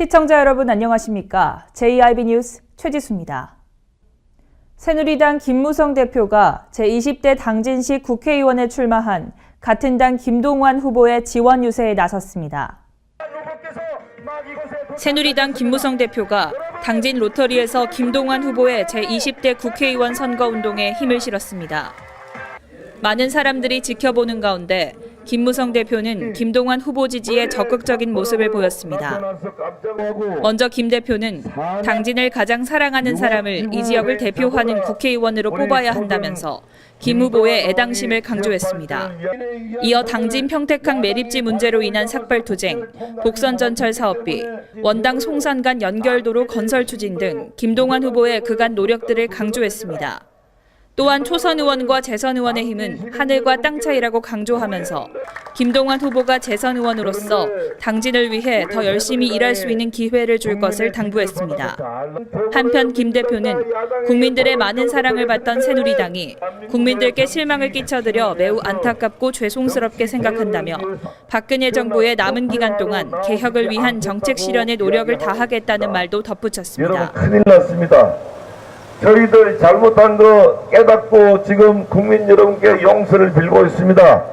시청자 여러분 안녕하십니까? JIB 뉴스 최지수입니다. 새누리당 김무성 대표가 제20대 당진시 국회의원에 출마한 같은 당 김동완 후보의 지원 유세에 나섰습니다. 새누리당 김무성 대표가 당진 로터리에서 김동완 후보의 제20대 국회의원 선거운동에 힘을 실었습니다. 많은 사람들이 지켜보는 가운데 김무성 대표는 김동완 후보 지지에 적극적인 모습을 보였습니다. 먼저 김 대표는 당진을 가장 사랑하는 사람을 이 지역을 대표하는 국회의원으로 뽑아야 한다면서 김 후보의 애당심을 강조했습니다. 이어 당진 평택항 매립지 문제로 인한 삭발투쟁, 복선전철 사업비, 원당 송산 간 연결도로 건설 추진 등 김동완 후보의 그간 노력들을 강조했습니다. 또한 초선 의원과 재선 의원의 힘은 하늘과 땅 차이라고 강조하면서 김동완 후보가 재선 의원으로서 당진을 위해 더 열심히 일할 수 있는 기회를 줄 것을 당부했습니다. 한편 김 대표는 국민들의 많은 사랑을 받던 새누리당이 국민들께 실망을 끼쳐드려 매우 안타깝고 죄송스럽게 생각한다며 박근혜 정부의 남은 기간 동안 개혁을 위한 정책 실현에 노력을 다하겠다는 말도 덧붙였습니다. 큰일 났습니다. 저희들 잘못한 거 깨닫고 지금 국민 여러분께 용서를 빌고 있습니다.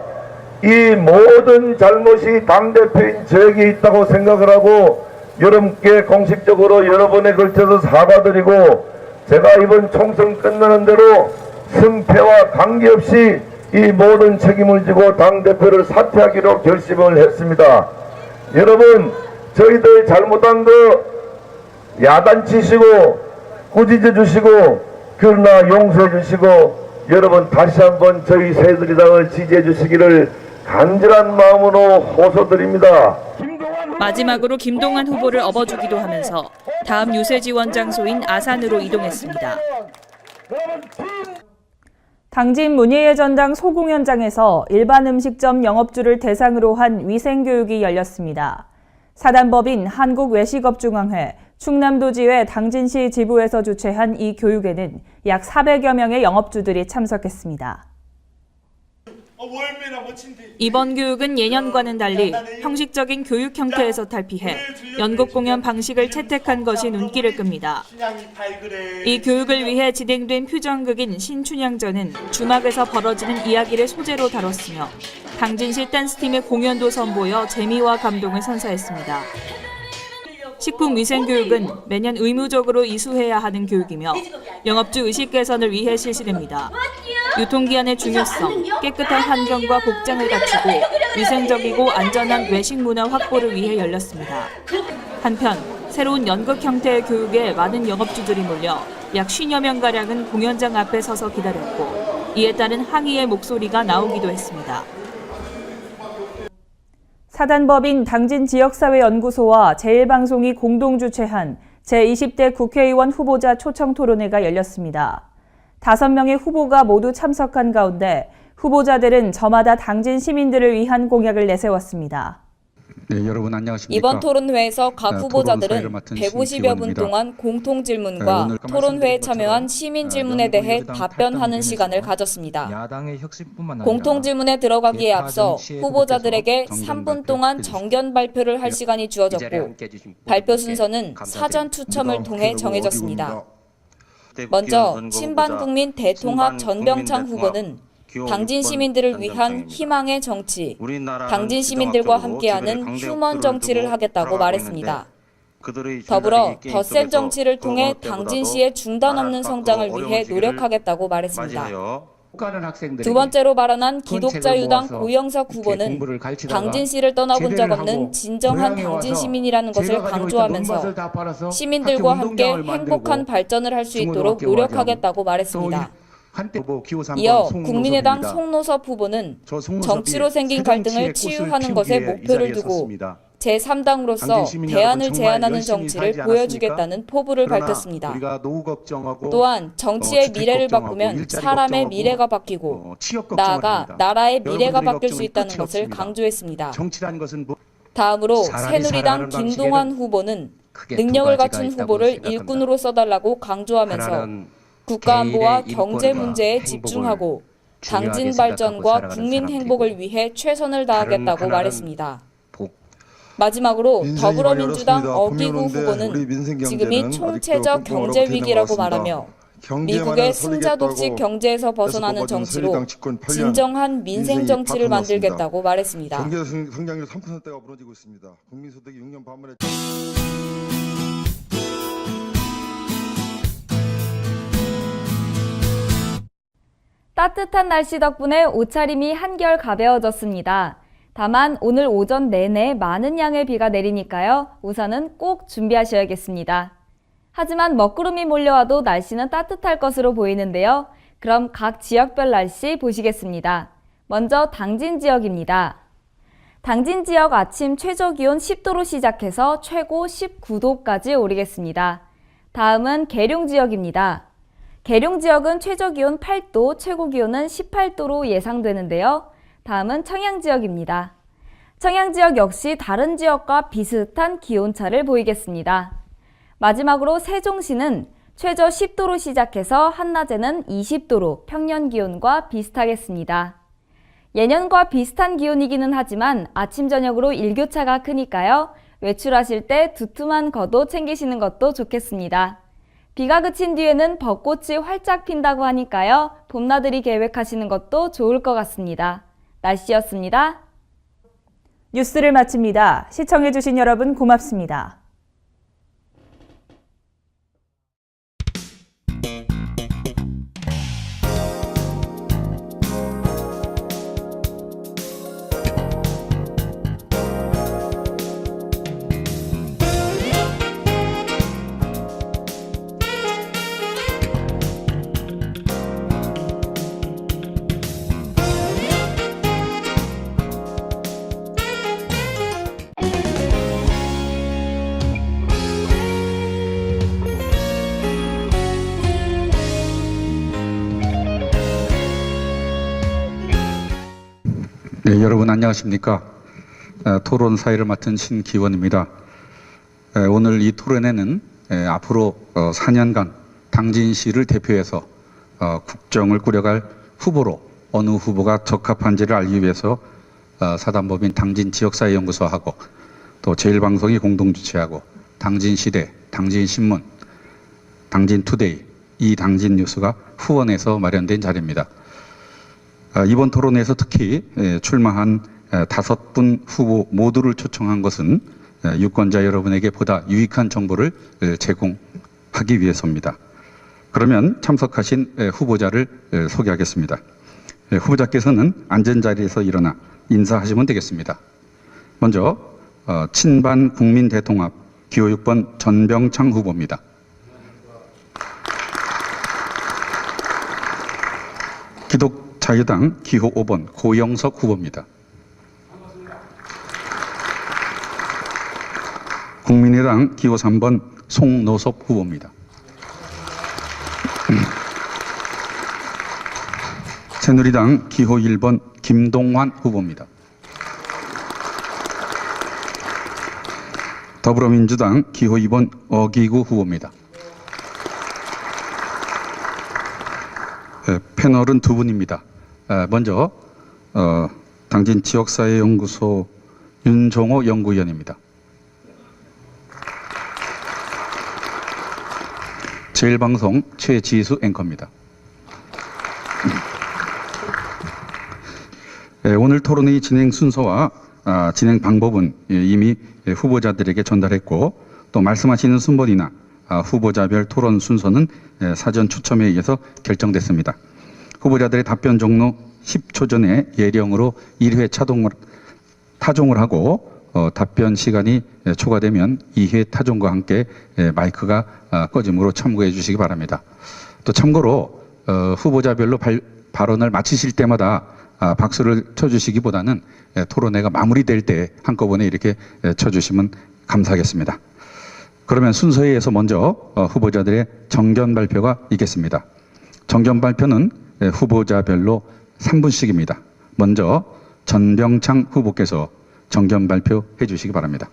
이 모든 잘못이 당대표인 저에게 있다고 생각을 하고 여러분께 공식적으로 여러 번에 걸쳐서 사과드리고 제가 이번 총선 끝나는 대로 승패와 관계없이 이 모든 책임을 지고 당대표를 사퇴하기로 결심을 했습니다. 여러분 저희들 잘못한 거 야단치시고 꾸짖어 주시고 그러나 용서해 주시고 여러분 다시 한번 저희 새누리당을 지지해 주시기를 간절한 마음으로 호소드립니다. 마지막으로 김동완 후보를 업어주기도 하면서 다음 유세 지원 장소인 아산으로 이동했습니다. 당진 문예의 전당 소공연장에서 일반 음식점 영업주를 대상으로 한 위생교육이 열렸습니다. 사단법인 한국외식업중앙회, 충남도지회 당진시 지부에서 주최한 이 교육에는 약 400여 명의 영업주들이 참석했습니다. 이번 교육은 예년과는 달리 형식적인 교육 형태에서 탈피해 연극 공연 방식을 채택한 것이 눈길을 끕니다. 이 교육을 위해 진행된 퓨전극인 신춘향전은 주막에서 벌어지는 이야기를 소재로 다뤘으며 당진시 댄스팀의 공연도 선보여 재미와 감동을 선사했습니다. 식품위생교육은 매년 의무적으로 이수해야 하는 교육이며 영업주 의식 개선을 위해 실시됩니다. 유통기한의 중요성, 깨끗한 환경과 복장을 갖추고 위생적이고 안전한 외식 문화 확보를 위해 열렸습니다. 한편 새로운 연극 형태의 교육에 많은 영업주들이 몰려 약 50여 명가량은 공연장 앞에 서서 기다렸고 이에 따른 항의의 목소리가 나오기도 했습니다. 사단법인 당진지역사회연구소와 제1방송이 공동 주최한 제20대 국회의원 후보자 초청 토론회가 열렸습니다. 5명의 후보가 모두 참석한 가운데 후보자들은 저마다 당진 시민들을 위한 공약을 내세웠습니다. 네, 여러분 안녕하십니까? 이번 토론회에서 각 후보자들은 150여 분 동안 공통 질문과 토론회에 참여한 시민 질문에 대해 답변하는 시간을 가졌습니다. 공통 질문에 들어가기에 앞서 후보자들에게 3분 동안 정견 발표를 할 시간이 주어졌고 발표 순서는 사전 추첨을 통해 정해졌습니다. 먼저 친반국민 대통합 전병창 후보는 당진 시민들을 위한 희망의 정치, 당진 시민들과 함께하는 휴먼 정치를 하겠다고 말했습니다. 더불어 덧셈 정치를 통해 당진시의 중단 없는 성장을 위해 노력하겠다고 말했습니다. 두 번째로 발언한 기독자유당 고영석 후보는 당진시를 떠나본 적 없는 진정한 당진 시민이라는 것을 강조하면서 시민들과 함께 행복한 발전을 할 수 있도록 노력하겠다고 말했습니다. 이어 국민의당 송노섭 후보는 정치로 생긴 갈등을 치유하는 것에 목표를 두고 제3당으로서 대안을 제안하는 정치를 보여주겠다는 포부를 밝혔습니다. 또한 정치의 미래를 바꾸면 사람의 미래가 바뀌고 나아가 나라의 미래가 바뀔 수 있다는 것을 강조했습니다. 다음으로 새누리당 김동완 후보는 능력을 갖춘 후보를 일꾼으로 써달라고 강조하면서 국가안보와 경제 문제에 집중하고 당진 발전과 국민 행복을 위해 최선을 다하겠다고 말했습니다. 마지막으로 민생이 더불어민주당 많이 어기구 어렵습니다. 후보는 우리 민생 지금이 경제는 총체적 아직도 경제 끙끙 위기라고 앓고 말하며 경제만은 미국의 살리겠다고 승자 독식 경제에서 벗어나는 뽑아준 정치로 새누리당 집권 8년 진정한 민생 민생이 정치를 바닥났습니다. 만들겠다고 말했습니다. 경제 성장률 3%대가 무너지고 있습니다. 국민소득이 6년 반 만에 따뜻한 날씨 덕분에 옷차림이 한결 가벼워졌습니다. 다만 오늘 오전 내내 많은 양의 비가 내리니까요. 우산은 꼭 준비하셔야겠습니다. 하지만 먹구름이 몰려와도 날씨는 따뜻할 것으로 보이는데요. 그럼 각 지역별 날씨 보시겠습니다. 먼저 당진 지역입니다. 당진 지역 아침 최저기온 10도로 시작해서 최고 19도까지 오르겠습니다. 다음은 계룡 지역입니다. 계룡 지역은 최저기온 8도, 최고기온은 18도로 예상되는데요. 다음은 청양 지역입니다. 청양 지역 역시 다른 지역과 비슷한 기온차를 보이겠습니다. 마지막으로 세종시는 최저 10도로 시작해서 한낮에는 20도로 평년 기온과 비슷하겠습니다. 예년과 비슷한 기온이기는 하지만 아침 저녁으로 일교차가 크니까요. 외출하실 때 두툼한 겉옷 챙기시는 것도 좋겠습니다. 비가 그친 뒤에는 벚꽃이 활짝 핀다고 하니까요. 봄나들이 계획하시는 것도 좋을 것 같습니다. 날씨였습니다. 뉴스를 마칩니다. 시청해주신 여러분 고맙습니다. 네, 여러분 안녕하십니까? 토론 사회를 맡은 신기원입니다. 오늘 이 토론회는 앞으로 4년간 당진시를 대표해서 국정을 꾸려갈 후보로 어느 후보가 적합한지를 알기 위해서 사단법인 당진지역사회연구소하고 또 제일방송이 공동 주최하고 당진시대, 당진신문, 당진투데이, 이 당진뉴스가 후원해서 마련된 자리입니다. 이번 토론에서 특히 출마한 5분 후보 모두를 초청한 것은 유권자 여러분에게 보다 유익한 정보를 제공하기 위해서입니다. 그러면 참석하신 후보자를 소개하겠습니다. 후보자께서는 앉은 자리에서 일어나 인사하시면 되겠습니다. 먼저 친반 국민대통합 기호 6번 전병창 후보입니다. 기독자유당 기호 5번 고영석 후보입니다. 국민의당 기호 3번 송노섭 후보입니다. 새누리당 기호 1번 김동환 후보입니다. 더불어민주당 기호 2번 어기구 후보입니다. 패널은 두 분입니다. 먼저 당진 지역사회연구소 윤종호 연구위원입니다. 제일방송 최지수 앵커입니다. 오늘 토론의 진행 순서와 진행 방법은 이미 후보자들에게 전달했고 또 말씀하시는 순번이나 후보자별 토론 순서는 사전 추첨에 의해서 결정됐습니다. 후보자들의 답변 종료 10초 전에 예령으로 1회 타종을 하고 답변 시간이 초과되면 2회 타종과 함께 마이크가 꺼짐으로 참고해 주시기 바랍니다. 또 참고로 후보자별로 발언을 마치실 때마다 박수를 쳐주시기보다는 토론회가 마무리될 때 한꺼번에 이렇게 쳐주시면 감사하겠습니다. 그러면 순서에 의해서 먼저 후보자들의 정견 발표가 있겠습니다. 정견 발표는 후보자별로 3분씩입니다. 먼저 전병창 후보께서 정견 발표해 주시기 바랍니다.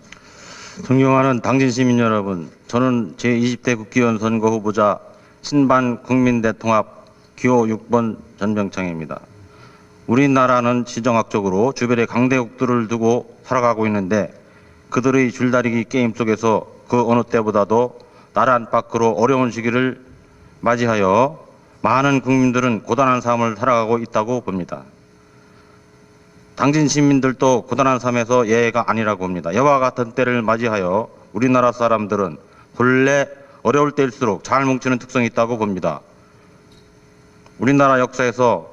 존경하는 당진 시민 여러분, 저는 제20대 국회의원 선거 후보자 신반 국민대통합 기호 6번 전병창입니다. 우리나라는 지정학적으로 주변에 강대국들을 두고 살아가고 있는데 그들의 줄다리기 게임 속에서 그 어느 때보다도 나라 안팎으로 어려운 시기를 맞이하여 많은 국민들은 고단한 삶을 살아가고 있다고 봅니다. 당진 시민들도 고단한 삶에서 예외가 아니라고 봅니다. 이와 같은 때를 맞이하여 우리나라 사람들은 본래 어려울 때일수록 잘 뭉치는 특성이 있다고 봅니다. 우리나라 역사에서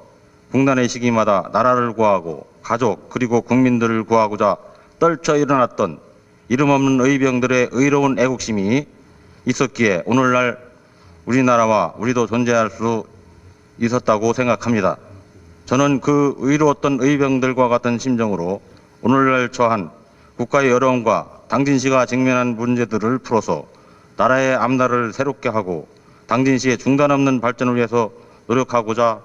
국난의 시기마다 나라를 구하고 가족 그리고 국민들을 구하고자 떨쳐 일어났던 이름 없는 의병들의 의로운 애국심이 있었기에 오늘날 우리나라와 우리도 존재할 수 있었다고 생각합니다. 저는 그 의로웠던 의병들과 같은 심정으로 오늘날 처한 국가의 어려움과 당진시가 직면한 문제들을 풀어서 나라의 앞날을 새롭게 하고 당진시의 중단 없는 발전을 위해서 노력하고자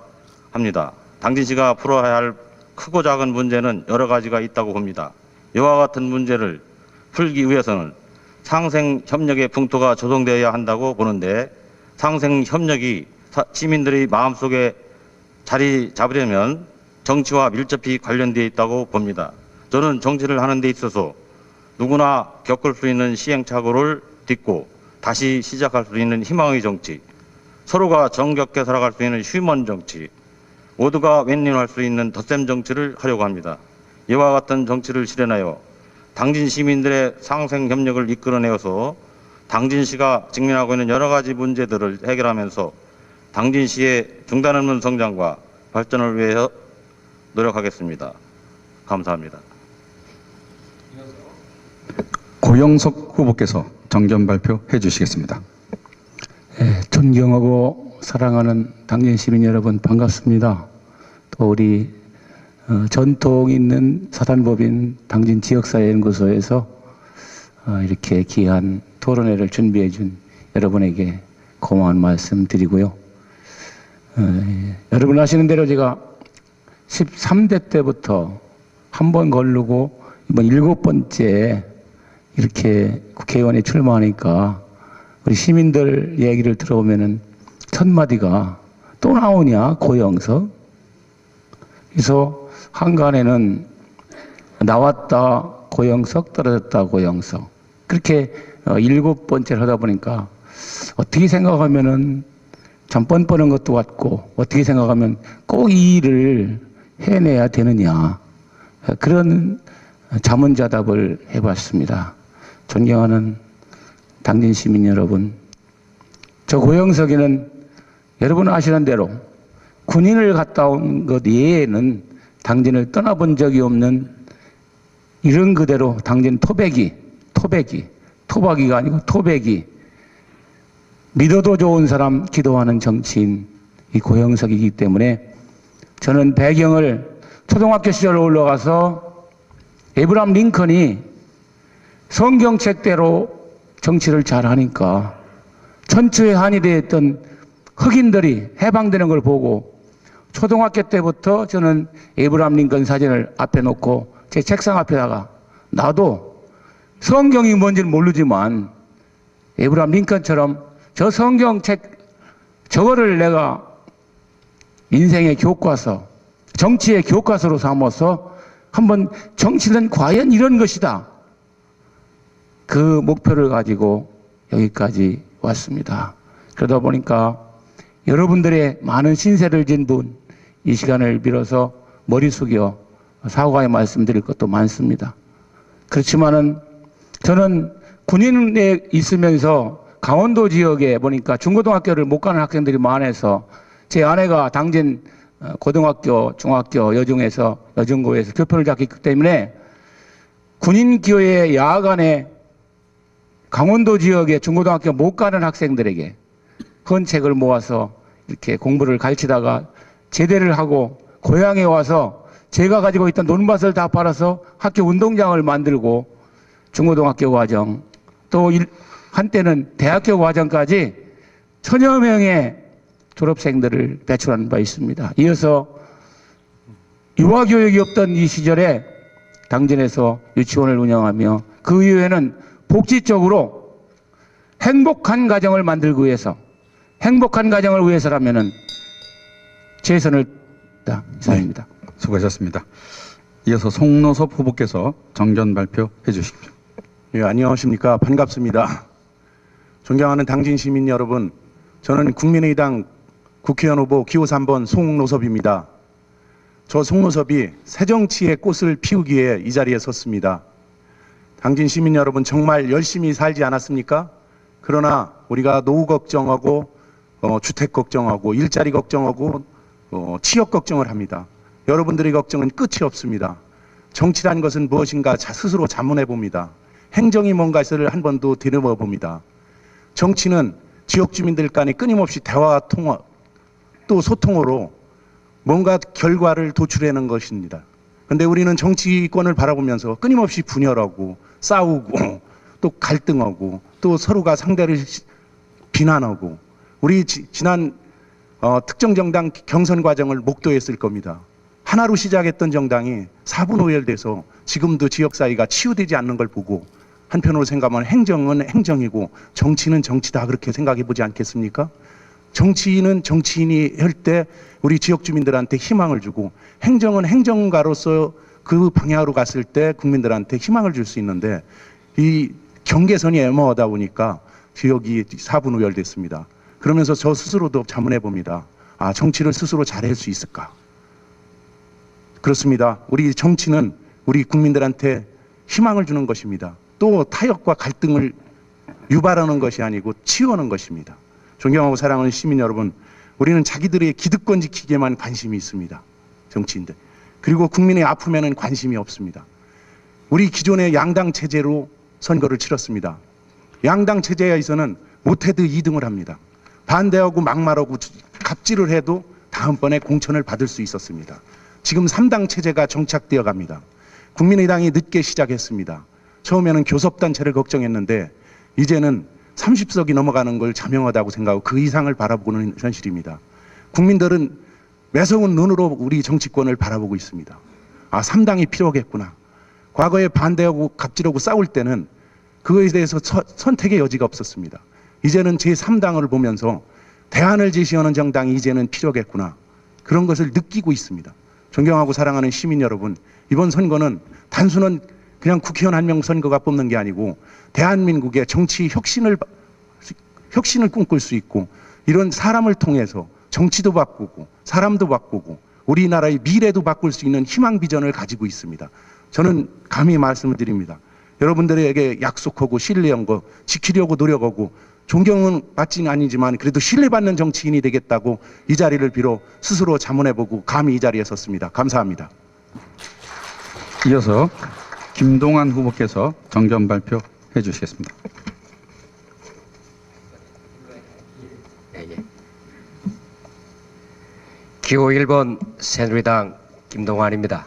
합니다. 당진시가 풀어야 할 크고 작은 문제는 여러 가지가 있다고 봅니다. 이와 같은 문제를 풀기 위해서는 상생협력의 풍토가 조성되어야 한다고 보는데 상생협력이 시민들의 마음속에 자리 잡으려면 정치와 밀접히 관련되어 있다고 봅니다. 저는 정치를 하는 데 있어서 누구나 겪을 수 있는 시행착오를 딛고 다시 시작할 수 있는 희망의 정치, 서로가 정겹게 살아갈 수 있는 휴먼 정치, 모두가 윈윈할 수 있는 덧셈 정치를 하려고 합니다. 이와 같은 정치를 실현하여 당진 시민들의 상생 협력을 이끌어내어서 당진시가 직면하고 있는 여러 가지 문제들을 해결하면서 당진시의 중단 없는 성장과 발전을 위해 노력하겠습니다. 감사합니다. 고영석 후보께서 정견 발표해 주시겠습니다. 존경하고 사랑하는 당진 시민 여러분 반갑습니다. 또 우리 전통 있는 사단법인 당진 지역사회연구소에서 이렇게 귀한 토론회를 준비해 준 여러분에게 고마운 말씀 드리고요. 여러분 아시는 대로 제가 13대 때부터 한 번 거르고 이번 7번째 이렇게 국회의원에 출마하니까 우리 시민들 얘기를 들어보면은 첫 마디가 또 나오냐 고영석. 그래서 한간에는 나왔다 고영석 떨어졌다 고영석 그렇게 7번째를 하다 보니까 어떻게 생각하면은 참 뻔뻔한 것도 같고 어떻게 생각하면 꼭 이 일을 해내야 되느냐 그런 자문자답을 해봤습니다. 존경하는 당진 시민 여러분, 저 고영석이는 여러분 아시는 대로 군인을 갔다 온 것 외에는 당진을 떠나본 적이 없는 이런 그대로 당진 토박이가 아니고 토박이 믿어도 좋은 사람 기도하는 정치인 이 고영석이기 때문에 저는 배경을 초등학교 시절로 올라가서 에브람 링컨이 성경책대로 정치를 잘하니까 천추의 한이 되었던 흑인들이 해방되는 걸 보고 초등학교 때부터 저는 에브람 링컨 사진을 앞에 놓고 제 책상 앞에다가 나도 성경이 뭔지는 모르지만 에브람 링컨처럼 저 성경책 저거를 내가 인생의 교과서, 정치의 교과서로 삼아서 한번 정치는 과연 이런 것이다. 그 목표를 가지고 여기까지 왔습니다. 그러다 보니까 여러분들의 많은 신세를 진 분, 이 시간을 빌어서 머리 숙여 사과의 말씀드릴 것도 많습니다. 그렇지만은 저는 군인에 있으면서 강원도 지역에 보니까 중고등학교를 못 가는 학생들이 많아서 제 아내가 당진 고등학교, 중학교, 여중고에서 교편을 잡기 때문에 군인교회 야간에 강원도 지역에 중고등학교 못 가는 학생들에게 헌책을 모아서 이렇게 공부를 가르치다가 제대를 하고 고향에 와서 제가 가지고 있던 논밭을 다 팔아서 학교 운동장을 만들고 중고등학교 과정 또 한때는 대학교 과정까지 1000여 명의 졸업생들을 배출한 바 있습니다. 이어서 유아교육이 없던 이 시절에 당진에서 유치원을 운영하며 그 이후에는 복지적으로 행복한 가정을 만들기 위해서 행복한 가정을 위해서라면은 최선을 다 이상입니다. 수고하셨습니다. 이어서 송노섭 후보께서 정견 발표해 주십시오. 예, 안녕하십니까. 반갑습니다. 존경하는 당진 시민 여러분, 저는 국민의당 국회의원 후보 기호 3번 송노섭입니다. 저 송노섭이 새정치의 꽃을 피우기 위해 이 자리에 섰습니다. 당진 시민 여러분, 정말 열심히 살지 않았습니까? 그러나 우리가 노후 걱정하고 주택 걱정하고 일자리 걱정하고 취업 걱정을 합니다. 여러분들의 걱정은 끝이 없습니다. 정치란 것은 무엇인가 스스로 자문해 봅니다. 행정이 뭔가를 한 번도 들여다봐 봅니다. 정치는 지역 주민들 간에 끊임없이 대화와 통화 또 소통으로 뭔가 결과를 도출하는 것입니다. 그런데 우리는 정치권을 바라보면서 끊임없이 분열하고 싸우고 또 갈등하고 또 서로가 상대를 비난하고 우리 지난 특정 정당 경선 과정을 목도했을 겁니다. 하나로 시작했던 정당이 4분 오열돼서 지금도 지역 사회가 치유되지 않는 걸 보고 한편으로 생각하면 행정은 행정이고 정치는 정치다 그렇게 생각해 보지 않겠습니까? 정치인은 정치인이 할 때 우리 지역 주민들한테 희망을 주고 행정은 행정가로서 그 방향으로 갔을 때 국민들한테 희망을 줄 수 있는데 이 경계선이 애매하다 보니까 지역이 4분 오열됐습니다. 그러면서 저 스스로도 자문해 봅니다. 아, 정치를 스스로 잘할 수 있을까? 그렇습니다. 우리 정치는 우리 국민들한테 희망을 주는 것입니다. 또 타협과 갈등을 유발하는 것이 아니고 치유하는 것입니다. 존경하고 사랑하는 시민 여러분, 우리는 자기들의 기득권 지키기에만 관심이 있습니다. 정치인들. 그리고 국민의 아픔에는 관심이 없습니다. 우리 기존의 양당 체제로 선거를 치렀습니다. 양당 체제에서는 못해도 2등을 합니다. 반대하고 막말하고 갑질을 해도 다음번에 공천을 받을 수 있었습니다. 지금 3당 체제가 정착되어 갑니다. 국민의당이 늦게 시작했습니다. 처음에는 교섭단체를 걱정했는데 이제는 30석이 넘어가는 걸 자명하다고 생각하고 그 이상을 바라보는 현실입니다. 국민들은 매서운 눈으로 우리 정치권을 바라보고 있습니다. 아, 3당이 필요하겠구나. 과거에 반대하고 갑질하고 싸울 때는 그거에 대해서 선택의 여지가 없었습니다. 이제는 제3당을 보면서 대안을 제시하는 정당이 이제는 필요하겠구나. 그런 것을 느끼고 있습니다. 존경하고 사랑하는 시민 여러분, 이번 선거는 단순한 그냥 국회의원 한 명 선거가 뽑는 게 아니고 대한민국의 정치 혁신을 꿈꿀 수 있고 이런 사람을 통해서 정치도 바꾸고 사람도 바꾸고 우리나라의 미래도 바꿀 수 있는 희망 비전을 가지고 있습니다. 저는 감히 말씀을 드립니다. 여러분들에게 약속하고 신뢰한 거 지키려고 노력하고 존경은 받지는 아니지만 그래도 신뢰받는 정치인이 되겠다고 이 자리를 빌어 스스로 자문해보고 감히 이 자리에 섰습니다. 감사합니다. 이어서 김동완 후보께서 정견 발표해 주시겠습니다. 기호 1번 새누리당 김동완입니다.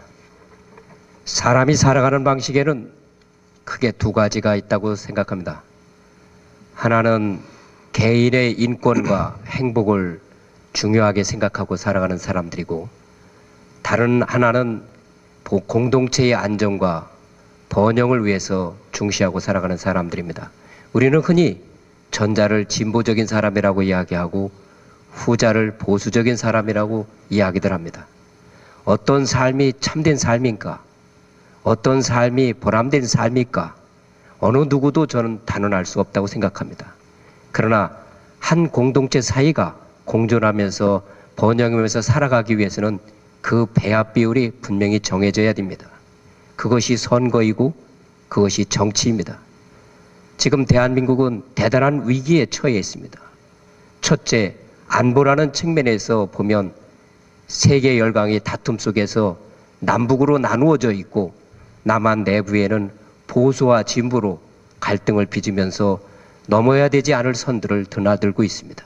사람이 살아가는 방식에는 크게 두 가지가 있다고 생각합니다. 하나는 개인의 인권과 행복을 중요하게 생각하고 살아가는 사람들이고 다른 하나는 공동체의 안정과 번영을 위해서 중시하고 살아가는 사람들입니다. 우리는 흔히 전자를 진보적인 사람이라고 이야기하고 후자를 보수적인 사람이라고 이야기들 합니다. 어떤 삶이 참된 삶인가? 어떤 삶이 보람된 삶일까? 어느 누구도 저는 단언할 수 없다고 생각합니다. 그러나 한 공동체 사이가 공존하면서 번영하면서 살아가기 위해서는 그 배합 비율이 분명히 정해져야 됩니다. 그것이 선거이고 그것이 정치입니다. 지금 대한민국은 대단한 위기에 처해 있습니다. 첫째, 안보라는 측면에서 보면 세계 열강의 다툼 속에서 남북으로 나누어져 있고 남한 내부에는 보수와 진보로 갈등을 빚으면서 넘어야 되지 않을 선들을 드나들고 있습니다.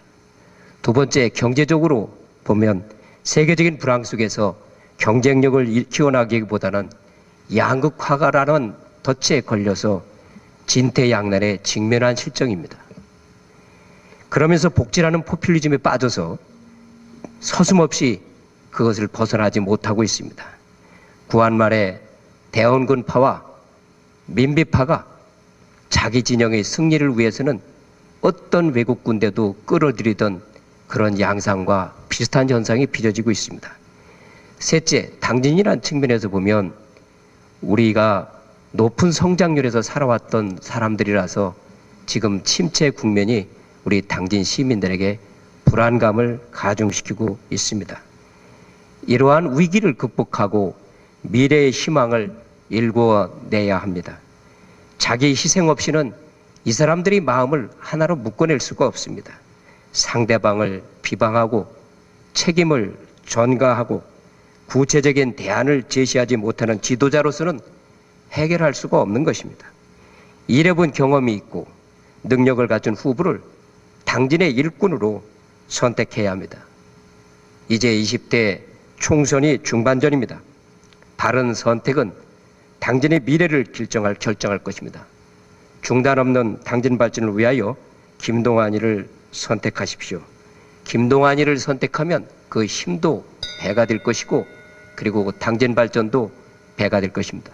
두 번째, 경제적으로 보면 세계적인 불황 속에서 경쟁력을 키워나가기보다는 양극화라는 덫에 걸려서 진퇴양난에 직면한 실정입니다. 그러면서 복지라는 포퓰리즘에 빠져서 서슴없이 그것을 벗어나지 못하고 있습니다. 구한말에 대원군파와 민비파가 자기 진영의 승리를 위해서는 어떤 외국 군대도 끌어들이던 그런 양상과 비슷한 현상이 빚어지고 있습니다. 셋째, 당진이라는 측면에서 보면 우리가 높은 성장률에서 살아왔던 사람들이라서 지금 침체 국면이 우리 당진 시민들에게 불안감을 가중시키고 있습니다. 이러한 위기를 극복하고 미래의 희망을 일궈내야 합니다. 자기 희생 없이는 이 사람들이 마음을 하나로 묶어낼 수가 없습니다. 상대방을 비방하고 책임을 전가하고 구체적인 대안을 제시하지 못하는 지도자로서는 해결할 수가 없는 것입니다. 일해본 경험이 있고 능력을 갖춘 후보를 당진의 일꾼으로 선택해야 합니다. 이제 20대 총선이 중반전입니다. 바른 선택은 당진의 미래를 결정할 것입니다. 중단 없는 당진 발전을 위하여 김동완이를 선택하십시오. 김동완이를 선택하면 그 힘도 배가 될 것이고 그리고 당진 발전도 배가 될 것입니다.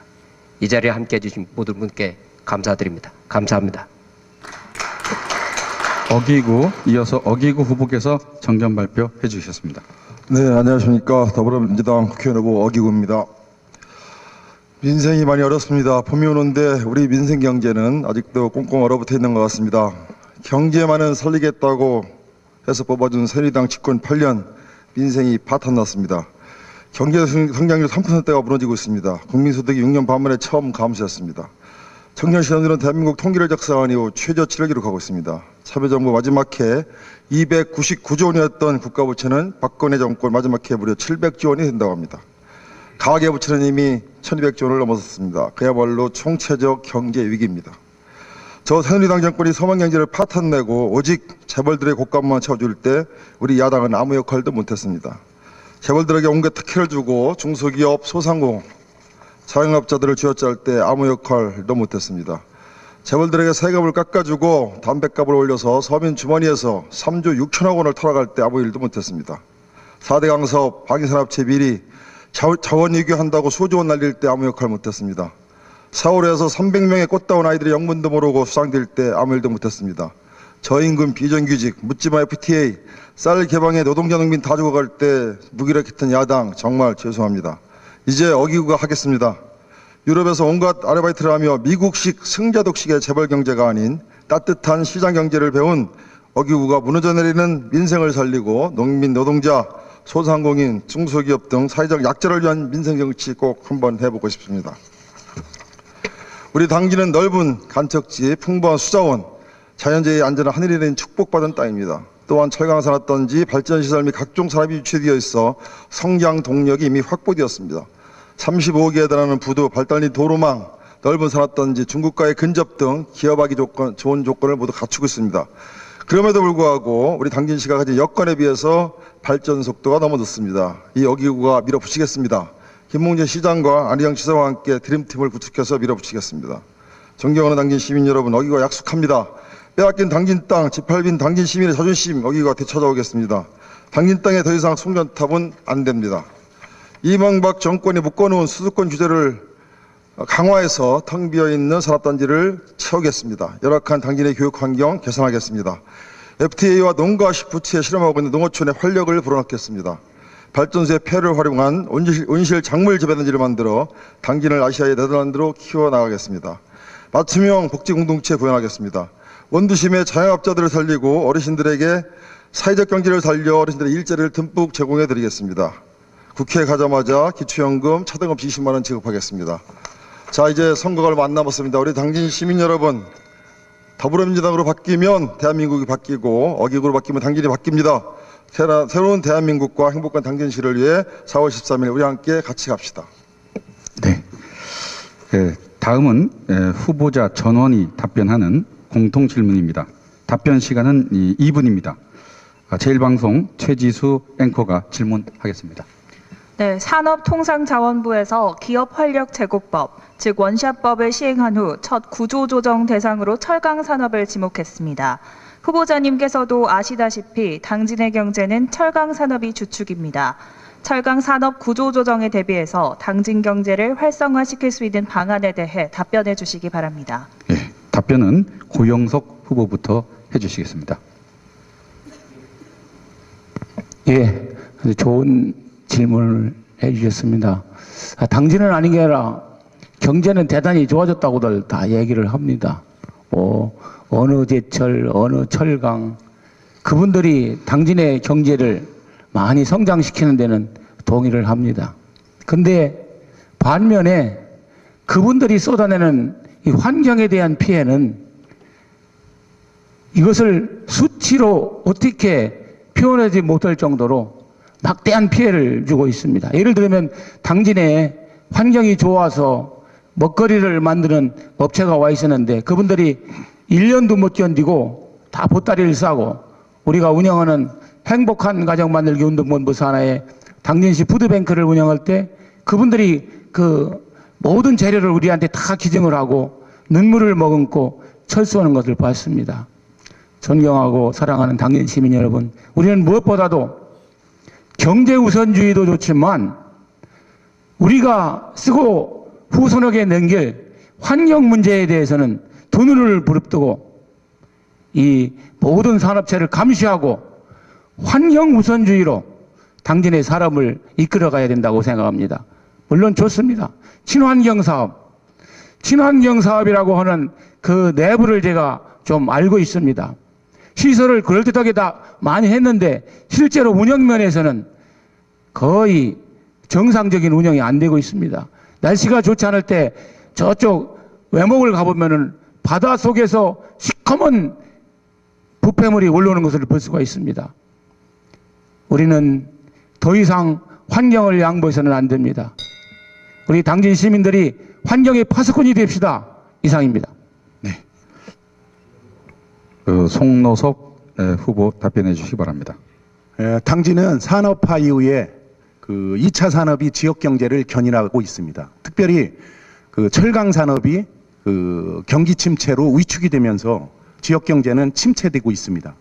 이 자리에 함께해 주신 모든 분께 감사드립니다. 감사합니다. 어기구 이어서 어기구 후보께서 정견 발표해 주셨습니다. 네, 안녕하십니까. 더불어민주당 국회의원 후보 어기구입니다. 민생이 많이 어렵습니다. 봄이 오는데 우리 민생 경제는 아직도 꽁꽁 얼어붙어 있는 것 같습니다. 경제만은 살리겠다고 해서 뽑아준 새누리당 집권 8년 민생이 파탄났습니다. 경제 성장률 3%대가 무너지고 있습니다. 국민소득이 6년 반 만에 처음 감소했습니다. 청년 실업률은 대한민국 통계를 작성한 이후 최저치를 기록하고 있습니다. 참여정부 마지막 해 299조 원이었던 국가부채는 박근혜 정권 마지막 해 무려 700조 원이 된다고 합니다. 가계부채는 이미 1200조 원을 넘어섰습니다. 그야말로 총체적 경제 위기입니다. 저 새누리당 정권이 서망경제를 파탄내고 오직 재벌들의 곳간만 채워줄 때 우리 야당은 아무 역할도 못했습니다. 재벌들에게 온갖 특혜를 주고 중소기업, 소상공, 자영업자들을 쥐어짤 때 아무 역할도 못했습니다. 재벌들에게 세금을 깎아주고 담뱃값을 올려서 서민 주머니에서 3조 6천억 원을 털어갈 때 아무 일도 못했습니다. 4대 강사업, 방위산업체 비리, 자원유기한다고 수조 원 날릴 때 아무 역할 못했습니다. 서울에서 300명의 꽃다운 아이들이 영문도 모르고 수상될 때 아무 일도 못했습니다. 저임금 비정규직, 묻지마 FTA, 쌀 개방에 노동자 농민 다 죽어갈 때 무기력했던 야당 정말 죄송합니다. 이제 어기구가 하겠습니다. 유럽에서 온갖 아르바이트를 하며 미국식 승자독식의 재벌 경제가 아닌 따뜻한 시장 경제를 배운 어기구가 무너져 내리는 민생을 살리고 농민, 노동자, 소상공인, 중소기업 등 사회적 약자를 위한 민생 정치 꼭 한번 해보고 싶습니다. 우리 당진은 넓은 간척지, 풍부한 수자원, 자연재해의 안전한 하늘이 내린 축복받은 땅입니다. 또한 철강산업단지, 발전시설 및 각종 산업이 유치되어 있어 성장 동력이 이미 확보되었습니다. 35개에 달하는 부두, 발달린 도로망, 넓은 산업단지, 중국과의 근접 등 기업하기 좋은 조건을 모두 갖추고 있습니다. 그럼에도 불구하고 우리 당진시가 가진 여건에 비해서 발전 속도가 너무 늦습니다. 이 어기구가 밀어붙이겠습니다. 김봉재 시장과 안희정 지사와 함께 드림팀을 구축해서 밀어붙이겠습니다. 존경하는 당진 시민 여러분, 어기구가 약속합니다. 빼앗긴 당진 땅, 짓밟힌 당진 시민의 자존심 어기구가 되찾아오겠습니다. 당진 땅에 더 이상 송전탑은 안 됩니다. 이명박 정권이 묶어놓은 수도권 규제를 강화해서 텅 비어있는 산업단지를 채우겠습니다. 열악한 당진의 교육환경 개선하겠습니다. FTA와 농가식 부채에 실험하고 있는 농어촌에 활력을 불어넣겠습니다. 발전소의 폐를 활용한 온실 작물 재배단지를 만들어 당진을 아시아의 네덜란드로 키워나가겠습니다. 맞춤형 복지공동체 구현하겠습니다. 원두심의 자영업자들을 살리고 어르신들에게 사회적 경제를 살려 어르신들의 일자리를 듬뿍 제공해 드리겠습니다. 국회에 가자마자 기초연금 차등 없이 20만 원 지급하겠습니다. 자, 이제 선거가 얼마 안 남았습니다. 우리 당진 시민 여러분, 더불어민주당으로 바뀌면 대한민국이 바뀌고 어기구로 바뀌면 당진이 바뀝니다. 새로운 대한민국과 행복한 당진시를 위해 4월 13일 우리 함께 같이 갑시다. 네. 다음은 후보자 전원이 답변하는 공통 질문입니다. 답변 시간은 2분입니다. 제1방송 최지수 앵커가 질문하겠습니다. 네, 산업통상자원부에서 기업활력제고법, 즉 원샷법을 시행한 후 첫 구조조정 대상으로 철강산업을 지목했습니다. 후보자님께서도 아시다시피 당진의 경제는 철강산업이 주축입니다. 철강산업 구조조정에 대비해서 당진 경제를 활성화시킬 수 있는 방안에 대해 답변해 주시기 바랍니다. 네, 답변은 고영석 후보부터 해주시겠습니다. 예, 좋은 질문을 해주셨습니다. 당진은 아닌 게 아니라 경제는 대단히 좋아졌다고들 다 얘기를 합니다. 어느 제철, 어느 철강, 그분들이 당진의 경제를 많이 성장시키는 데는 동의를 합니다. 근데 반면에 그분들이 쏟아내는 이 환경에 대한 피해는 이것을 수치로 어떻게 표현하지 못할 정도로 막대한 피해를 주고 있습니다. 예를 들면 당진에 환경이 좋아서 먹거리를 만드는 업체가 와 있었는데 그분들이 1년도 못 견디고 다 보따리를 싸고 우리가 운영하는 행복한 가정 만들기 운동본부 산하에 당진시 푸드뱅크를 운영할 때 그분들이 그 모든 재료를 우리한테 다 기증을 하고 눈물을 머금고 철수하는 것을 봤습니다. 존경하고 사랑하는 당진 시민 여러분, 우리는 무엇보다도 경제 우선주의도 좋지만 우리가 쓰고 후손에게 넘길 환경 문제에 대해서는 두 눈을 부릅뜨고 이 모든 산업체를 감시하고 환경 우선주의로 당진의 사람을 이끌어가야 된다고 생각합니다. 물론 좋습니다. 친환경 사업이라고 하는 그 내부를 제가 좀 알고 있습니다. 시설을 그럴듯하게 다 많이 했는데 실제로 운영 면에서는 거의 정상적인 운영이 안 되고 있습니다. 날씨가 좋지 않을 때 저쪽 외목을 가보면은 바다 속에서 시커먼 부패물이 올라오는 것을 볼 수가 있습니다. 우리는 더 이상 환경을 양보해서는 안 됩니다. 우리 당진 시민들이 환경의 파수꾼이 됩시다. 이상입니다. 네. 송노석 후보 답변해 주시기 바랍니다. 당진은 산업화 이후에 그 2차 산업이 지역 경제를 견인하고 있습니다. 특별히 그 철강 산업이 그 경기 침체로 위축이 되면서 지역 경제는 침체되고 있습니다.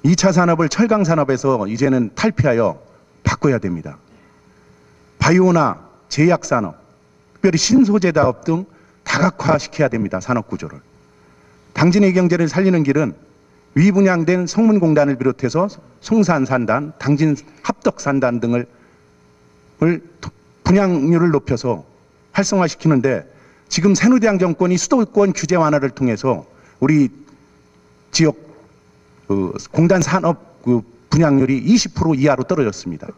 2차 산업을 철강 산업에서 이제는 탈피하여 바꿔야 됩니다. 바이오나 제약 산업, 특별히 신소재 사업 등 다각화시켜야 됩니다. 산업 구조를. 당진의 경제를 살리는 길은 위분양된 성문공단을 비롯해서 송산산단, 당진 합덕산단 등을 분양률을 높여서 활성화시키는데 지금 새누리당 정권이 수도권 규제 완화를 통해서 우리 지역 공단 산업 분양률이 20% 이하로 떨어졌습니다.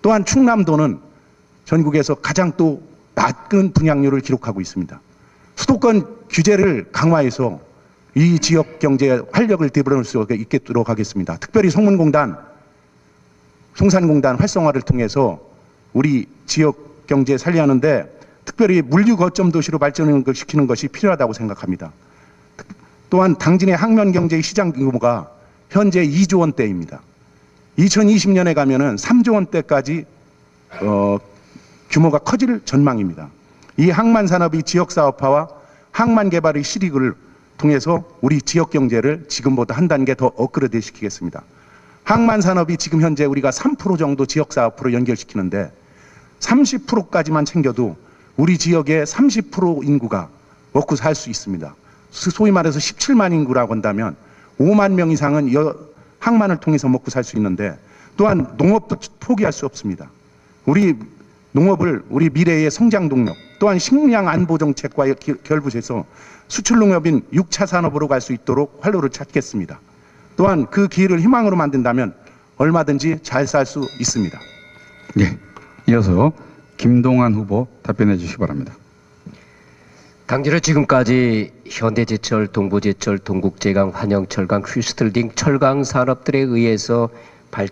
또한 충남도는 전국에서 가장 또 낮은 분양률을 기록하고 있습니다. 수도권 규제를 강화해서 이 지역 경제에 활력을 되돌릴 수 있도록 하겠습니다. 특별히 송문공단, 송산공단 활성화를 통해서 우리 지역 경제 살리는데 특별히 물류 거점 도시로 발전을 시키는 것이 필요하다고 생각합니다. 또한 당진의 항면 경제의 시장 규모가 현재 2조 원대입니다. 2020년에 가면은 3조 원대까지 규모가 커질 전망입니다. 이 항만 산업이 지역 사업화와 항만 개발의 실익을 통해서 우리 지역 경제를 지금보다 한 단계 더 업그레이드 시키겠습니다. 항만 산업이 지금 현재 우리가 3% 정도 지역 사업으로 연결시키는데 30%까지만 챙겨도 우리 지역의 30% 인구가 먹고 살 수 있습니다. 소위 말해서 17만 인구라고 한다면 5만 명 이상은 항만을 통해서 먹고 살 수 있는데 또한 농업도 포기할 수 없습니다. 우리 농업을 우리 미래의 성장 동력 또한 식량 안보 정책과 결부해서 수출 농업인 6차 산업으로 갈 수 있도록 활로를 찾겠습니다. 또한 그 기회를 희망으로 만든다면 얼마든지 잘 살 수 있습니다. 네. 이어서 김동완 후보 답변해 주시기 바랍니다. 당진은 지금까지 현대제철, 동부제철, 동국제강, 환영철강, 휘스틀 등 철강 산업들에 의해서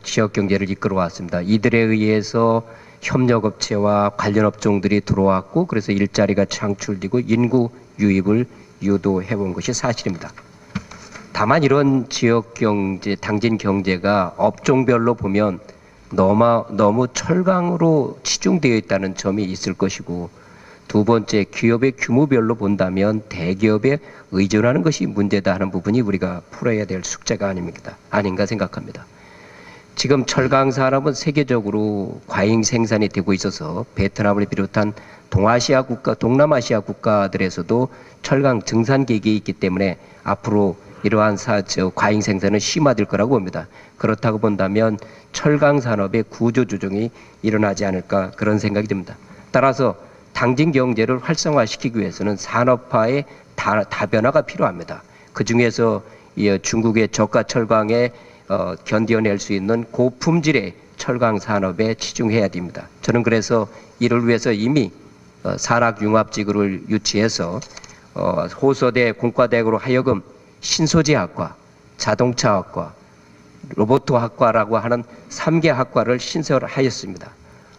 지역 경제를 이끌어왔습니다. 이들에 의해서 협력업체와 관련 업종들이 들어왔고 그래서 일자리가 창출되고 인구 유입을 유도해온 것이 사실입니다. 다만 이런 지역 경제, 당진 경제가 업종별로 보면 너무 철강으로 치중되어 있다는 점이 있을 것이고 두 번째 기업의 규모별로 본다면 대기업에 의존하는 것이 문제다 하는 부분이 우리가 풀어야 될 숙제가 아닌가 생각합니다. 지금 철강 산업은 세계적으로 과잉 생산이 되고 있어서 베트남을 비롯한 동아시아 국가, 동남아시아 국가들에서도 철강 증산 계획이 있기 때문에 앞으로 이러한 과잉 생산은 심화될 거라고 봅니다. 그렇다고 본다면 철강 산업의 구조 조정이 일어나지 않을까 그런 생각이 듭니다. 따라서 당진 경제를 활성화시키기 위해서는 산업화의 다변화가 필요합니다. 그 중에서 중국의 저가 철강에 견뎌낼 수 있는 고품질의 철강 산업에 치중해야 됩니다. 저는 그래서 이를 위해서 이미 산학융합지구를 유치해서 호서대 공과대학으로 하여금 신소재학과, 자동차학과, 로보트학과라고 하는 3개 학과를 신설하였습니다.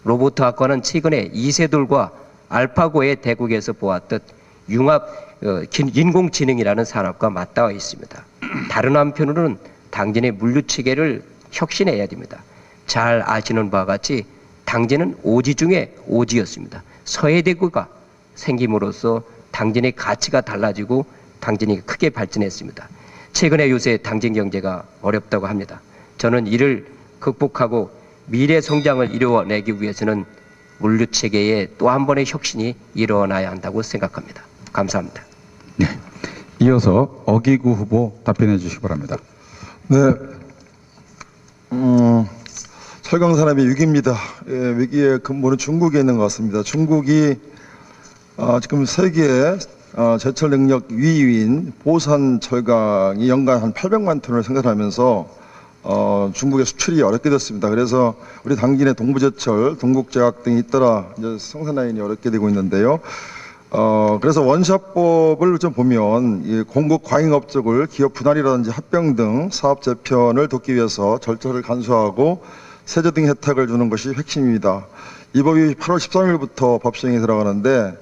로보트학과는 최근에 이세돌과 알파고의 대국에서 보았듯 융합 인공지능이라는 산업과 맞닿아 있습니다. 다른 한편으로는 당진의 물류체계를 혁신해야 됩니다. 잘 아시는 바와 같이 당진은 오지 중에 오지였습니다. 서해대구가 생김으로써 당진의 가치가 달라지고 당진이 크게 발전했습니다. 최근에 요새 당진 경제가 어렵다고 합니다. 저는 이를 극복하고 미래 성장을 이루어내기 위해서는 물류체계의 또 한 번의 혁신이 일어나야 한다고 생각합니다. 감사합니다. 네. 이어서 어기구 후보 답변해 주시기 바랍니다. 네. 철강 산업의 위기입니다. 예, 위기의 근본은 중국에 있는 것 같습니다. 중국이 지금 세계 제철 능력 2위인 보산 철강이 연간 한 800만 톤을 생산하면서 중국의 수출이 어렵게 됐습니다. 그래서 우리 당진의 동부제철, 동국제약 등이 잇따라 이제 생산 라인이 어렵게 되고 있는데요. 그래서 원샷법을 좀 보면 이 공급 과잉업 쪽을 기업 분할이라든지 합병 등 사업 재편을 돕기 위해서 절차를 간소화하고 세제 등 혜택을 주는 것이 핵심입니다. 이 법이 8월 13일부터 법 시행에 들어가는데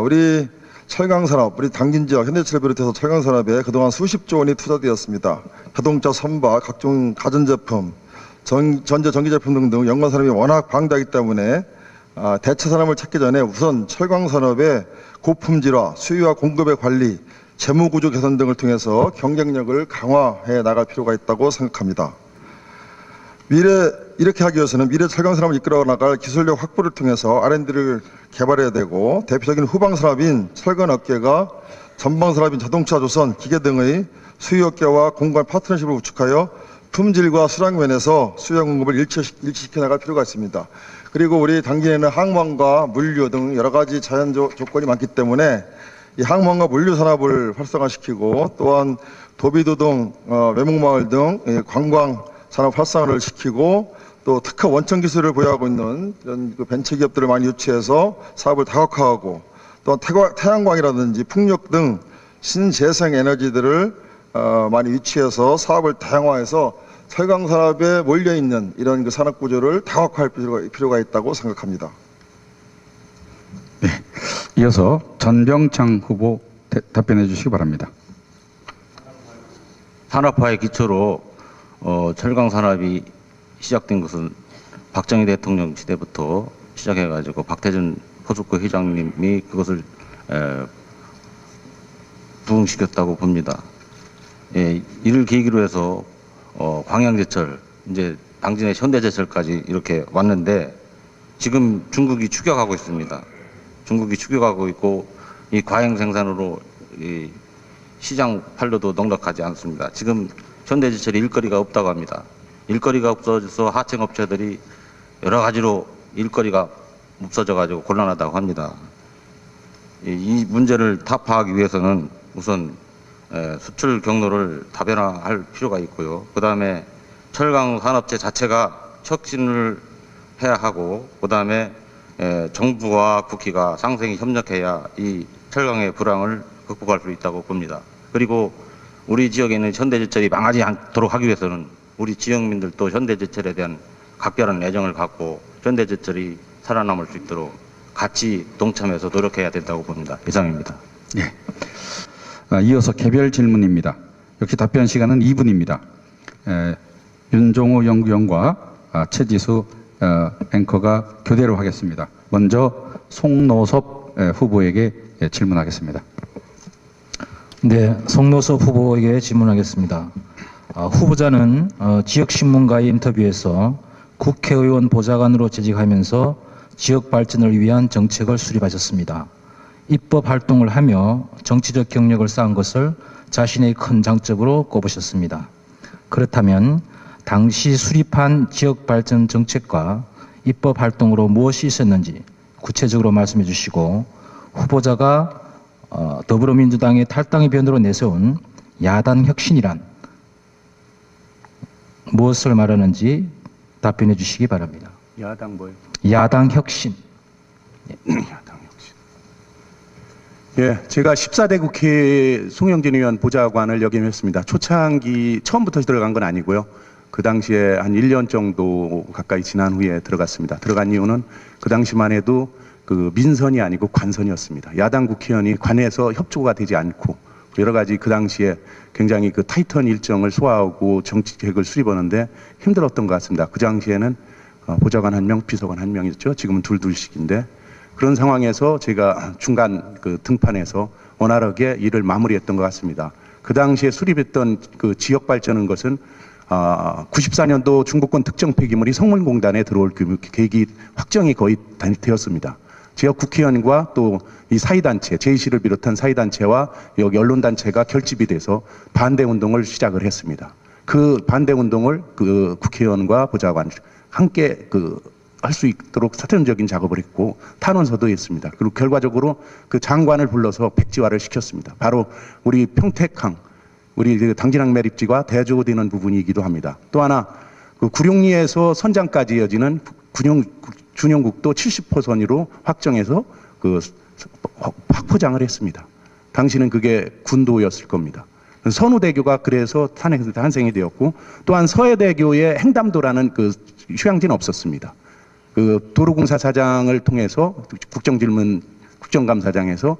우리 철강산업, 우리 당진 지역 현대철을 비롯해서 철강산업에 그동안 수십조 원이 투자되었습니다. 자동차 선박, 각종 가전제품, 전자 전기제품 등등 연관 산업이 워낙 방대하기 때문에 대체 산업을 찾기 전에 우선 철강산업의 고품질화, 수요와 공급의 관리, 재무구조 개선 등을 통해서 경쟁력을 강화해 나갈 필요가 있다고 생각합니다. 이렇게 하기 위해서는 미래 철강산업을 이끌어 나갈 기술력 확보를 통해서 R&D를 개발해야 되고 대표적인 후방산업인 철근업계가 전방산업인 자동차, 조선, 기계 등의 수요업계와 공간 파트너십을 구축하여 품질과 수량 면에서 수요 공급을 일치시켜 나갈 필요가 있습니다. 그리고 우리 당진에는 항만과 물류 등 여러 가지 자연 조건이 많기 때문에 이 항만과 물류 산업을 활성화시키고 또한 도비도 등 외목마을 등 관광 산업 활성화를 시키고 또 특화 원천 기술을 보유하고 있는 이런 벤처 기업들을 많이 유치해서 사업을 다각화하고 또한 태양광이라든지 풍력 등 신재생 에너지들을 많이 유치해서 사업을 다양화해서 철강 산업에 몰려 있는 이런 산업 구조를 다각화할 필요가 있다고 생각합니다. 네. 이어서 전병창 후보 답변해 주시기 바랍니다. 산업화의 기초로 철강 산업이 시작된 것은 박정희 대통령 시대부터 시작해가지고 박태준 포스코 회장님이 그것을 부흥시켰다고 봅니다. 예, 이를 계기로 해서 광양제철, 이제 당진의 현대제철까지 이렇게 왔는데 지금 중국이 추격하고 있습니다. 중국이 추격하고 있고 이 과잉 생산으로 이 시장 판로도 넉넉하지 않습니다. 지금 현대제철이 일거리가 없다고 합니다. 일거리가 없어져서 하청업체들이 여러 가지로 일거리가 없어져가지고 곤란하다고 합니다. 이 문제를 타파하기 위해서는 우선 수출 경로를 다변화할 필요가 있고요. 그 다음에 철강 산업체 자체가 혁신을 해야 하고, 그 다음에 정부와 국회가 상생히 협력해야 이 철강의 불황을 극복할 수 있다고 봅니다. 그리고 우리 지역에 있는 현대제철이 망하지 않도록 하기 위해서는 우리 지역민들도 현대제철에 대한 각별한 애정을 갖고 현대제철이 살아남을 수 있도록 같이 동참해서 노력해야 된다고 봅니다. 이상입니다. 네. 이어서 개별 질문입니다. 역시 답변 시간은 2분입니다. 윤종호 연구원과 최지수 앵커가 교대로 하겠습니다. 먼저 송노섭 후보에게 질문하겠습니다. 네, 송노섭 후보에게 질문하겠습니다. 후보자는 지역신문과의 인터뷰에서 국회의원 보좌관으로 재직하면서 지역 발전을 위한 정책을 수립하셨습니다. 입법 활동을 하며 정치적 경력을 쌓은 것을 자신의 큰 장점으로 꼽으셨습니다. 그렇다면 당시 수립한 지역 발전 정책과 입법 활동으로 무엇이 있었는지 구체적으로 말씀해 주시고 후보자가 더불어민주당의 탈당의 변으로 내세운 야당 혁신이란 무엇을 말하는지 답변해 주시기 바랍니다. 야당 뭐요? 야당 혁신. 야당 혁신. 예, 제가 14대 국회 송영진 의원 보좌관을 역임했습니다. 초창기 처음부터 들어간 건 아니고요. 그 당시에 한 1년 정도 가까이 지난 후에 들어갔습니다. 들어간 이유는 그 당시만 해도 그 민선이 아니고 관선이었습니다. 야당 국회의원이 관에서 협조가 되지 않고 여러 가지 그 당시에 굉장히 그 타이트한 일정을 소화하고 정치 계획을 수립하는데 힘들었던 것 같습니다. 그 당시에는 보좌관 1명, 비서관 1명이었죠. 지금은 둘씩인데 그런 상황에서 제가 중간 그 등판에서 원활하게 일을 마무리했던 것 같습니다. 그 당시에 수립했던 그 지역 발전은 것은 94년도 중부권 특정 폐기물이 성문공단에 들어올 계획이 확정이 거의 되었습니다. 지역 국회의원과 또 이 사회단체, 제이씨를 비롯한 사회단체와 여기 언론단체가 결집이 돼서 반대운동을 시작을 했습니다. 그 반대운동을 그 국회의원과 보좌관 함께 할 수 있도록 사전적인 작업을 했고 탄원서도 했습니다. 그리고 결과적으로 그 장관을 불러서 백지화를 시켰습니다. 바로 우리 평택항, 우리 그 당진항 매립지가 대조되는 부분이기도 합니다. 또 하나 그 구룡리에서 선장까지 이어지는 준영국도 70호선으로 확정해서 그 확포장을 했습니다. 당시는 그게 군도였을 겁니다. 선우대교가 그래서 탄생이 되었고 또한 서해대교에 횡담도라는 그 휴양지는 없었습니다. 그 도로공사 사장을 통해서 국정감사장에서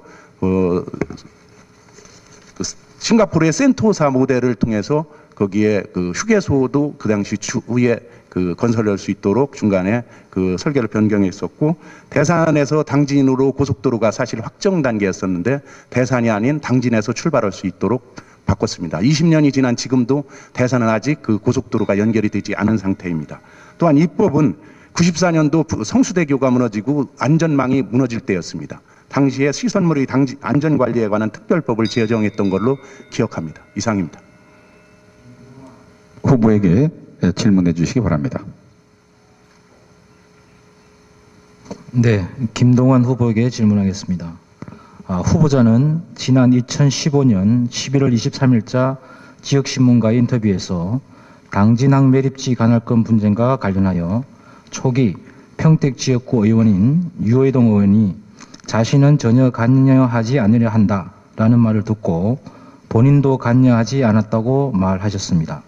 싱가포르의 센토사 모델을 통해서 거기에 그 휴게소도 그 당시 추후에 그 건설할 수 있도록 중간에 그 설계를 변경했었고 대산에서 당진으로 고속도로가 사실 확정 단계였었는데 대산이 아닌 당진에서 출발할 수 있도록 바꿨습니다. 20년이 지난 지금도 대산은 아직 그 고속도로가 연결이 되지 않은 상태입니다. 또한 입법은 94년도 성수대교가 무너지고 안전망이 무너질 때였습니다. 당시에 시설물의 안전관리에 관한 특별법을 제정했던 걸로 기억합니다. 이상입니다. 후보에게 질문해 주시기 바랍니다. 네, 김동완 후보에게 질문하겠습니다. 후보자는 지난 2015년 11월 23일자 지역신문과의 인터뷰에서 당진항 매립지 관할권 분쟁과 관련하여 초기 평택 지역구 의원인 유호동 의원이 자신은 전혀 관여하지 않으려 한다라는 말을 듣고 본인도 관여하지 않았다고 말하셨습니다.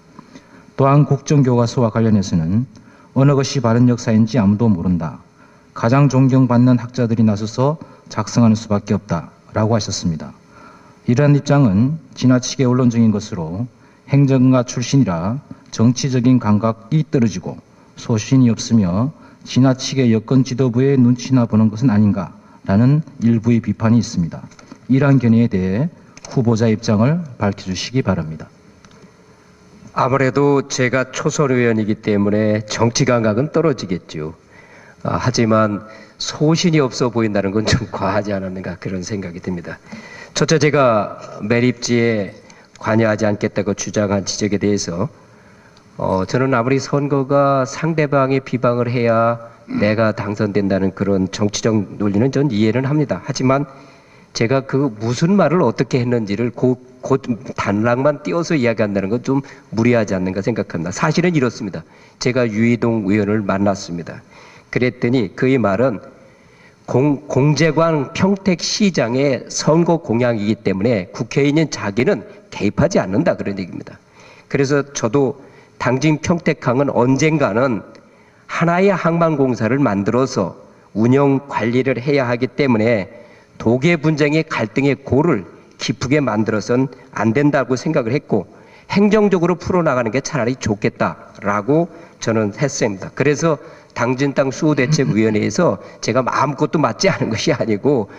또한 국정교과서와 관련해서는 어느 것이 바른 역사인지 아무도 모른다. 가장 존경받는 학자들이 나서서 작성하는 수밖에 없다라고 하셨습니다. 이러한 입장은 지나치게 언론적인 것으로 행정가 출신이라 정치적인 감각이 떨어지고 소신이 없으며 지나치게 여권 지도부의 눈치나 보는 것은 아닌가라는 일부의 비판이 있습니다. 이러한 견해에 대해 후보자 입장을 밝혀주시기 바랍니다. 아무래도 제가 초선 의원이기 때문에 정치 감각은 떨어지겠죠. 하지만 소신이 없어 보인다는 건 좀 과하지 않았는가 그런 생각이 듭니다. 첫째, 제가 매립지에 관여하지 않겠다고 주장한 지적에 대해서 저는 아무리 선거가 상대방의 비방을 해야 내가 당선된다는 그런 정치적 논리는 전 이해는 합니다. 하지만 제가 그 무슨 말을 어떻게 했는지를 곧 단락만 띄워서 이야기한다는 건 좀 무리하지 않는가 생각합니다. 사실은 이렇습니다. 제가 유희동 의원을 만났습니다. 그랬더니 그의 말은 공재광 평택시장의 선거 공약이기 때문에 국회의원인 자기는 개입하지 않는다 그런 얘기입니다. 그래서 저도 당진 평택항은 언젠가는 하나의 항만공사를 만들어서 운영 관리를 해야 하기 때문에 도계 분쟁의 갈등의 골을 깊게 만들어서는 안 된다고 생각을 했고 행정적으로 풀어나가는 게 차라리 좋겠다라고 저는 했습니다. 그래서 당진 땅 수호대책위원회에서 제가 아무것도 맡지 않은 것이 아니고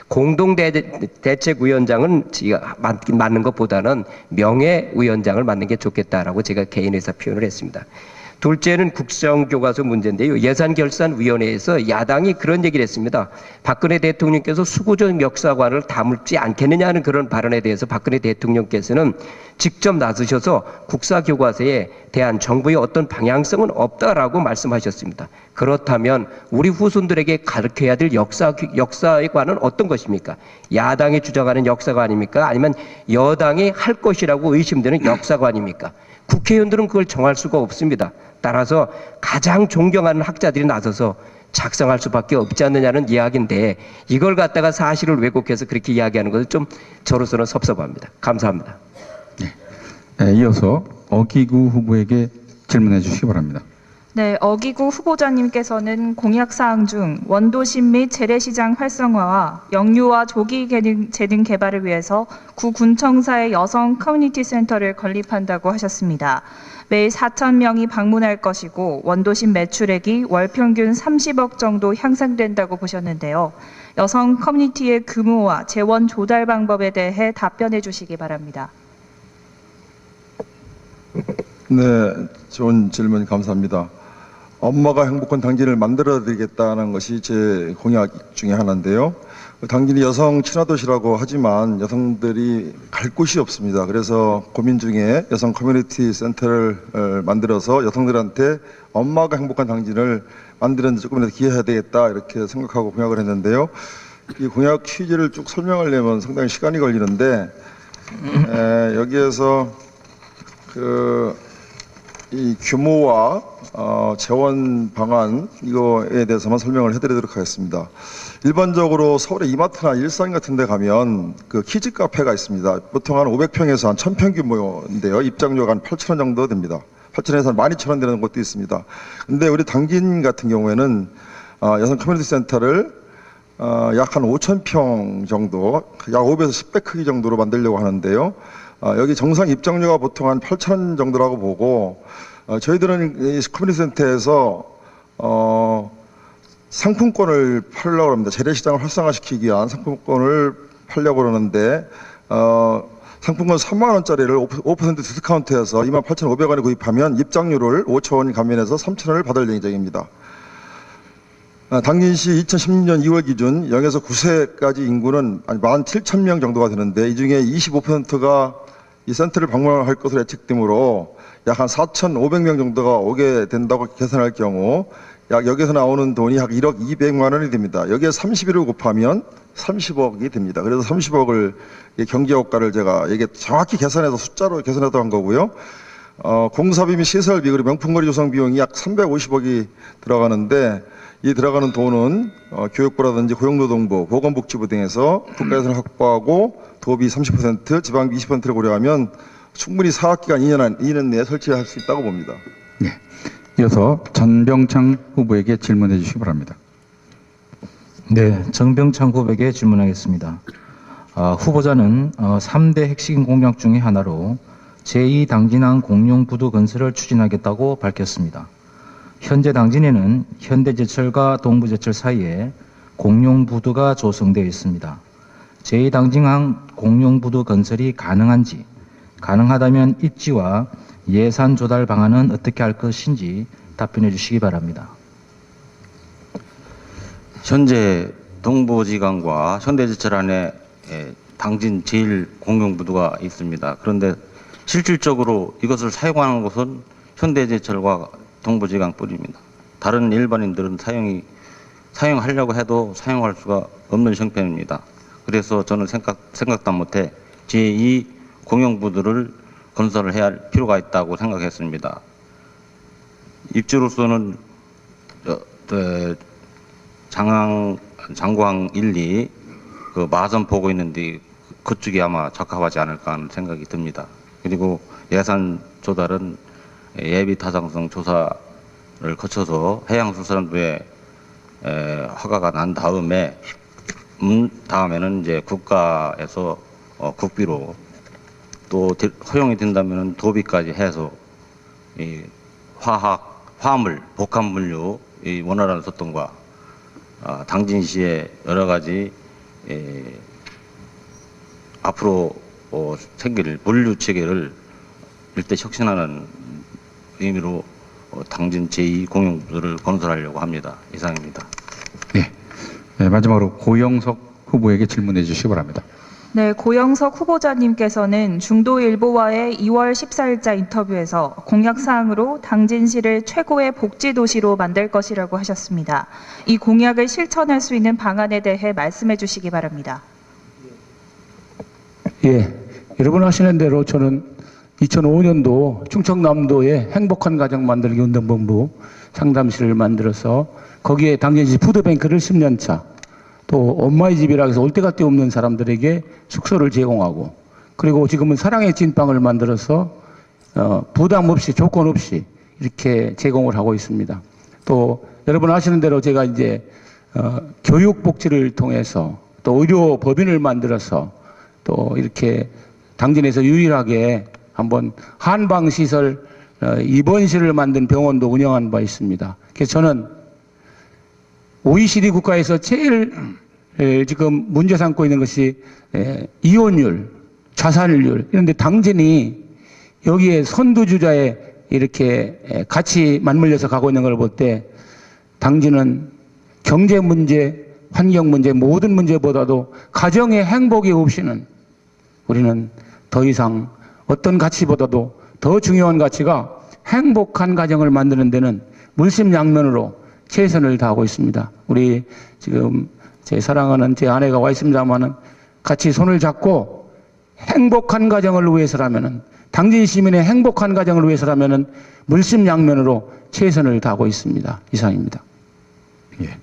공동대책위원장은 제가 맡는 것보다는 명예위원장을 맡는 게 좋겠다라고 제가 개인 의사 표현을 했습니다. 둘째는 국정교과서 문제인데요. 예산결산위원회에서 야당이 그런 얘기를 했습니다. 박근혜 대통령께서 수구적 역사관을 다물지 않겠느냐는 그런 발언에 대해서 박근혜 대통령께서는 직접 나서셔서 국사교과서에 대한 정부의 어떤 방향성은 없다라고 말씀하셨습니다. 그렇다면 우리 후손들에게 가르쳐야 될 역사관은 어떤 것입니까? 야당이 주장하는 역사관입니까? 아니면 여당이 할 것이라고 의심되는 역사관입니까? 국회의원들은 그걸 정할 수가 없습니다. 따라서 가장 존경하는 학자들이 나서서 작성할 수밖에 없지 않느냐는 이야기인데 이걸 갖다가 사실을 왜곡해서 그렇게 이야기하는 것은 좀 저로서는 섭섭합니다. 감사합니다. 네, 이어서 어기구 후보에게 질문해 주시기 바랍니다. 네, 어기구 후보자님께서는 공약사항 중 원도심 및 재래시장 활성화와 영유아 조기 재능 개발을 위해서 구 군청사의 여성 커뮤니티 센터를 건립한다고 하셨습니다. 매일 4,000명이 방문할 것이고 원도심 매출액이 월 평균 30억 정도 향상된다고 보셨는데요. 여성 커뮤니티의 규모와 재원 조달 방법에 대해 답변해 주시기 바랍니다. 네, 좋은 질문 감사합니다. 엄마가 행복한 당진을 만들어 드리겠다는 것이 제 공약 중에 하나인데요. 당진이 여성 친화도시라고 하지만 여성들이 갈 곳이 없습니다. 그래서 고민 중에 여성 커뮤니티 센터를 만들어서 여성들한테 엄마가 행복한 당진을 만드는 데 조금이라도 기여해야 되겠다 이렇게 생각하고 공약을 했는데요. 이 공약 취지를 쭉 설명하려면 상당히 시간이 걸리는데 여기에서 이 규모와 재원 방안 이거에 대해서만 설명을 해드리도록 하겠습니다. 일반적으로 서울의 이마트나 일산 같은 데 가면 그 키즈 카페가 있습니다. 보통 한 500평에서 한 1,000평 규모인데요. 입장료가 한 8,000원 정도 됩니다. 8,000원에서 한 12,000원 되는 곳도 있습니다. 근데 우리 당진 같은 경우에는 여성 커뮤니티 센터를 약 한 5,000평 정도, 약 5배에서 10배 크기 정도로 만들려고 하는데요. 여기 정상 입장료가 보통 한 8,000원 정도라고 보고 저희들은 이 커뮤니티 센터에서 상품권을 팔려고 합니다. 재래시장을 활성화시키기 위한 상품권을 팔려고 그러는데 상품권 3만 원짜리를 5% 디스카운트해서 28,500원에 구입하면 입장료를 5,000원 감면해서 3,000원을 받을 예정입니다. 당진시 2016년 2월 기준 0에서 9세까지 인구는 17,000명 정도가 되는데 이 중에 25%가 이 센터를 방문할 것으로 예측되므로 약 한 4,500명 정도가 오게 된다고 계산할 경우 약 여기서 나오는 돈이 약 1억 200만 원이 됩니다. 여기에 31을 곱하면 30억이 됩니다. 그래서 30억을 경제 효과를 제가 이게 정확히 계산해서 숫자로 계산해서 한 거고요. 공사비 및 시설비 그리고 명품거리 조성 비용이 약 350억이 들어가는데 이 들어가는 돈은 교육부라든지 고용노동부, 보건복지부 등에서 국가 예산을 확보하고 도비 30%, 지방비 20%를 고려하면 충분히 사학기간 2년 내에 설치할 수 있다고 봅니다. 네. 이어서 전병창 후보에게 질문해 주시기 바랍니다. 네, 정병창 후보에게 질문하겠습니다. 후보자는 3대 핵심 공약 중의 하나로 제2당진항 공룡부두 건설을 추진하겠다고 밝혔습니다. 현재 당진에는 현대제철과 동부제철 사이에 공룡부두가 조성되어 있습니다. 제2당진항 공룡부두 건설이 가능한지, 가능하다면 입지와 예산 조달 방안은 어떻게 할 것인지 답변해 주시기 바랍니다. 현재 동부지강과 현대제철 안에 당진 제1공룡부두가 있습니다. 그런데 실질적으로 이것을 사용하는 곳은 현대제철과 동부지강뿐입니다. 다른 일반인들은 사용하려고 해도 사용할 수가 없는 형편입니다. 그래서 저는 생각도 못해 제2 공용부두를 건설을 해야 할 필요가 있다고 생각했습니다. 입지로서는 장구항 1, 2 그 마선 보고 있는데 그쪽이 아마 적합하지 않을까 하는 생각이 듭니다. 그리고 예산 조달은 예비 타당성 조사를 거쳐서 해양수산부에 허가가 난 다음에는 이제 국가에서 국비로 또 허용이 된다면 도비까지 해서 이 화물, 복합물류 이 원활한 소통과 당진시의 여러 가지 앞으로 생길 물류 체계를 일대 혁신하는 의미로 당진 제2공용부를 건설하려고 합니다. 이상입니다. 네, 마지막으로 고영석 후보에게 질문해 주시기 바랍니다. 네, 고영석 후보자님께서는 중도일보와의 2월 14일자 인터뷰에서 공약사항으로 당진시를 최고의 복지도시로 만들 것이라고 하셨습니다. 이 공약을 실천할 수 있는 방안에 대해 말씀해 주시기 바랍니다. 예, 여러분 하시는 대로 저는 2005년도 충청남도에 행복한 가정 만들기 운동본부 상담실을 만들어서 거기에 당진시 푸드뱅크를 10년차, 또 엄마의 집이라 해서 올 데가 데 없는 사람들에게 숙소를 제공하고, 그리고 지금은 사랑의 찐빵을 만들어서 부담 없이 조건 없이 이렇게 제공을 하고 있습니다. 또 여러분 아시는 대로 제가 이제 교육복지를 통해서 또 의료법인을 만들어서 또 이렇게 당진에서 유일하게 한번 한방시설 입원실을 만든 병원도 운영한 바 있습니다. 그래서 저는 OECD 국가에서 제일 지금 문제 삼고 있는 것이 이혼율, 자살률, 이런데 당진이 여기에 선두주자에 이렇게 같이 맞물려서 가고 있는 걸 볼 때 당진은 경제 문제, 환경 문제, 모든 문제보다도 가정의 행복이 없이는 우리는 더 이상 어떤 가치보다도 더 중요한 가치가 행복한 가정을 만드는 데는 물심양면으로 최선을 다하고 있습니다. 우리 지금 제 사랑하는 제 아내가 와 있습니다만은 같이 손을 잡고 행복한 가정을 위해서라면은, 당진 시민의 행복한 가정을 위해서라면은 물심양면으로 최선을 다하고 있습니다. 이상입니다. 예,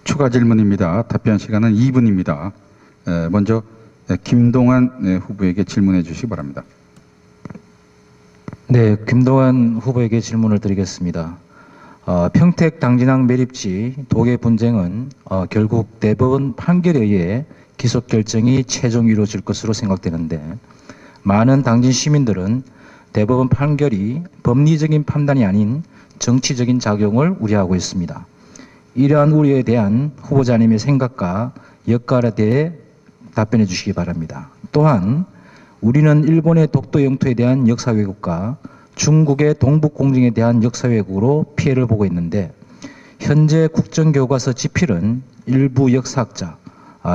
추가 질문입니다. 답변 시간은 2분입니다. 먼저 김동완 후보에게 질문해 주시기 바랍니다. 네, 김동완 후보에게 질문을 드리겠습니다. 평택 당진항 매립지 도계 분쟁은 결국 대법원 판결에 의해 기소 결정이 최종 이루어질 것으로 생각되는데, 많은 당진 시민들은 대법원 판결이 법리적인 판단이 아닌 정치적인 작용을 우려하고 있습니다. 이러한 우려에 대한 후보자님의 생각과 역할에 대해 답변해 주시기 바랍니다. 또한 우리는 일본의 독도 영토에 대한 역사 왜곡과 중국의 동북 공정에 대한 역사 왜곡으로 피해를 보고 있는데, 현재 국정교과서 집필은 일부 역사학자,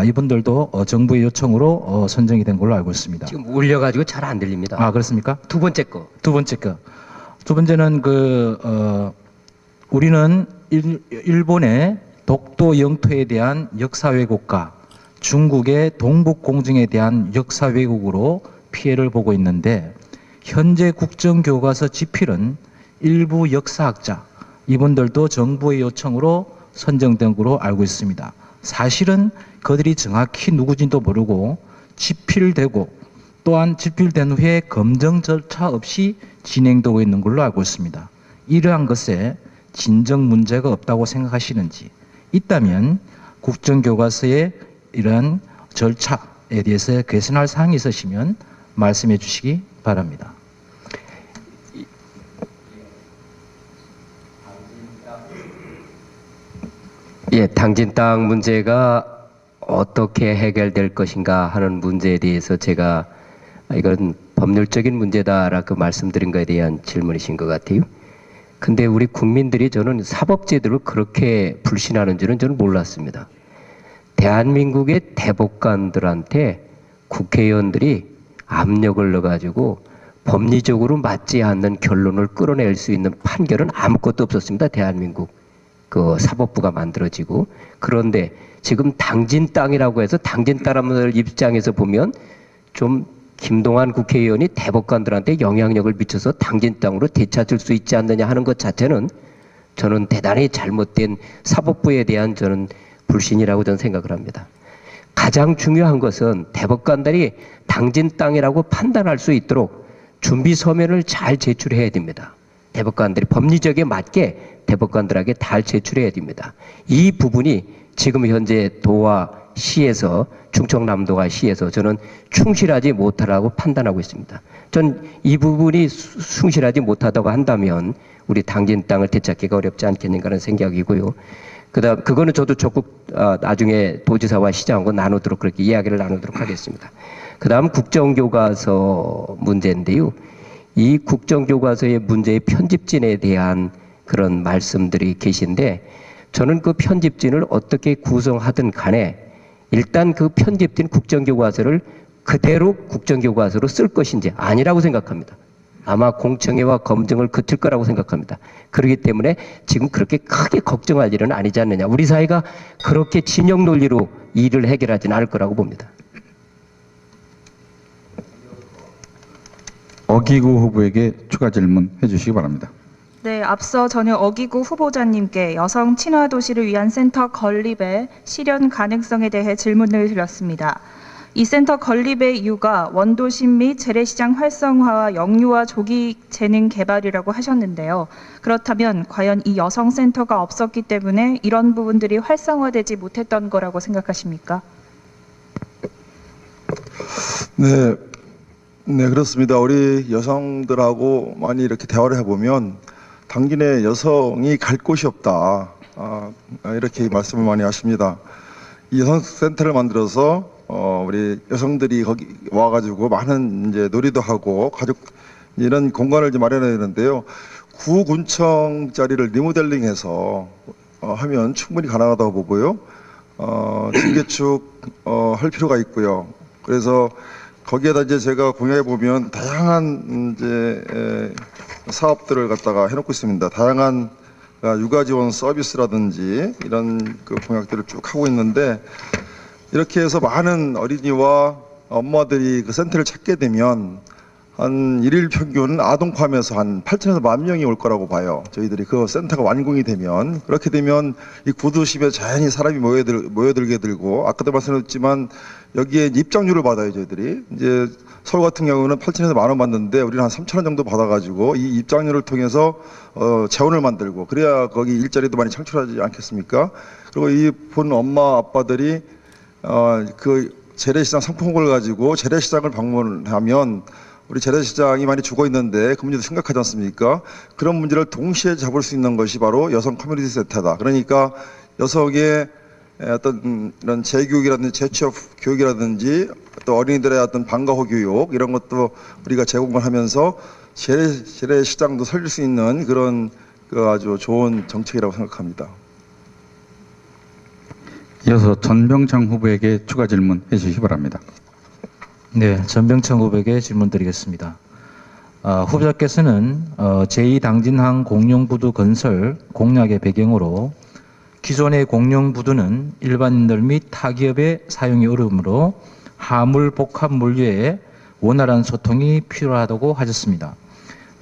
이분들도 정부의 요청으로 선정이 된 걸로 알고 있습니다. 지금 울려가지고 잘 안 들립니다. 그렇습니까? 두 번째 거. 두 번째는 우리는 일본의 독도 영토에 대한 역사 왜곡과 중국의 동북 공정에 대한 역사 왜곡으로 피해를 보고 있는데, 현재 국정교과서 집필은 일부 역사학자, 이분들도 정부의 요청으로 선정된 것으로 알고 있습니다. 사실은 그들이 정확히 누구인지도 모르고 집필되고, 또한 집필된 후에 검증 절차 없이 진행되고 있는 걸로 알고 있습니다. 이러한 것에 진정 문제가 없다고 생각하시는지, 있다면 국정교과서에 이러한 절차에 대해서 개선할 사항이 있으시면 말씀해 주시기 바랍니다. 예, 당진 땅 문제가 어떻게 해결될 것인가 하는 문제에 대해서 제가 이건 법률적인 문제다라고 말씀드린 것에 대한 질문이신 것 같아요. 근데 우리 국민들이 저는 사법제도를 그렇게 불신하는 줄은 저는 몰랐습니다. 대한민국의 대법관들한테 국회의원들이 압력을 넣어가지고 법리적으로 맞지 않는 결론을 끌어낼 수 있는 판결은 아무것도 없었습니다. 대한민국 그 사법부가 만들어지고. 그런데 지금 당진 땅이라고 해서 당진 사람들 입장에서 보면 좀 김동완 국회의원이 대법관들한테 영향력을 미쳐서 당진 땅으로 되찾을 수 있지 않느냐 하는 것 자체는 저는 대단히 잘못된 사법부에 대한 저는 불신이라고 저는 생각을 합니다. 가장 중요한 것은 대법관들이 당진 땅이라고 판단할 수 있도록 준비 서면을 잘 제출해야 됩니다. 대법관들이 법리적에 맞게 대법관들에게 잘 제출해야 됩니다. 이 부분이 지금 현재 도와 시에서 충청남도가 시에서 저는 충실하지 못하라고 판단하고 있습니다. 전 이 부분이 충실하지 못하다고 한다면 우리 당진 땅을 되찾기가 어렵지 않겠는가 하는 생각이고요. 그다음 그거는 저도 적극 나중에 도지사와 시장하고 나누도록 그렇게 이야기를 나누도록 하겠습니다. 그다음 국정교과서 문제인데요. 이 국정교과서의 문제의 편집진에 대한 그런 말씀들이 계신데 저는 그 편집진을 어떻게 구성하든 간에 일단 그 편집진 국정교과서를 그대로 국정교과서로 쓸 것인지 아니라고 생각합니다. 아마 공청회와 검증을 거칠 거라고 생각합니다. 그렇기 때문에 지금 그렇게 크게 걱정할 일은 아니지 않느냐. 우리 사회가 그렇게 진영 논리로 일을 해결하지는 않을 거라고 봅니다. 어기구 후보에게 추가 질문 해주시기 바랍니다. 네, 앞서 전혀 어기구 후보자님께 여성 친화 도시를 위한 센터 건립의 실현 가능성에 대해 질문을 드렸습니다. 이 센터 건립의 이유가 원도심 및 재래시장 활성화와 영유아 조기 재능 개발이라고 하셨는데요. 그렇다면 과연 이 여성센터가 없었기 때문에 이런 부분들이 활성화되지 못했던 거라고 생각하십니까? 네, 그렇습니다. 우리 여성들하고 많이 이렇게 대화를 해보면 당진의 여성이 갈 곳이 없다. 이렇게 말씀을 많이 하십니다. 이 여성센터를 만들어서 우리 여성들이 거기 와가지고 많은 이제 놀이도 하고 가족 이런 공간을 이제 마련해야 되는데요. 구군청짜리를 리모델링해서 하면 충분히 가능하다고 보고요. 재개축 할 필요가 있고요. 그래서 거기에다 이제 제가 공약해 보면 다양한 이제 사업들을 갖다가 해놓고 있습니다. 다양한 육아 지원 서비스라든지 이런 그 공약들을 쭉 하고 있는데 이렇게 해서 많은 어린이와 엄마들이 그 센터를 찾게 되면 한 일일 평균 아동 포함해서 한 8천에서 10,000명이 올 거라고 봐요. 저희들이 그 센터가 완공이 되면 그렇게 되면 이 구도심에 자연히 사람이 모여들게 들고 아까도 말씀드렸지만 여기에 입장료를 받아요. 저희들이 이제 서울 같은 경우는 8천에서 10,000원 받는데 우리는 한 3,000원 정도 받아가지고 이 입장료를 통해서 재원을 만들고 그래야 거기 일자리도 많이 창출하지 않겠습니까? 그리고 이 본 엄마 아빠들이 그 재래시장 상품을 가지고 재래시장을 방문하면 우리 재래시장이 많이 죽어 있는데 그 문제도 심각하지 않습니까? 그런 문제를 동시에 잡을 수 있는 것이 바로 여성 커뮤니티 센터다. 그러니까 여성의 어떤 이런 재교육이라든지 재취업 교육이라든지 또 어린이들의 어떤 방과후 교육 이런 것도 우리가 제공을 하면서 재래시장도 살릴 수 있는 그런 그 아주 좋은 정책이라고 생각합니다. 이어서 전병창 후보에게 추가 질문 해주시기 바랍니다. 네, 전병창 후보에게 질문 드리겠습니다. 후보자께서는 제2당진항 공룡부두 건설 공약의 배경으로 기존의 공룡부두는 일반인들 및 타기업의 사용이 어려우므로 하물 복합 물류에 원활한 소통이 필요하다고 하셨습니다.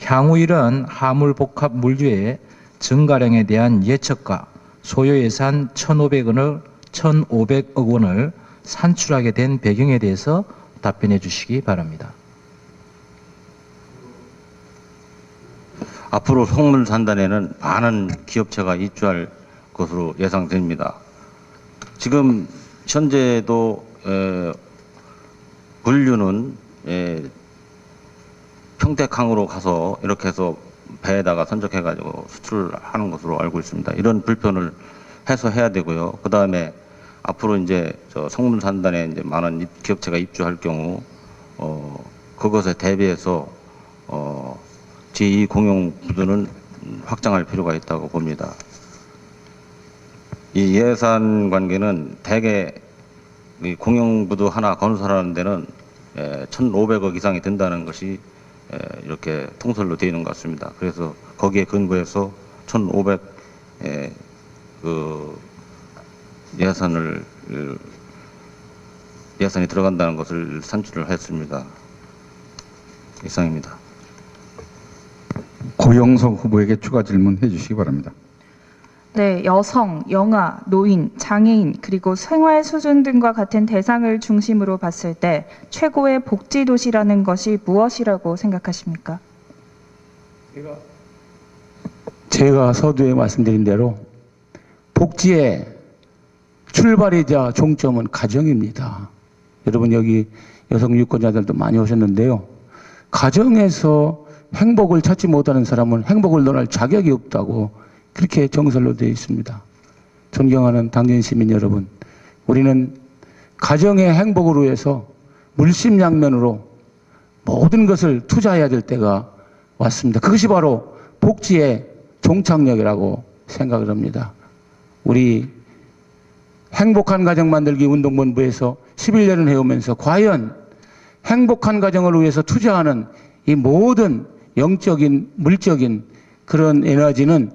향후 이러한 하물 복합 물류의 증가량에 대한 예측과 소요 예산 1,500억 원을 산출하게 된 배경에 대해서 답변해 주시기 바랍니다. 앞으로 속물산단에는 많은 기업체가 입주할 것으로 예상됩니다. 지금 현재도 물류는 평택항으로 가서 이렇게 해서 배에다가 선적해가지고 수출하는 것으로 알고 있습니다. 이런 불편을 해소해야 되고요. 그 다음에 앞으로 이제 저 성문산단에 이제 많은 기업체가 입주할 경우 그것에 대비해서 제2 공용부두는 확장할 필요가 있다고 봅니다. 이 예산 관계는 대개 이 공용부두 하나 건설하는 데는 1,500억 이상이 든다는 것이 이렇게 통설로 되어 있는 것 같습니다. 그래서 거기에 근거해서 1,500 그 예산이 들어간다는 것을 산출을 했습니다. 이상입니다. 고영석 후보에게 추가 질문 해주시기 바랍니다. 네, 여성, 영아, 노인, 장애인, 그리고 생활 수준 등과 같은 대상을 중심으로 봤을 때 최고의 복지 도시라는 것이 무엇이라고 생각하십니까? 제가 서두에 말씀드린 대로 복지의 출발이자 종점은 가정입니다. 여러분 여기 여성 유권자들도 많이 오셨는데요. 가정에서 행복을 찾지 못하는 사람은 행복을 논할 자격이 없다고 그렇게 정설로 되어 있습니다. 존경하는 당진 시민 여러분, 우리는 가정의 행복을 위해서 물심양면으로 모든 것을 투자해야 될 때가 왔습니다. 그것이 바로 복지의 종착역이라고 생각을 합니다. 우리 행복한 가정 만들기 운동본부에서 11년을 해오면서 과연 행복한 가정을 위해서 투자하는 이 모든 영적인, 물적인 그런 에너지는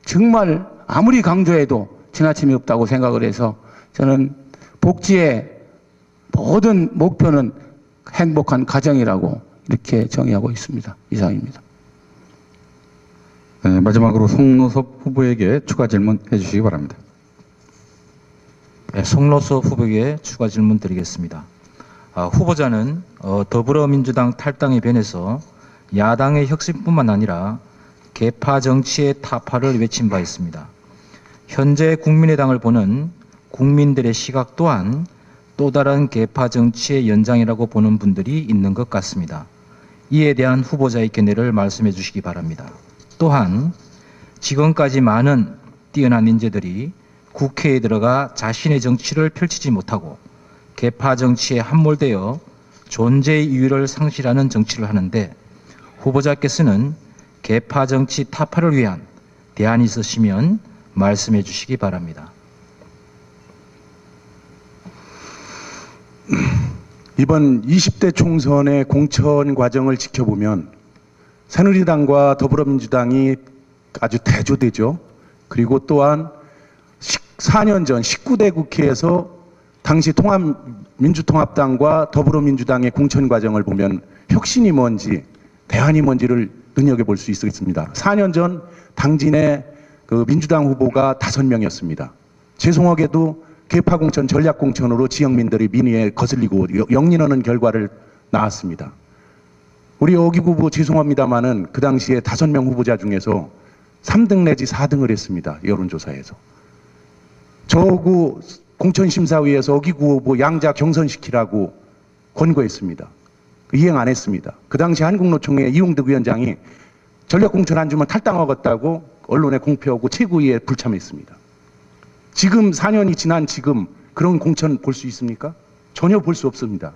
정말 아무리 강조해도 지나침이 없다고 생각을 해서 저는 복지의 모든 목표는 행복한 가정이라고 이렇게 정의하고 있습니다. 이상입니다. 네, 마지막으로 송노섭 후보에게 추가 질문 해주시기 바랍니다. 네, 송노섭 후보에게 추가 질문 드리겠습니다. 후보자는 더불어민주당 탈당에 변해서 야당의 혁신뿐만 아니라 계파 정치의 타파를 외친 바 있습니다. 현재 국민의당을 보는 국민들의 시각 또한 또 다른 계파 정치의 연장이라고 보는 분들이 있는 것 같습니다. 이에 대한 후보자의 견해를 말씀해 주시기 바랍니다. 또한 지금까지 많은 뛰어난 인재들이 국회에 들어가 자신의 정치를 펼치지 못하고 계파 정치에 함몰되어 존재의 이유를 상실하는 정치를 하는데 후보자께서는 계파 정치 타파를 위한 대안이 있으시면 말씀해 주시기 바랍니다. 이번 20대 총선의 공천 과정을 지켜보면 새누리당과 더불어민주당이 아주 대조되죠. 그리고 또한 4년 전 19대 국회에서 당시 민주통합당과 더불어민주당의 공천 과정을 보면 혁신이 뭔지 대안이 뭔지를 눈여겨볼 수 있습니다. 4년 전 당진의 그 민주당 후보가 5명이었습니다. 죄송하게도 계파 공천, 전략 공천으로 지역민들이 민의에 거슬리고 역린하는 결과를 낳았습니다. 우리 어기구 후보 죄송합니다만은 그 당시에 5명 후보자 중에서 3등 내지 4등을 했습니다. 여론조사에서. 저구 공천심사위에서 어기구 후보 양자 경선시키라고 권고했습니다. 이행 안 했습니다. 그 당시 한국노총의 이용득 위원장이 전략공천 안 주면 탈당하겠다고 언론에 공표하고 최고위에 불참했습니다. 지금 4년이 지난 지금 그런 공천 볼 수 있습니까? 전혀 볼 수 없습니다.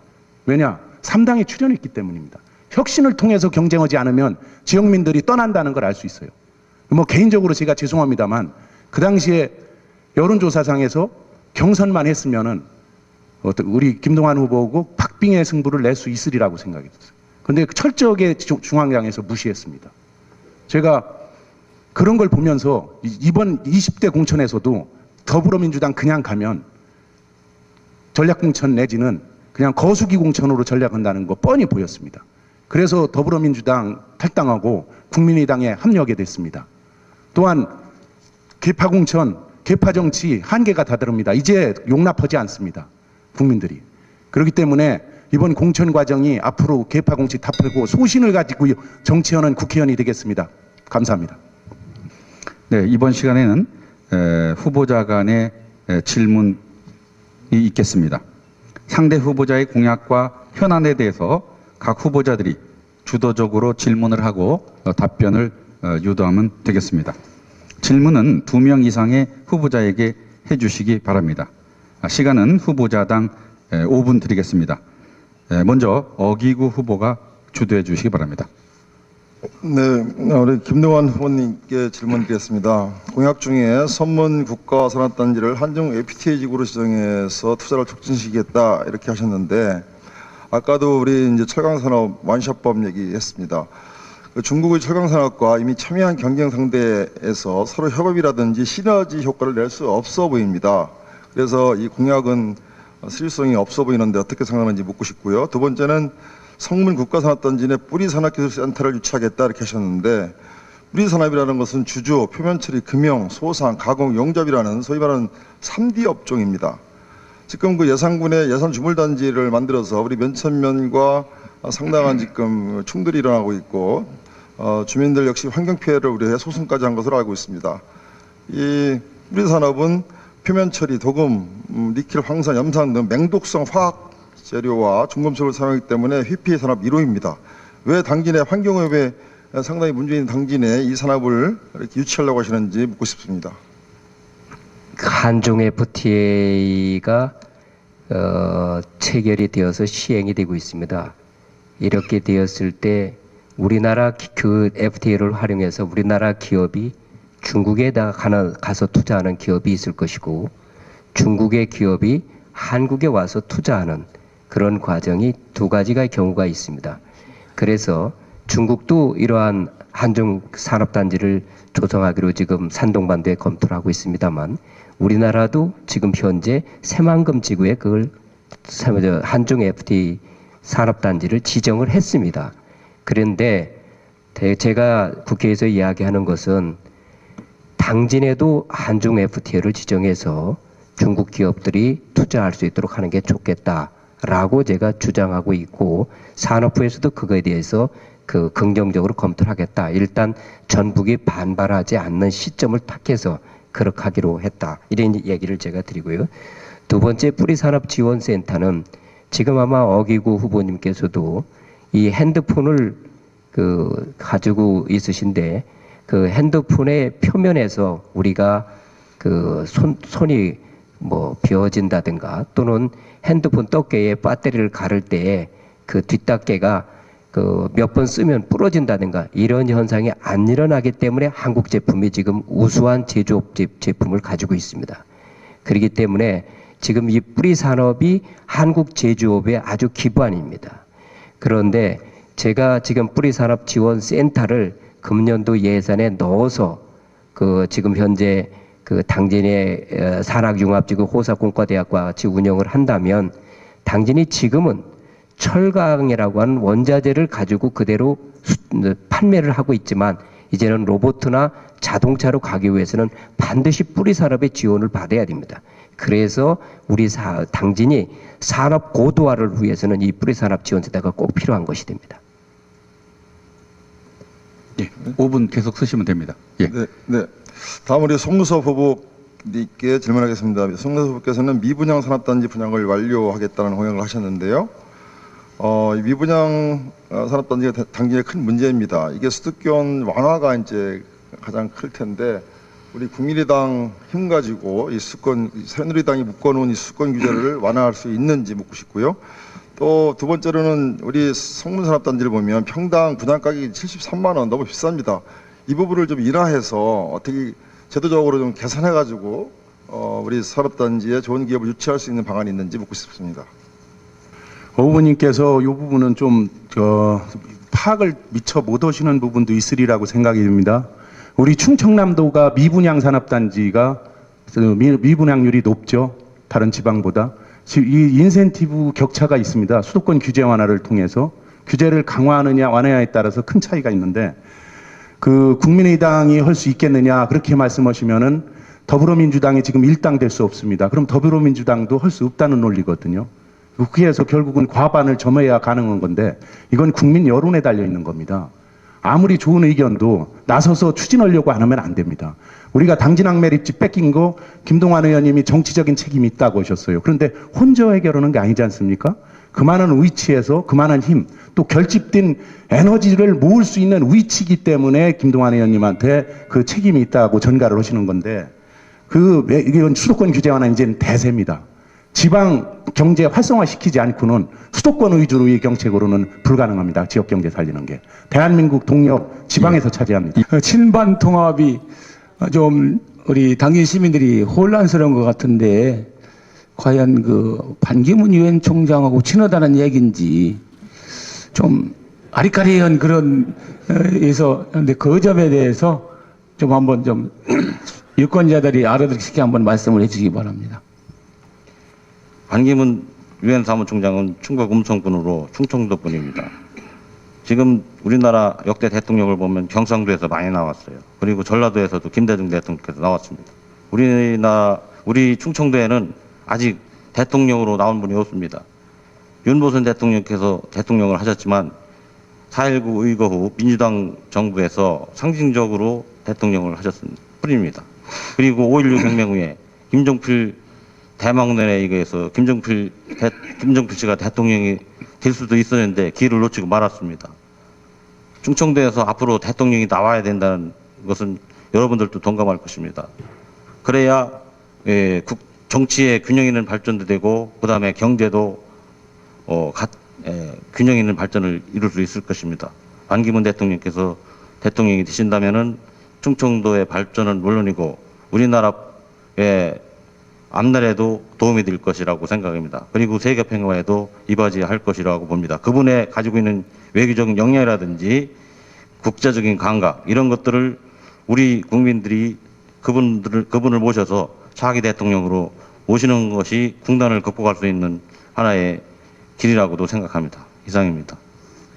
왜냐? 3당에 출연했기 때문입니다. 혁신을 통해서 경쟁하지 않으면 지역민들이 떠난다는 걸 알 수 있어요. 뭐 개인적으로 제가 죄송합니다만 그 당시에 여론조사상에서 경선만 했으면은 우리 김동완 후보하고 박빙의 승부를 낼 수 있으리라고 생각했어요. 그런데 철저하게 중앙당에서 무시했습니다. 제가 그런 걸 보면서 이번 20대 공천에서도 더불어민주당 그냥 가면 전략공천 내지는 그냥 거수기 공천으로 전략한다는 거 뻔히 보였습니다. 그래서 더불어민주당 탈당하고 국민의당에 합류하게 됐습니다. 또한 계파공천, 계파정치 한계가 다다릅니다. 이제 용납하지 않습니다. 국민들이. 그렇기 때문에 이번 공천 과정이 앞으로 계파공치 타파고 소신을 가지고 정치하는 국회의원이 되겠습니다. 감사합니다. 네, 이번 시간에는 후보자 간의 질문이 있겠습니다. 상대 후보자의 공약과 현안에 대해서 각 후보자들이 주도적으로 질문을 하고 답변을 유도하면 되겠습니다. 질문은 2명 이상의 후보자에게 해주시기 바랍니다. 시간은 후보자당 5분 드리겠습니다. 먼저 어기구 후보가 주도해 주시기 바랍니다. 네, 우리 김동완 후보님께 질문 드리겠습니다. 공약 중에 선문 국가산업단지를 한중 FTA 지구로 지정해서 투자를 촉진시키겠다 이렇게 하셨는데 아까도 우리 이제 철강산업 완샷법 얘기했습니다. 중국의 철강산업과 이미 첨예한 경쟁 상대에서 서로 협업이라든지 시너지 효과를 낼 수 없어 보입니다. 그래서 이 공약은 실효성이 없어 보이는데 어떻게 생각하는지 묻고 싶고요. 두 번째는 성문 국가산업단지 내 뿌리산업기술센터를 유치하겠다 이렇게 하셨는데 뿌리산업이라는 것은 주조, 표면처리, 금형, 소상, 가공, 용접이라는 소위 말하는 3D 업종입니다. 지금 그 예산군의 예산주물단지를 만들어서 우리 몇천면과 상당한 지금 충돌이 일어나고 있고 주민들 역시 환경피해를 우려해 소송까지 한 것으로 알고 있습니다. 이 뿌리산업은 표면처리, 도금, 니켈, 황산, 염산 등 맹독성 화학 재료와 중금속을 사용하기 때문에 회피의 산업 1호입니다. 왜 당진의 환경오염에 상당히 문제 있는 당진에 이 산업을 이렇게 유치하려고 하시는지 묻고 싶습니다. 한중 FTA가 체결이 되어서 시행이 되고 있습니다. 이렇게 되었을 때 우리나라 그 FTA를 활용해서 우리나라 기업이 중국에다 가서 투자하는 기업이 있을 것이고 중국의 기업이 한국에 와서 투자하는 그런 과정이 두 가지가 경우가 있습니다. 그래서 중국도 이러한 한중 산업단지를 조성하기로 지금 산동반도에 검토를 하고 있습니다만 우리나라도 지금 현재 새만금 지구에 그걸 한중 FTA 산업단지를 지정을 했습니다. 그런데 제가 국회에서 이야기하는 것은 당진에도 한중 FTA를 지정해서 중국 기업들이 투자할 수 있도록 하는 게 좋겠다라고 제가 주장하고 있고 산업부에서도 그거에 대해서 긍정적으로 검토를 하겠다. 일단 전북이 반발하지 않는 시점을 탁해서 그렇게 하기로 했다. 이런 얘기를 제가 드리고요. 두 번째 뿌리산업지원센터는 지금 아마 어기구 후보님께서도 이 핸드폰을 가지고 있으신데 그 핸드폰의 표면에서 우리가 손이 비어진다든가 또는 핸드폰 덮개에 배터리를 가를 때에 그 뒷덮개가 몇 번 쓰면 부러진다든가 이런 현상이 안 일어나기 때문에 한국 제품이 지금 우수한 제조업 제품을 가지고 있습니다. 그렇기 때문에 지금 이 뿌리 산업이 한국 제조업의 아주 기반입니다. 그런데 제가 지금 뿌리 산업 지원 센터를 금년도 예산에 넣어서 지금 현재 당진의 산학융합지구 호사공과대학과 같이 운영을 한다면 당진이 지금은 철강이라고 하는 원자재를 가지고 그대로 판매를 하고 있지만 이제는 로봇이나 자동차로 가기 위해서는 반드시 뿌리 산업의 지원을 받아야 됩니다. 그래서 우리 당진이 산업 고도화를 위해서는 이 뿌리 산업 지원센터가 꼭 필요한 것이 됩니다. 예, 5분 계속 쓰시면 됩니다. 예. 네. 다음 우리 송무섭 후보님께 질문하겠습니다. 송무섭 후보께서는 미분양 산업단지 분양을 완료하겠다는 공약을 하셨는데요. 이 미분양 산업단지가 당진의 큰 문제입니다. 이게 수도권 완화가 이제 가장 클 텐데 우리 국민의당 힘 가지고 이 새누리당이 묶어놓은 이 수도권 규제를 완화할 수 있는지 묻고 싶고요. 또 두 번째로는 우리 성문산업단지를 보면 평당 분양가격이 73만 원 너무 비쌉니다. 이 부분을 좀 인하해서 어떻게 제도적으로 좀 개선해가지고 우리 산업단지에 좋은 기업을 유치할 수 있는 방안이 있는지 묻고 싶습니다. 후보님께서 이 부분은 좀 파악을 미처 못 하시는 부분도 있으리라고 생각이 듭니다. 우리 충청남도가 미분양 산업단지가 미분양률이 높죠. 다른 지방보다. 이 인센티브 격차가 있습니다. 수도권 규제 완화를 통해서 규제를 강화하느냐 완화냐에 따라서 큰 차이가 있는데 국민의당이 할 수 있겠느냐 그렇게 말씀하시면은 더불어민주당이 지금 일당될 수 없습니다. 그럼 더불어민주당도 할 수 없다는 논리거든요. 국회에서 결국은 과반을 점해야 가능한 건데 이건 국민 여론에 달려 있는 겁니다. 아무리 좋은 의견도 나서서 추진하려고 안 하면 안 됩니다. 우리가 당진항 매립지 뺏긴 거 김동완 의원님이 정치적인 책임이 있다고 하셨어요. 그런데 혼자 해결하는 게 아니지 않습니까? 그만한 위치에서 그만한 힘, 또 결집된 에너지를 모을 수 있는 위치이기 때문에 김동완 의원님한테 그 책임이 있다고 전가를 하시는 건데 이건 수도권 규제 완화 이제는 대세입니다. 지방 경제 활성화시키지 않고는 수도권 위주로의 정책으로는 불가능합니다. 지역 경제 살리는 게. 대한민국 동력 지방에서 차지합니다. 친반 통합이 좀 우리 당진 시민들이 혼란스러운 것 같은데 과연 반기문 유엔 총장하고 친하다는 얘기인지 좀 아리까리한 그런 근데 그 점에 대해서 좀 한번 좀 유권자들이 알아듣기 쉽게 한번 말씀을 해주시기 바랍니다. 반기문 유엔 사무총장은 충북 음성군으로 충청도 분입니다. 지금 우리나라 역대 대통령을 보면 경상도에서 많이 나왔어요. 그리고 전라도에서도 김대중 대통령께서 나왔습니다. 우리 충청도에는 아직 대통령으로 나온 분이 없습니다. 윤보선 대통령께서 대통령을 하셨지만 4.19 의거 후 민주당 정부에서 상징적으로 대통령을 하셨습니다. 뿐입니다. 그리고 5.16 혁명 후에 김종필 대망론에 의해서 김종필 씨가 대통령이 될 수도 있었는데 기회를 놓치고 말았습니다. 충청도에서 앞으로 대통령이 나와야 된다는 것은 여러분들도 동감할 것입니다. 그래야 정치의 균형 있는 발전도 되고 그다음에 경제도 균형 있는 발전을 이룰 수 있을 것입니다. 반기문 대통령께서 대통령이 되신다면은 충청도의 발전은 물론이고 우리나라의 앞날에도 도움이 될 것이라고 생각합니다. 그리고 세계 평화에도 이바지할 것이라고 봅니다. 그분의 가지고 있는 외교적인 역량이라든지 국제적인 감각 이런 것들을 우리 국민들이 그분을 모셔서 차기 대통령으로 모시는 것이 궁단을 극복할 수 있는 하나의 길이라고도 생각합니다. 이상입니다.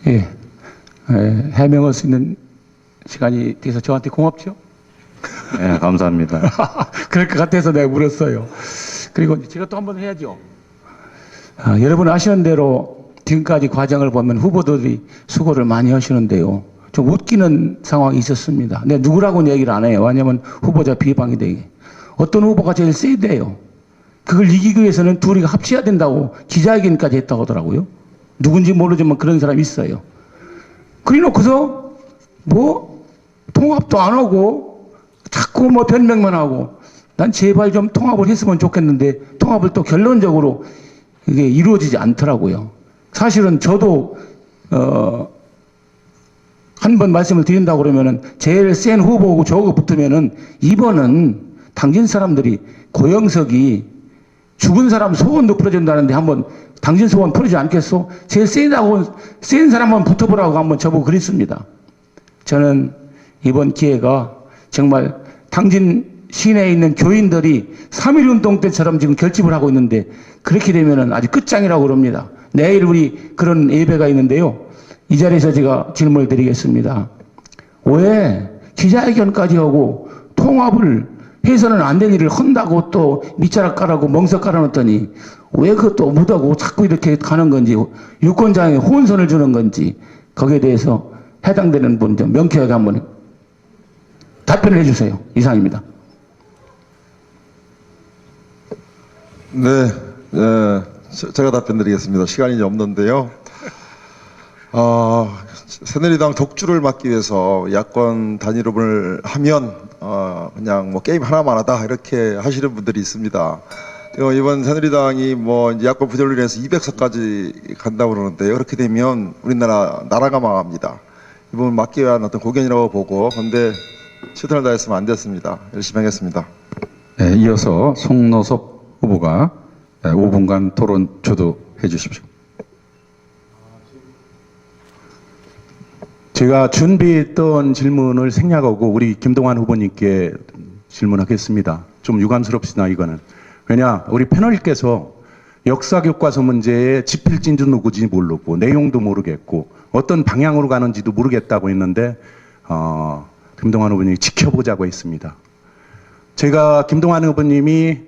예, 해명할 수 있는 시간이 돼서 저한테 고맙죠? 네, 감사합니다. 그럴 것 같아서 내가 물었어요. 그리고 제가 또 한 번 해야죠. 여러분 아시는 대로 지금까지 과정을 보면 후보들이 수고를 많이 하시는데요. 좀 웃기는 상황이 있었습니다. 내가 누구라고는 얘기를 안 해요. 왜냐하면 후보자 비방이 되게. 어떤 후보가 제일 세대요. 그걸 이기기 위해서는 둘이 합쳐야 된다고 기자회견까지 했다고 하더라고요. 누군지 모르지만 그런 사람이 있어요. 그래 놓고서 뭐 통합도 안 하고 자꾸 뭐 변명만 하고 난 제발 좀 통합을 했으면 좋겠는데 통합을 또 결론적으로 이게 이루어지지 않더라고요. 사실은 저도 한 번 말씀을 드린다고 그러면은 제일 센 후보고 저거 붙으면은 이번은 당진 사람들이 고영석이 죽은 사람 소원도 풀어준다는데 한번 당신 소원 풀어주지 않겠소? 제일 센 사람만 붙어보라고 한번 저보고 그랬습니다. 저는 이번 기회가 정말 당진 시내에 있는 교인들이 3.1운동 때처럼 지금 결집을 하고 있는데 그렇게 되면은 아주 끝장이라고 그럽니다. 내일 우리 그런 예배가 있는데요. 이 자리에서 제가 질문을 드리겠습니다. 왜 기자회견까지 하고 통합을 해서는 안 될 일을 한다고 또 밑자락 깔아고 멍석 깔아놓더니 왜 그것도 못하고 자꾸 이렇게 가는 건지 유권자에 혼선을 주는 건지 거기에 대해서 해당되는 분 좀 명쾌하게 한번 답변을 해주세요. 이상입니다. 네, 제가 답변드리겠습니다. 시간이 이제 없는데요. 새누리당 독주를 막기 위해서 야권 단일화를 하면 그냥 뭐 게임 하나만 하다 이렇게 하시는 분들이 있습니다. 이번 새누리당이 뭐 야권 부조리를 해서 200석까지 간다고 그러는데요. 그렇게 되면 우리나라 나라가 망합니다. 이번 막기 위한 어떤 고견이라고 보고 그런데 최선을 다했으면 안 됐습니다. 열심히 하겠습니다. 네, 이어서 송노섭 후보가 5분간 토론 주도해 주십시오. 제가 준비했던 질문을 생략하고 우리 김동완 후보님께 질문하겠습니다. 좀 유감스럽시나 이거는. 왜냐 우리 패널께서 역사교과서 문제에 지필진주 누구지 모르고 내용도 모르겠고 어떤 방향으로 가는지도 모르겠다고 했는데 김동완 후보님이 지켜보자고 했습니다. 제가 김동완 후보님이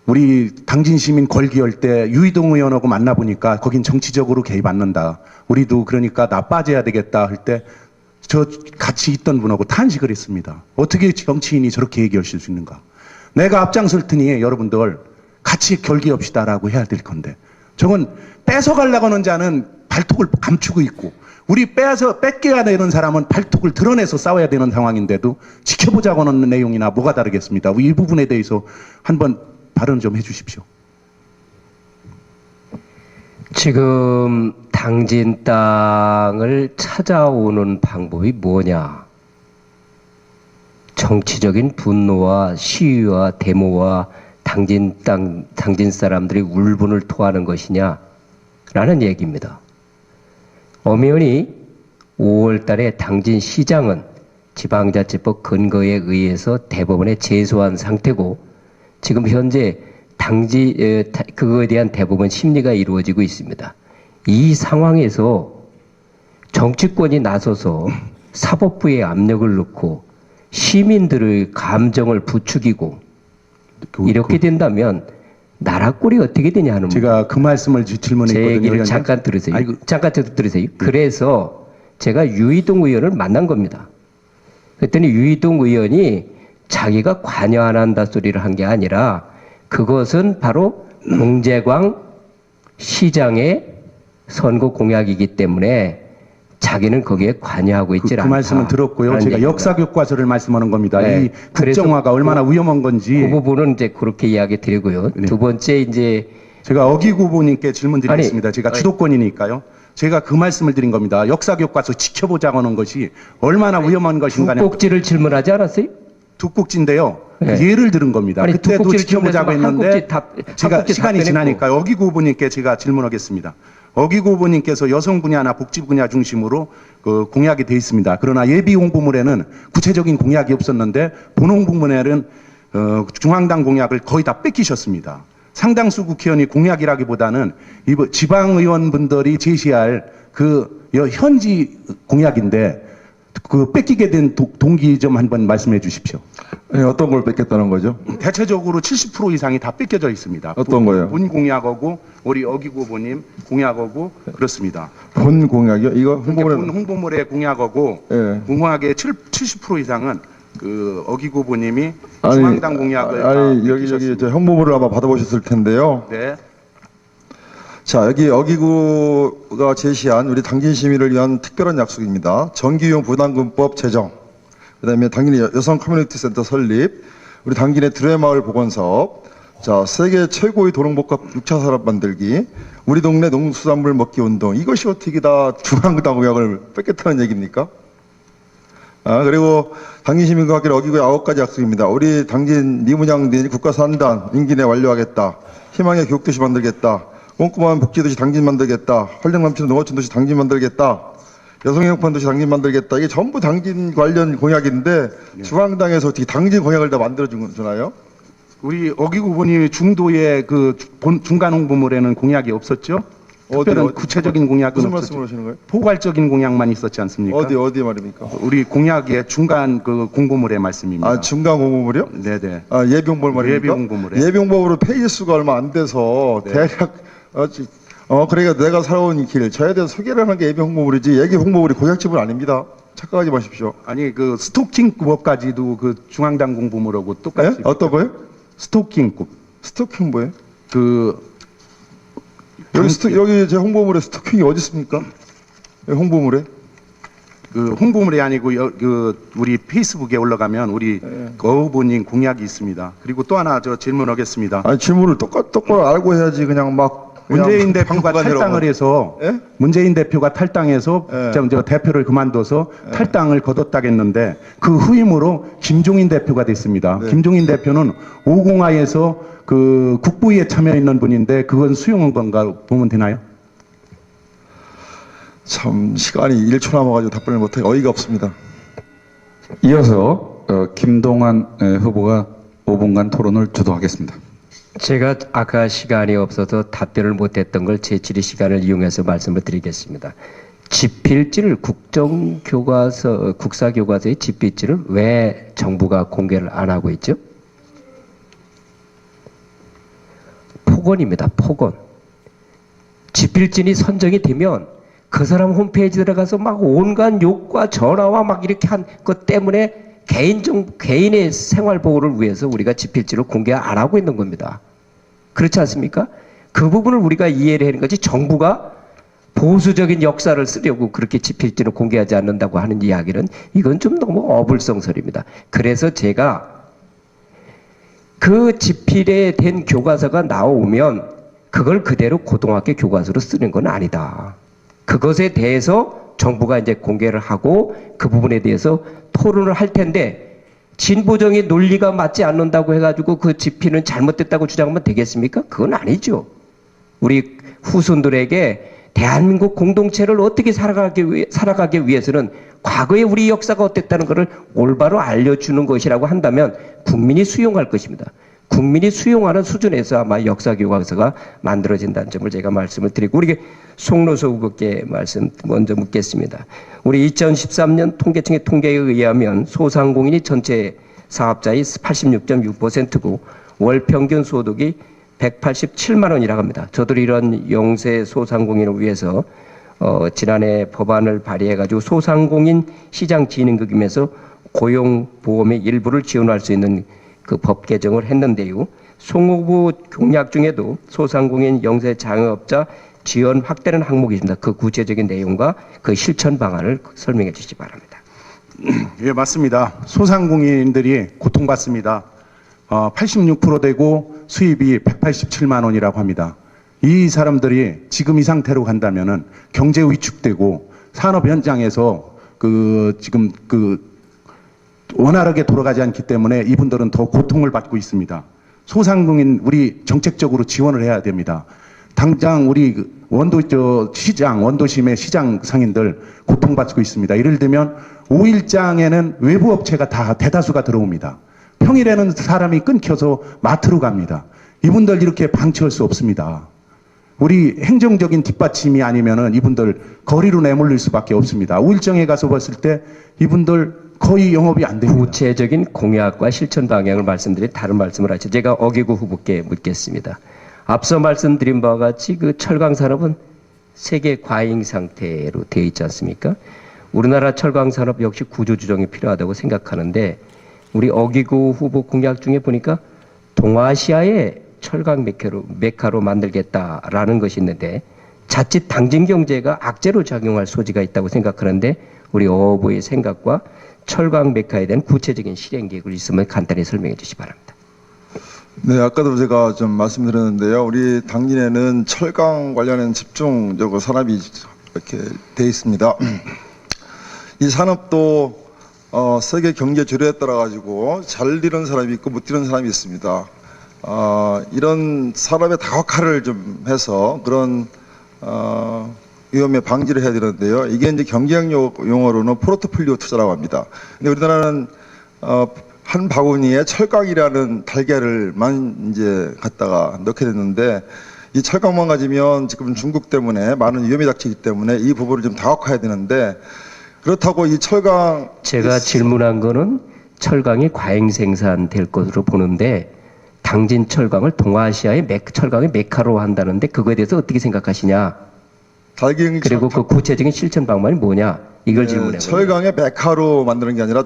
우리 당진 시민 걸기할 때 유이동 의원하고 만나보니까 거긴 정치적으로 개입 안 는다. 우리도 그러니까 나 빠져야 되겠다 할 때 저 같이 있던 분하고 탄식을 했습니다. 어떻게 정치인이 저렇게 얘기하실 수 있는가. 내가 앞장설 테니 여러분들 같이 결기합시다라고 해야 될 건데 저건 뺏어가려고 하는 자는 발톱을 감추고 있고 우리 뺏겨야 되는 사람은 발톱을 드러내서 싸워야 되는 상황인데도 지켜보자고 하는 내용이나 뭐가 다르겠습니다. 이 부분에 대해서 한번 발언 좀 해주십시오. 지금 당진 땅을 찾아오는 방법이 뭐냐? 정치적인 분노와 시위와 데모와 당진 사람들이 울분을 토하는 것이냐? 라는 얘기입니다. 엄연히 5월 달에 당진 시장은 지방자치법 근거에 의해서 대법원에 제소한 상태고 지금 현재 그거에 대한 대법원 심리가 이루어지고 있습니다. 이 상황에서 정치권이 나서서 사법부에 압력을 넣고 시민들의 감정을 부추기고 이렇게 된다면 나라 꼴이 어떻게 되냐 하는 제가 그 말씀을 질문했거든요. 제 얘기를 잠깐 들으세요. 잠깐 들으세요. 그래서 제가 유이동 의원을 만난 겁니다. 그랬더니 유이동 의원이 자기가 관여 안 한다 소리를 한 게 아니라 그것은 바로 공재광 시장의 선거 공약이기 때문에 자기는 거기에 관여하고 있질 않다. 그 말씀은 들었고요. 제가 역사 교과서를 말씀하는 겁니다. 네. 이 국정화가 얼마나 위험한 건지. 그 부분은 이제 그렇게 이야기 드리고요. 네. 두 번째 이제 제가 어기구 후보님께 질문 드리겠습니다. 제가 주도권이니까요. 제가 그 말씀을 드린 겁니다. 역사 교과서 지켜보자고 하는 것이 얼마나 위험한 것인가. 두 꼭지를 질문하지 않았어요? 두 꼭지인데요. 네. 예를 들은 겁니다. 아니, 두 그때도 꼭지를 지켜보자고 했는데 제가 꼭지 시간이 답변했고. 지나니까 어기구 후보님께 제가 질문하겠습니다. 어기구 후보님께서 여성 분야나 복지 분야 중심으로 그 공약이 돼 있습니다. 그러나 예비 홍보물에는 구체적인 공약이 없었는데 본홍 부문에는 중앙당 공약을 거의 다 뺏기셨습니다. 상당수 국회의원이 공약이라기보다는 지방의원분들이 제시할 그 현지 공약인데 그 뺏기게 된 동기 좀 한번 말씀해 주십시오. 네, 어떤 걸 뺏겼다는 거죠? 대체적으로 70% 이상이 다 뺏겨져 있습니다. 어떤 거요? 본 공약하고 우리 어기구 후보님 공약하고 그렇습니다. 본 공약이요? 이거 본 홍보물의 공약하고 예. 공약의 70% 이상은 그 어기구 후보님이 중앙당 공약을 아니 여기 저 홍보물을 아마 받아보셨을 텐데요. 네. 자, 여기 어기구가 제시한 우리 당진 시민을 위한 특별한 약속입니다. 정기용 부담금법 제정, 그다음에 당진의 여성 커뮤니티 센터 설립, 우리 당진의 드레마을 복원사업, 자, 세계 최고의 도농복합 6차 산업 만들기, 우리 동네 농수산물 먹기 운동, 이것이 어떻게 다 중앙당 공약을 뺏겠다는 얘기입니까? 그리고 당진 시민과 함께 어기구의 9가지 약속입니다. 우리 당진 미문양딘 국가산단 임기 내 완료하겠다. 희망의 교육도시 만들겠다. 꼼꼼한 복지도시 당진 만들겠다. 활력 넘치는 농어촌 도시 당진 만들겠다. 여성형판 도시 당진 만들겠다. 이게 전부 당진 관련 공약인데 중앙당에서 어떻게 당진 공약을 다 만들어주나요? 우리 어기구 후보님이 중도의 그 중간 홍보물에는 공약이 없었죠? 특별한 구체적인 공약은 무슨 없었죠. 말씀을 하시는 거예요? 포괄적인 공약만 있었지 않습니까? 어디 말입니까? 우리 공약의 중간 그 공보물의 말씀입니다. 중간 공보물이요? 네네. 예비 홍보물 말입니까? 예비 홍보물에. 예비 홍보물은 페이지 수가 얼마 안 돼서 네. 대략 그러니까 내가 살아온 길 저에 대해서 소개를 하는 게 예비 홍보물이지 예비 홍보물이 공약집은 아닙니다. 착각하지 마십시오. 아니 그 스토킹법까지도 그 중앙당 공보물하고 똑같이. 네? 어떤 거요? 스토킹법. 스토킹 뭐예요? 그 여기 제 홍보물에 스토킹이 어디 있습니까? 홍보물에? 그 홍보물이 아니고 그 우리 페이스북에 올라가면 우리 거 후보님 공약이 있습니다. 그리고 또 하나 저 질문하겠습니다. 아니 질문을 똑바로 알고 해야지 그냥 막 문재인 대표가 탈당을 해서 예? 문재인 대표가 탈당해서 예. 저 대표를 그만둬서 탈당을 거뒀다겠는데 그 후임으로 김종인 대표가 됐습니다. 네. 김종인 대표는 오공화에서 그 국부위에 참여했는 분인데 그건 수용한 건가 보면 되나요? 참 시간이 1초 남아가지고 답변을 못해 어이가 없습니다. 이어서 김동완 후보가 5분간 토론을 주도하겠습니다. 제가 아까 시간이 없어서 답변을 못했던 걸 제 질의 시간을 이용해서 말씀을 드리겠습니다. 집필지를 국사교과서의 집필지를 왜 정부가 공개를 안 하고 있죠? 폭언입니다. 폭언. 집필진이 선정이 되면 그 사람 홈페이지 들어가서 막 온갖 욕과 전화와 막 이렇게 한 것 때문에 개인의 생활 보호를 위해서 우리가 집필지를 공개 안 하고 있는 겁니다. 그렇지 않습니까? 그 부분을 우리가 이해를 하는 거지 정부가 보수적인 역사를 쓰려고 그렇게 집필지를 공개하지 않는다고 하는 이야기는 이건 좀 너무 어불성설입니다. 그래서 제가 그 집필에 된 교과서가 나오면 그걸 그대로 고등학교 교과서로 쓰는 건 아니다. 그것에 대해서 정부가 이제 공개를 하고 그 부분에 대해서 토론을 할 텐데 진보적인 논리가 맞지 않는다고 해가지고 그 집필은 잘못됐다고 주장하면 되겠습니까? 그건 아니죠. 우리 후손들에게 대한민국 공동체를 어떻게 살아가기 위해서는 과거에 우리 역사가 어땠다는 것을 올바로 알려주는 것이라고 한다면 국민이 수용할 것입니다. 국민이 수용하는 수준에서 아마 역사교과서가 만들어진다는 점을 제가 말씀을 드리고 우리 송로서 후보께 말씀 먼저 묻겠습니다. 우리 2013년 통계청의 통계에 의하면 소상공인이 전체 사업자의 86.6%고 월 평균 소득이 187만 원이라고 합니다. 저도 이런 영세 소상공인을 위해서 지난해 법안을 발의해가지고 소상공인 시장진흥기금에서 고용보험의 일부를 지원할 수 있는 그 법 개정을 했는데요. 송 후보 공약 중에도 소상공인 영세 자영업자 지원 확대는 항목이 있습니다. 그 구체적인 내용과 그 실천 방안을 설명해 주시기 바랍니다. 예, 맞습니다. 소상공인들이 고통받습니다. 86% 되고 수입이 187만 원이라고 합니다. 이 사람들이 지금 이 상태로 간다면은 경제 위축되고 산업 현장에서 지금 원활하게 돌아가지 않기 때문에 이분들은 더 고통을 받고 있습니다. 소상공인 우리 정책적으로 지원을 해야 됩니다. 당장 우리 원도심의 시장 상인들 고통받고 있습니다. 예를 들면 5일장에는 외부 업체가 다 대다수가 들어옵니다. 평일에는 사람이 끊겨서 마트로 갑니다. 이분들 이렇게 방치할 수 없습니다. 우리 행정적인 뒷받침이 아니면은 이분들 거리로 내몰릴 수밖에 없습니다. 5일장에 가서 봤을 때 이분들 거의 영업이 안 됩니다. 구체적인 공약과 실천 방향을 말씀드린 다른 말씀을 하죠. 제가 어기구 후보께 묻겠습니다. 앞서 말씀드린 바와 같이 그 철강 산업은 세계 과잉 상태로 되어 있지 않습니까? 우리나라 철강 산업 역시 구조조정이 필요하다고 생각하는데 우리 어기구 후보 공약 중에 보니까 동아시아의 철강 메카로 만들겠다라는 것이 있는데 자칫 당진 경제가 악재로 작용할 소지가 있다고 생각하는데 우리 어 후보의 생각과 철강 메카에 대한 구체적인 실행 계획을 있으면 간단히 설명해 주시기 바랍니다. 네, 아까도 제가 좀 말씀드렸는데요. 우리 당진에는 철강 관련한 집중적으로 산업이 이렇게 돼 있습니다. 이 산업도 세계 경제 주류에 따라 가지고 잘 되는 사람이 있고 못 되는 사람이 있습니다. 이런 산업의 다각화를 좀 해서 그런 위험에 방지를 해야 되는데요. 이게 이제 경제학 용어로는 포트폴리오 투자라고 합니다. 근데 우리나라는 한 바구니에 철강이라는 달걀을만 이제 갖다가 넣게 됐는데 이 철강만 가지면 지금 중국 때문에 많은 위험이 닥치기 때문에 이 부분을 좀 다각화해야 되는데 그렇다고 이 철강 제가 질문한 거는 철강이 과잉 생산될 것으로 보는데 당진 철강을 동아시아의 철강의 메카로 한다는데 그거에 대해서 어떻게 생각하시냐? 그리고 그 구체적인 실천 방법이 뭐냐? 이걸 질문해 보세요. 철강의 메카로 만드는 게 아니라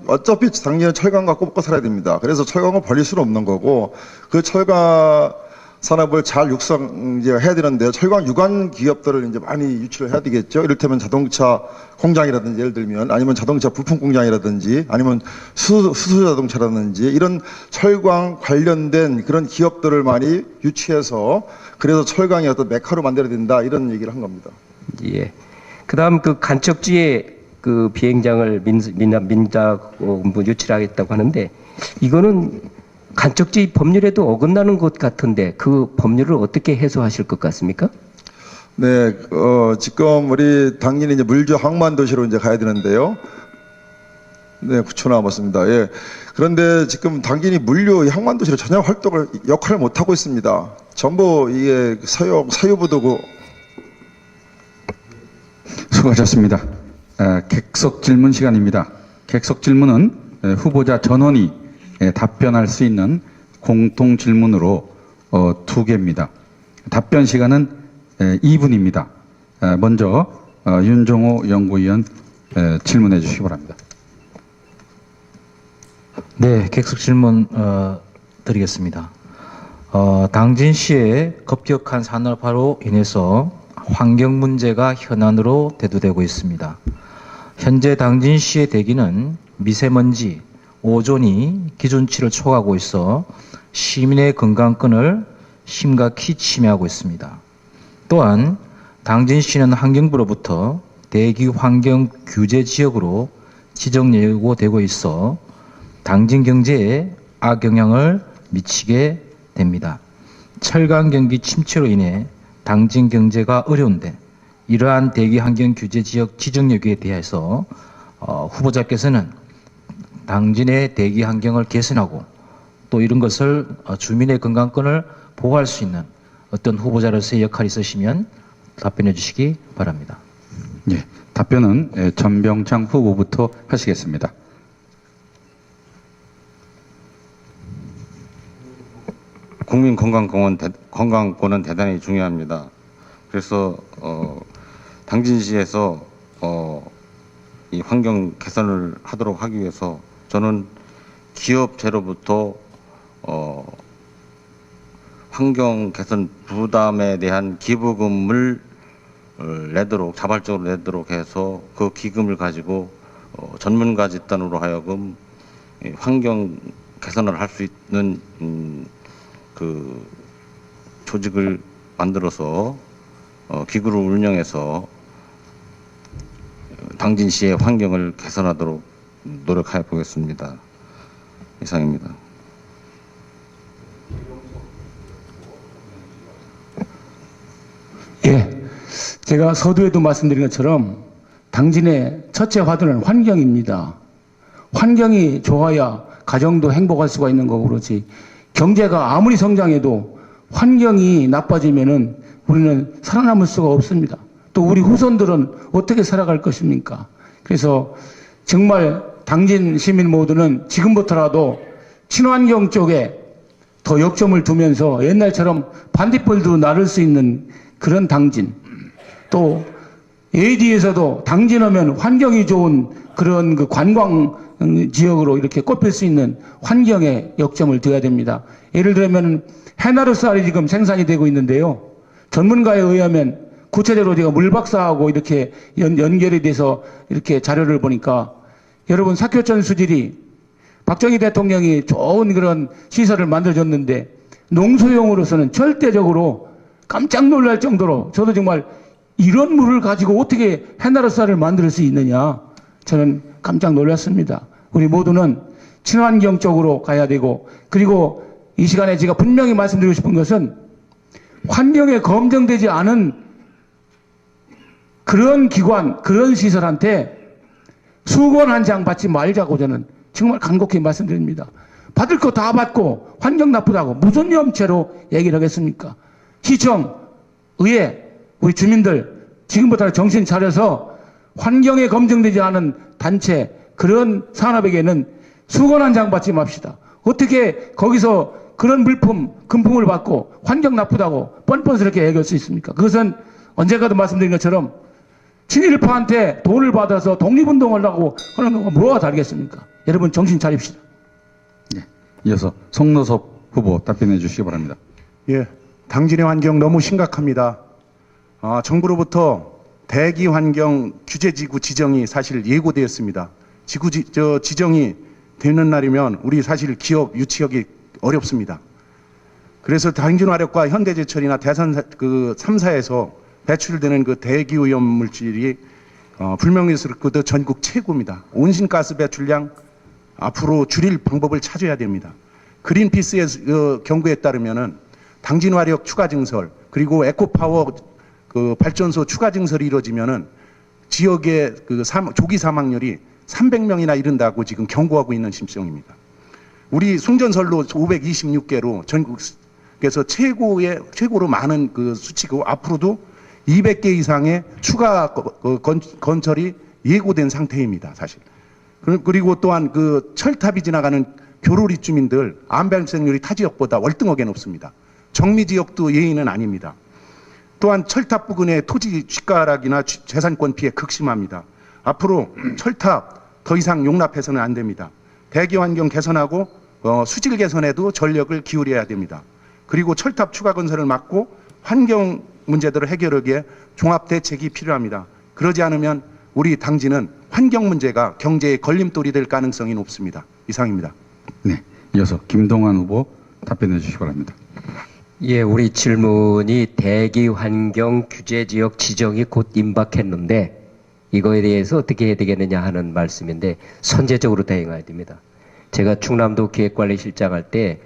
어차피 당연히 철강 갖고 먹고 살아야 됩니다. 그래서 철강을 버릴 수는 없는 거고 그 철강 산업을 잘 해야 되는데요. 철강 유관 기업들을 이제 많이 유치를 해야 되겠죠. 이를테면 자동차 공장이라든지 예를 들면 아니면 자동차 부품 공장이라든지 아니면 수소 자동차라든지 이런 철강 관련된 그런 기업들을 많이 유치해서 그래서 철강이 어떤 메카로 만들어야 된다 이런 얘기를 한 겁니다. 예. 그다음 그 간척지에 그 비행장을 민자본부 유치하겠다고 하는데 이거는 간척지 법률에도 어긋나는 것 같은데 그 법률을 어떻게 해소하실 것 같습니까? 네, 지금 우리 당연히 이제 물류 항만 도시로 이제 가야 되는데요. 네, 9초 남았습니다. 예. 그런데 지금 당연히 물류 항만 도시로 전혀 역할을 못 하고 있습니다. 전부 이게 사유부도고. 수고하셨습니다. 객석 질문 시간입니다. 객석 질문은 후보자 전원이 답변할 수 있는 공통 질문으로 2개입니다. 답변 시간은 2분입니다. 먼저 윤종호 연구위원 질문해 주시기 바랍니다. 네, 객석 질문 드리겠습니다. 당진시의 급격한 산업화로 인해서 환경 문제가 현안으로 대두되고 있습니다. 현재 당진시의 대기는 미세먼지, 오존이 기준치를 초과하고 있어 시민의 건강권을 심각히 침해하고 있습니다. 또한 당진시는 환경부로부터 대기 환경 규제 지역으로 지정 예고되고 있어 당진 경제에 악영향을 미치게 됩니다. 철강 경기 침체로 인해 당진 경제가 어려운데 이러한 대기 환경 규제 지역 지정 여기에 대해서 후보자께서는 당진의 대기 환경을 개선하고 또 이런 것을 주민의 건강권을 보호할 수 있는 어떤 후보자로서의 역할이 있으시면 답변해 주시기 바랍니다. 예, 답변은 전병창 후보부터 하시겠습니다. 국민 건강권은 대단히 중요합니다. 그래서 당진시에서 이 환경 개선을 하도록 하기 위해서 저는 기업체로부터 환경 개선 부담에 대한 기부금을 자발적으로 내도록 해서 그 기금을 가지고 전문가 집단으로 하여금 환경 개선을 할 수 있는 그 조직을 만들어서 기구를 운영해서 당진시의 환경을 개선하도록 노력해 보겠습니다. 이상입니다. 예, 제가 서두에도 말씀드린 것처럼 당진의 첫째 화두는 환경입니다. 환경이 좋아야 가정도 행복할 수가 있는 거고 그렇지. 경제가 아무리 성장해도 환경이 나빠지면은 우리는 살아남을 수가 없습니다. 또 우리 후손들은 어떻게 살아갈 것입니까? 그래서 정말 당진 시민 모두는 지금부터라도 친환경 쪽에 더 역점을 두면서 옛날처럼 반딧불도 나를 수 있는 그런 당진, 또 AD에서도 당진하면 환경이 좋은 그런 그 관광 지역으로 이렇게 꼽힐 수 있는 환경에 역점을 둬야 됩니다. 예를 들면 해나루 쌀이 지금 생산이 되고 있는데요. 전문가에 의하면 구체적으로 제가 물박사하고 이렇게 연결이 돼서 이렇게 자료를 보니까 여러분 사교천 수질이 박정희 대통령이 좋은 그런 시설을 만들어줬는데 농수용으로서는 절대적으로 깜짝 놀랄 정도로 저도 정말 이런 물을 가지고 어떻게 해나루 쌀을 만들 수 있느냐 저는 깜짝 놀랐습니다. 우리 모두는 친환경 쪽으로 가야 되고 그리고 이 시간에 제가 분명히 말씀드리고 싶은 것은 환경에 검증되지 않은 그런 기관, 그런 시설한테 수건 한 장 받지 말자고 저는 정말 간곡히 말씀드립니다. 받을 거 다 받고 환경 나쁘다고 무슨 염체로 얘기를 하겠습니까? 시청, 의회, 우리 주민들 지금부터 정신 차려서 환경에 검증되지 않은 단체 그런 산업에게는 수건 한 장 받지 맙시다. 어떻게 거기서 그런 물품, 금품을 받고 환경 나쁘다고 뻔뻔스럽게 얘기할 수 있습니까? 그것은 언젠가도 말씀드린 것처럼 친일파한테 돈을 받아서 독립운동을 하고 하는 것과 뭐가 다르겠습니까? 여러분 정신 차립시다. 네. 이어서 송노섭 후보 답변해 주시기 바랍니다. 예, 당진의 환경 너무 심각합니다. 정부로부터 대기 환경 규제지구 지정이 사실 예고되었습니다. 지정이 되는 날이면 우리 사실 기업 유치하기 어렵습니다. 그래서 당진화력과 현대제철이나 대산 3사에서 배출되는 그 대기 오염 물질이 불명예스럽고도 전국 최고입니다. 온실가스 배출량 앞으로 줄일 방법을 찾아야 됩니다. 그린피스의 경고에 따르면은 당진화력 추가 증설 그리고 에코파워 발전소 추가 증설이 이루어지면은 지역의 조기 사망률이 300명이나 이른다고 지금 경고하고 있는 심정입니다. 우리 송전선로 526개로 전국에서 최고로 많은 수치고 앞으로도 200개 이상의 추가 건설이 예고된 상태입니다, 사실. 그리고 또한 철탑이 지나가는 교로리 주민들 암 발생률이 타 지역보다 월등하게 높습니다. 정미 지역도 예의는 아닙니다. 또한 철탑 부근의 토지 쥐가락이나 재산권 피해 극심합니다. 앞으로 철탑 더 이상 용납해서는 안 됩니다. 대기 환경 개선하고 수질 개선에도 전력을 기울여야 됩니다. 그리고 철탑 추가 건설을 막고 환경 문제들을 해결하기에 종합 대책이 필요합니다. 그러지 않으면 우리 당진은 환경 문제가 경제의 걸림돌이 될 가능성이 높습니다. 이상입니다. 네, 이어서 김동완 후보 답변해 주시기 바랍니다. 예, 우리 질문이 대기 환경 규제 지역 지정이 곧 임박했는데 이거에 대해서 어떻게 해야 되겠느냐 하는 말씀인데 선제적으로 대응해야 됩니다. 제가 충남도 기획관리실장 할 때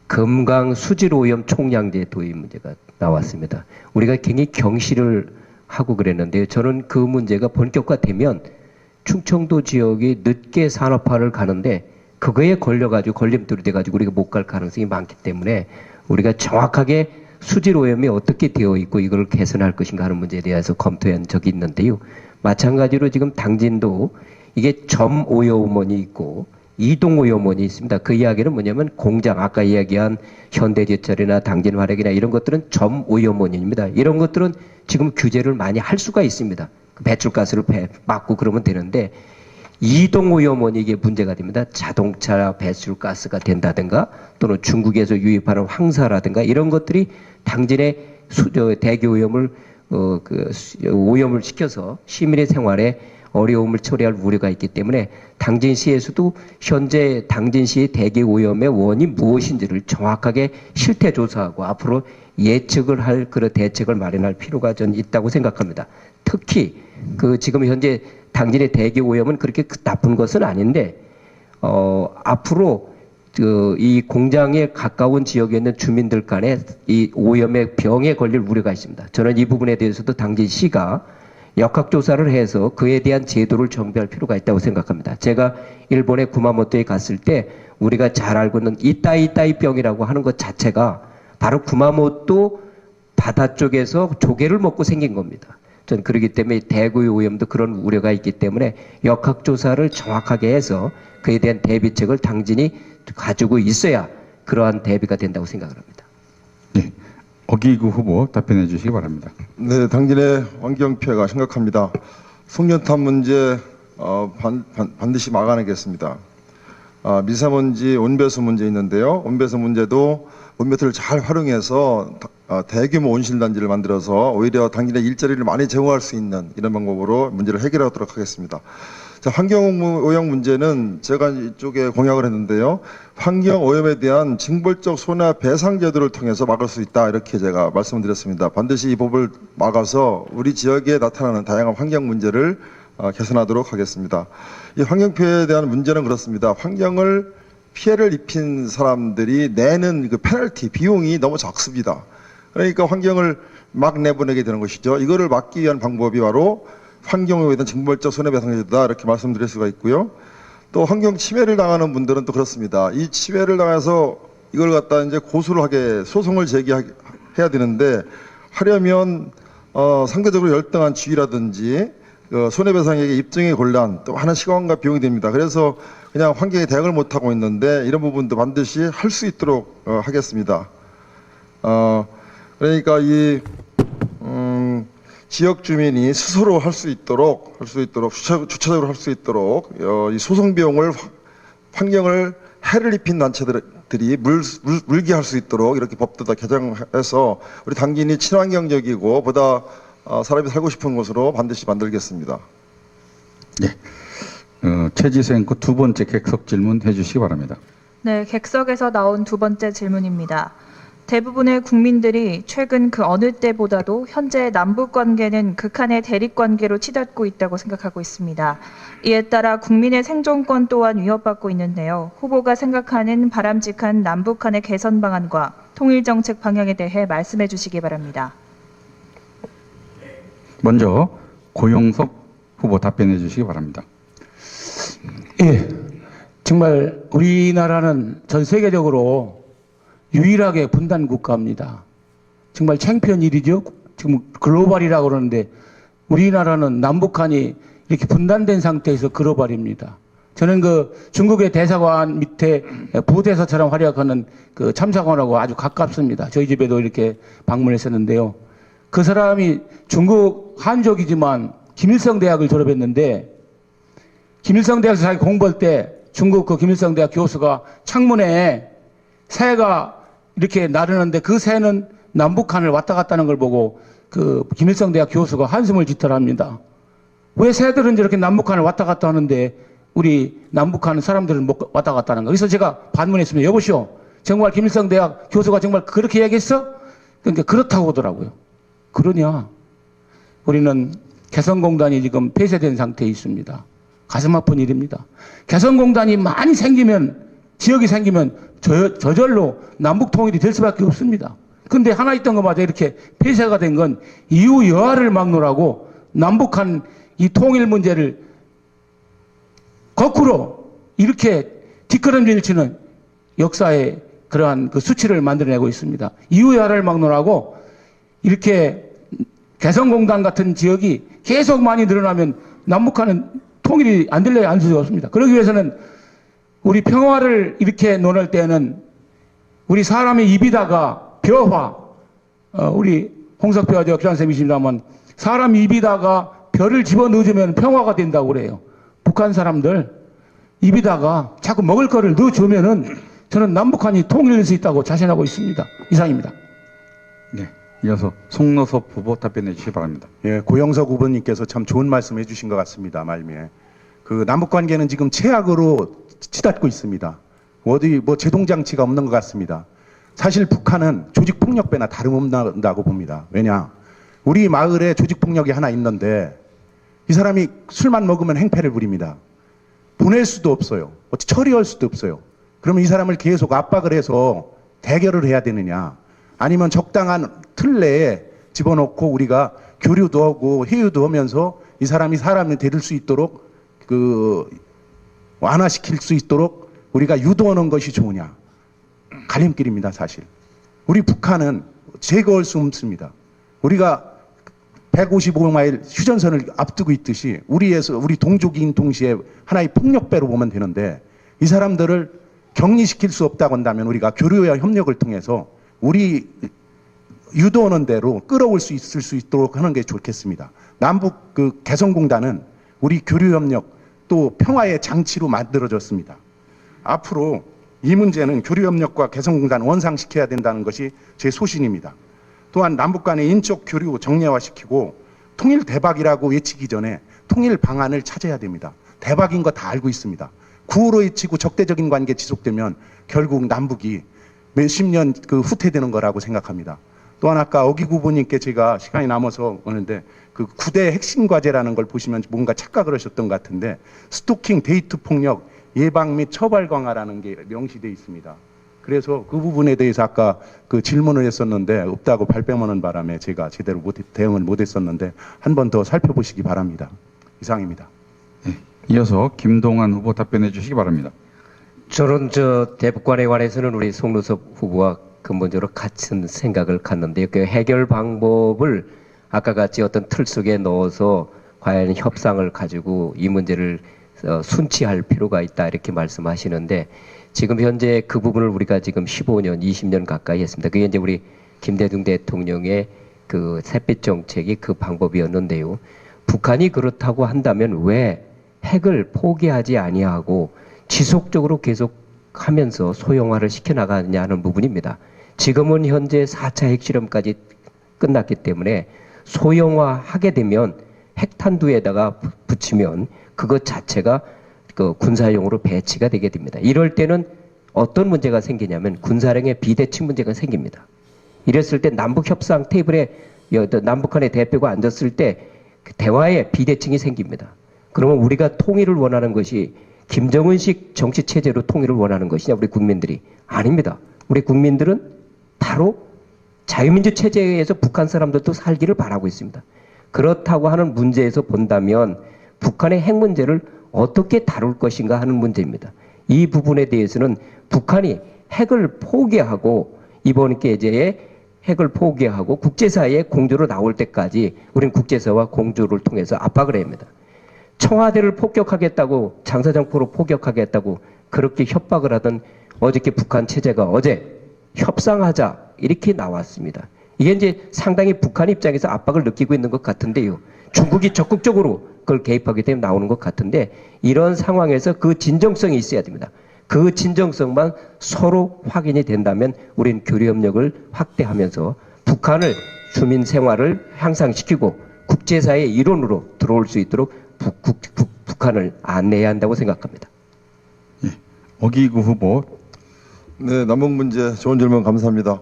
금강 수질오염 총량제 도입 문제가 나왔습니다. 우리가 굉장히 경시를 하고 그랬는데요. 저는 그 문제가 본격화되면 충청도 지역이 늦게 산업화를 가는데 그거에 걸려가지고 걸림돌이 돼가지고 우리가 못 갈 가능성이 많기 때문에 우리가 정확하게 수질오염이 어떻게 되어 있고 이걸 개선할 것인가 하는 문제에 대해서 검토한 적이 있는데요. 마찬가지로 지금 당진도 이게 점오염원이 있고 이동오염원이 있습니다. 그 이야기는 뭐냐면 공장 아까 이야기한 현대제철이나 당진화력이나 이런 것들은 점오염원입니다. 이런 것들은 지금 규제를 많이 할 수가 있습니다. 배출가스를 막고 그러면 되는데 이동오염원이 이게 문제가 됩니다. 자동차 배출가스가 된다든가 또는 중국에서 유입하는 황사라든가 이런 것들이 당진의 대기오염을 오염을 시켜서 시민의 생활에 어려움을 초래할 우려가 있기 때문에 당진시에서도 현재 당진시의 대기 오염의 원인이 무엇인지를 정확하게 실태 조사하고 앞으로 예측을 할 그런 대책을 마련할 필요가 전 있다고 생각합니다. 특히 그 지금 현재 당진의 대기 오염은 그렇게 나쁜 것은 아닌데 앞으로 이 공장에 가까운 지역에 있는 주민들 간에 이 오염의 병에 걸릴 우려가 있습니다. 저는 이 부분에 대해서도 당진시가 역학조사를 해서 그에 대한 제도를 정비할 필요가 있다고 생각합니다. 제가 일본의 구마모토에 갔을 때 우리가 잘 알고 있는 이따이 병이라고 하는 것 자체가 바로 구마모토 바다 쪽에서 조개를 먹고 생긴 겁니다. 전 그렇기 때문에 대구의 오염도 그런 우려가 있기 때문에 역학조사를 정확하게 해서 그에 대한 대비책을 당진이 가지고 있어야 그러한 대비가 된다고 생각을 합니다. 네, 어기구 후보 답변해 주시기 바랍니다. 네, 당진의 환경 피해가 심각합니다. 송년탄 문제 반드시 막아내겠습니다. 미세먼지 온배수 문제 있는데요. 온배수 문제도 온배수를 잘 활용해서 대규모 온실단지를 만들어서 오히려 당진의 일자리를 많이 제공할 수 있는 이런 방법으로 문제를 해결하도록 하겠습니다. 자, 환경오염 문제는 제가 이쪽에 공약을 했는데요. 환경오염에 대한 징벌적 손해 배상 제도를 통해서 막을 수 있다, 이렇게 제가 말씀을 드렸습니다. 반드시 이 법을 막아서 우리 지역에 나타나는 다양한 환경 문제를 개선하도록 하겠습니다. 이 환경 피해에 대한 문제는 그렇습니다. 환경을 피해를 입힌 사람들이 내는 그 페널티 비용이 너무 적습니다. 그러니까 환경을 막 내보내게 되는 것이죠. 이거를 막기 위한 방법이 바로 환경오염에 대한 징벌적 손해배상제도다, 이렇게 말씀드릴 수가 있고요. 또 환경 침해를 당하는 분들은 또 그렇습니다. 이 침해를 당해서 이걸 갖다 이제 고소를 하게 소송을 제기해야 되는데 하려면 상대적으로 열등한 지위라든지 손해배상액의 입증의 곤란, 또 많은 시간과 비용이 됩니다. 그래서 그냥 환경에 대응을 못하고 있는데 이런 부분도 반드시 할 수 있도록 하겠습니다. 그러니까 이 지역 주민이 스스로 할 수 있도록 주차적으로 할 수 있도록 이 소송 비용을 환경을 해를 입힌 단체들이 물게 할 수 있도록 이렇게 법도 다 개정해서 우리 당진이 친환경적이고 보다 사람이 살고 싶은 곳으로 반드시 만들겠습니다. 네, 최지수앵커 두 번째 객석 질문 해주시기 바랍니다. 네, 객석에서 나온 두 번째 질문입니다. 대부분의 국민들이 최근 그 어느 때보다도 현재 남북 관계는 극한의 대립 관계로 치닫고 있다고 생각하고 있습니다. 이에 따라 국민의 생존권 또한 위협받고 있는데요. 후보가 생각하는 바람직한 남북 간의 개선 방안과 통일 정책 방향에 대해 말씀해 주시기 바랍니다. 먼저 고용석 후보 답변해 주시기 바랍니다. 예, 정말 우리나라는 전 세계적으로 유일하게 분단 국가입니다. 정말 창피한 일이죠. 지금 글로벌이라고 그러는데 우리나라는 남북한이 이렇게 분단된 상태에서 글로벌입니다. 저는 그 중국의 대사관 밑에 부대사처럼 활약하는 그 참사관하고 아주 가깝습니다. 저희 집에도 이렇게 방문했었는데요. 그 사람이 중국 한족이지만 김일성 대학을 졸업했는데 김일성 대학에서 자기 공부할 때 중국 그 김일성 대학 교수가 창문에 새가 이렇게 나르는데 그 새는 남북한을 왔다 갔다 하는 걸 보고 그 김일성 대학 교수가 한숨을 짓더랍니다. 왜 새들은 저렇게 남북한을 왔다 갔다 하는데 우리 남북한 사람들은 못 왔다 갔다 하는 거. 그래서 제가 반문했습니다. 여보시오, 정말 김일성 대학 교수가 정말 그렇게 얘기했어? 그러니까 그렇다고 하더라고요. 그러냐? 우리는 개성공단이 지금 폐쇄된 상태에 있습니다. 가슴 아픈 일입니다. 개성공단이 많이 생기면, 지역이 생기면 저절로 남북 통일이 될 수밖에 없습니다. 근데 하나 있던 것마저 이렇게 폐쇄가 된 건 이후 여하를 막노라고 남북한 이 통일 문제를 거꾸로 이렇게 뒷걸음질 치는 역사의 그러한 그 수치를 만들어내고 있습니다. 이후 여하를 막노라고 이렇게 개성공단 같은 지역이 계속 많이 늘어나면 남북한은 통일이 안 될래야 안 수가 없습니다. 그러기 위해서는 우리 평화를 이렇게 논할 때는 우리 사람의 입이다가 벼화, 우리 홍석표와 저 교장선생님이십니다만 사람 입이다가 벼를 집어넣어주면 평화가 된다고 그래요. 북한 사람들 입이다가 자꾸 먹을 거를 넣어주면은 저는 남북한이 통일될 수 있다고 자신하고 있습니다. 이상입니다. 네, 이어서 송노섭 후보 답변해 주시기 바랍니다. 예, 고영석 후보님께서 참 좋은 말씀 해주신 것 같습니다. 말미에 그 남북 관계는 지금 최악으로 치닫고 있습니다. 어디 뭐 제동장치가 없는 것 같습니다. 사실 북한은 조직폭력배나 다름없다고 봅니다. 왜냐? 우리 마을에 조직폭력이 하나 있는데 이 사람이 술만 먹으면 행패를 부립니다. 보낼 수도 없어요. 어찌 처리할 수도 없어요. 그러면 이 사람을 계속 압박을 해서 대결을 해야 되느냐? 아니면 적당한 틀 내에 집어넣고 우리가 교류도 하고 회유도 하면서 이 사람이 사람을 데릴 수 있도록 완화시킬 수 있도록 우리가 유도하는 것이 좋으냐? 갈림길입니다, 사실. 우리 북한은 제거할 수 없습니다. 우리가 155마일 휴전선을 앞두고 있듯이 우리 동족인 동시에 하나의 폭력배로 보면 되는데 이 사람들을 격리시킬 수 없다고 한다면 우리가 교류와 협력을 통해서 우리 유도하는 대로 끌어올 수 있을 수 있도록 하는 게 좋겠습니다. 남북 개성공단은 우리 교류협력 또 평화의 장치로 만들어졌습니다. 앞으로 이 문제는 교류협력과 개성공단 원상시켜야 된다는 것이 제 소신입니다. 또한 남북 간의 인적 교류 정례화시키고 통일 대박이라고 외치기 전에 통일 방안을 찾아야 됩니다. 대박인 거 다 알고 있습니다. 구호로 외치고 적대적인 관계 지속되면 결국 남북이 몇십 년 후퇴되는 거라고 생각합니다. 또한 아까 어기구 후보님께 제가 시간이 남아서 오는데 그 9대 핵심 과제라는 걸 보시면 뭔가 착각을 하셨던 것 같은데 스토킹, 데이트 폭력, 예방 및 처벌 강화라는 게 명시되어 있습니다. 그래서 그 부분에 대해서 아까 질문을 했었는데 없다고 발뺌하는 바람에 제가 제대로 대응을 못했었는데 한 번 더 살펴보시기 바랍니다. 이상입니다. 네, 이어서 김동완 후보 답변해 주시기 바랍니다. 저는 대북관에 관해서는 우리 송루섭 후보와 근본적으로 같은 생각을 갖는데요. 그 해결 방법을 아까 같이 어떤 틀 속에 넣어서 과연 협상을 가지고 이 문제를 순치할 필요가 있다 이렇게 말씀하시는데 지금 현재 그 부분을 우리가 지금 15년, 20년 가까이 했습니다. 그게 이제 우리 김대중 대통령의 그 샛빛 정책이 그 방법이었는데요. 북한이 그렇다고 한다면 왜 핵을 포기하지 아니하고 지속적으로 계속하면서 소형화를 시켜나가느냐 하는 부분입니다. 지금은 현재 4차 핵실험까지 끝났기 때문에 소형화하게 되면 핵탄두에다가 붙이면 그것 자체가 군사용으로 배치가 되게 됩니다. 이럴 때는 어떤 문제가 생기냐면 군사력의 비대칭 문제가 생깁니다. 이랬을 때 남북 협상 테이블에 남북한의 대표가 앉았을 때 대화에 비대칭이 생깁니다. 그러면 우리가 통일을 원하는 것이 김정은식 정치 체제로 통일을 원하는 것이냐 우리 국민들이 아닙니다. 우리 국민들은 바로 자유민주 체제에서 북한 사람들도 살기를 바라고 있습니다. 그렇다고 하는 문제에서 본다면 북한의 핵 문제를 어떻게 다룰 것인가 하는 문제입니다. 이 부분에 대해서는 북한이 핵을 포기하고 이번 계제에 핵을 포기하고 국제사회에 공조로 나올 때까지 우리는 국제사회와 공조를 통해서 압박을 해야 합니다. 청와대를 폭격하겠다고 장사정포로 폭격하겠다고 그렇게 협박을 하던 어저께 북한 체제가 어제 협상하자 이렇게 나왔습니다. 이게 이제 상당히 북한 입장에서 압박을 느끼고 있는 것 같은데요. 중국이 적극적으로 그걸 개입하게 되면 나오는 것 같은데 이런 상황에서 그 진정성이 있어야 됩니다. 그 진정성만 서로 확인이 된다면 우리는 교류협력을 확대하면서 북한을 주민 생활을 향상시키고 국제사회의 일원으로 들어올 수 있도록 북한을 안내해야 한다고 생각합니다. 예, 어기구 후보. 네, 남북 문제 좋은 질문 감사합니다.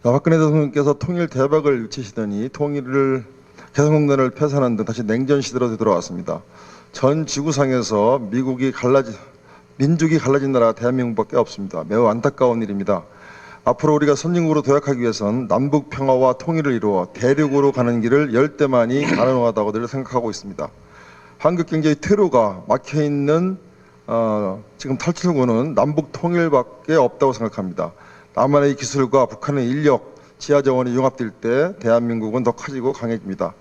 박근혜 대통령께서 통일 대박을 외치시더니 통일을 개성공단을 폐산한 등 다시 냉전 시대로 돌아왔습니다. 전 지구상에서 민족이 갈라진 나라가 대한민국밖에 없습니다. 매우 안타까운 일입니다. 앞으로 우리가 선진국으로 도약하기 위해선 남북 평화와 통일을 이루어 대륙으로 가는 길을 열 때만이 가능하다고 늘 생각하고 있습니다. 한국 경제의 퇴로가 막혀있는 지금 탈출구는 남북 통일밖에 없다고 생각합니다. 남한의 기술과 북한의 인력, 지하자원이 융합될 때 대한민국은 더 커지고 강해집니다.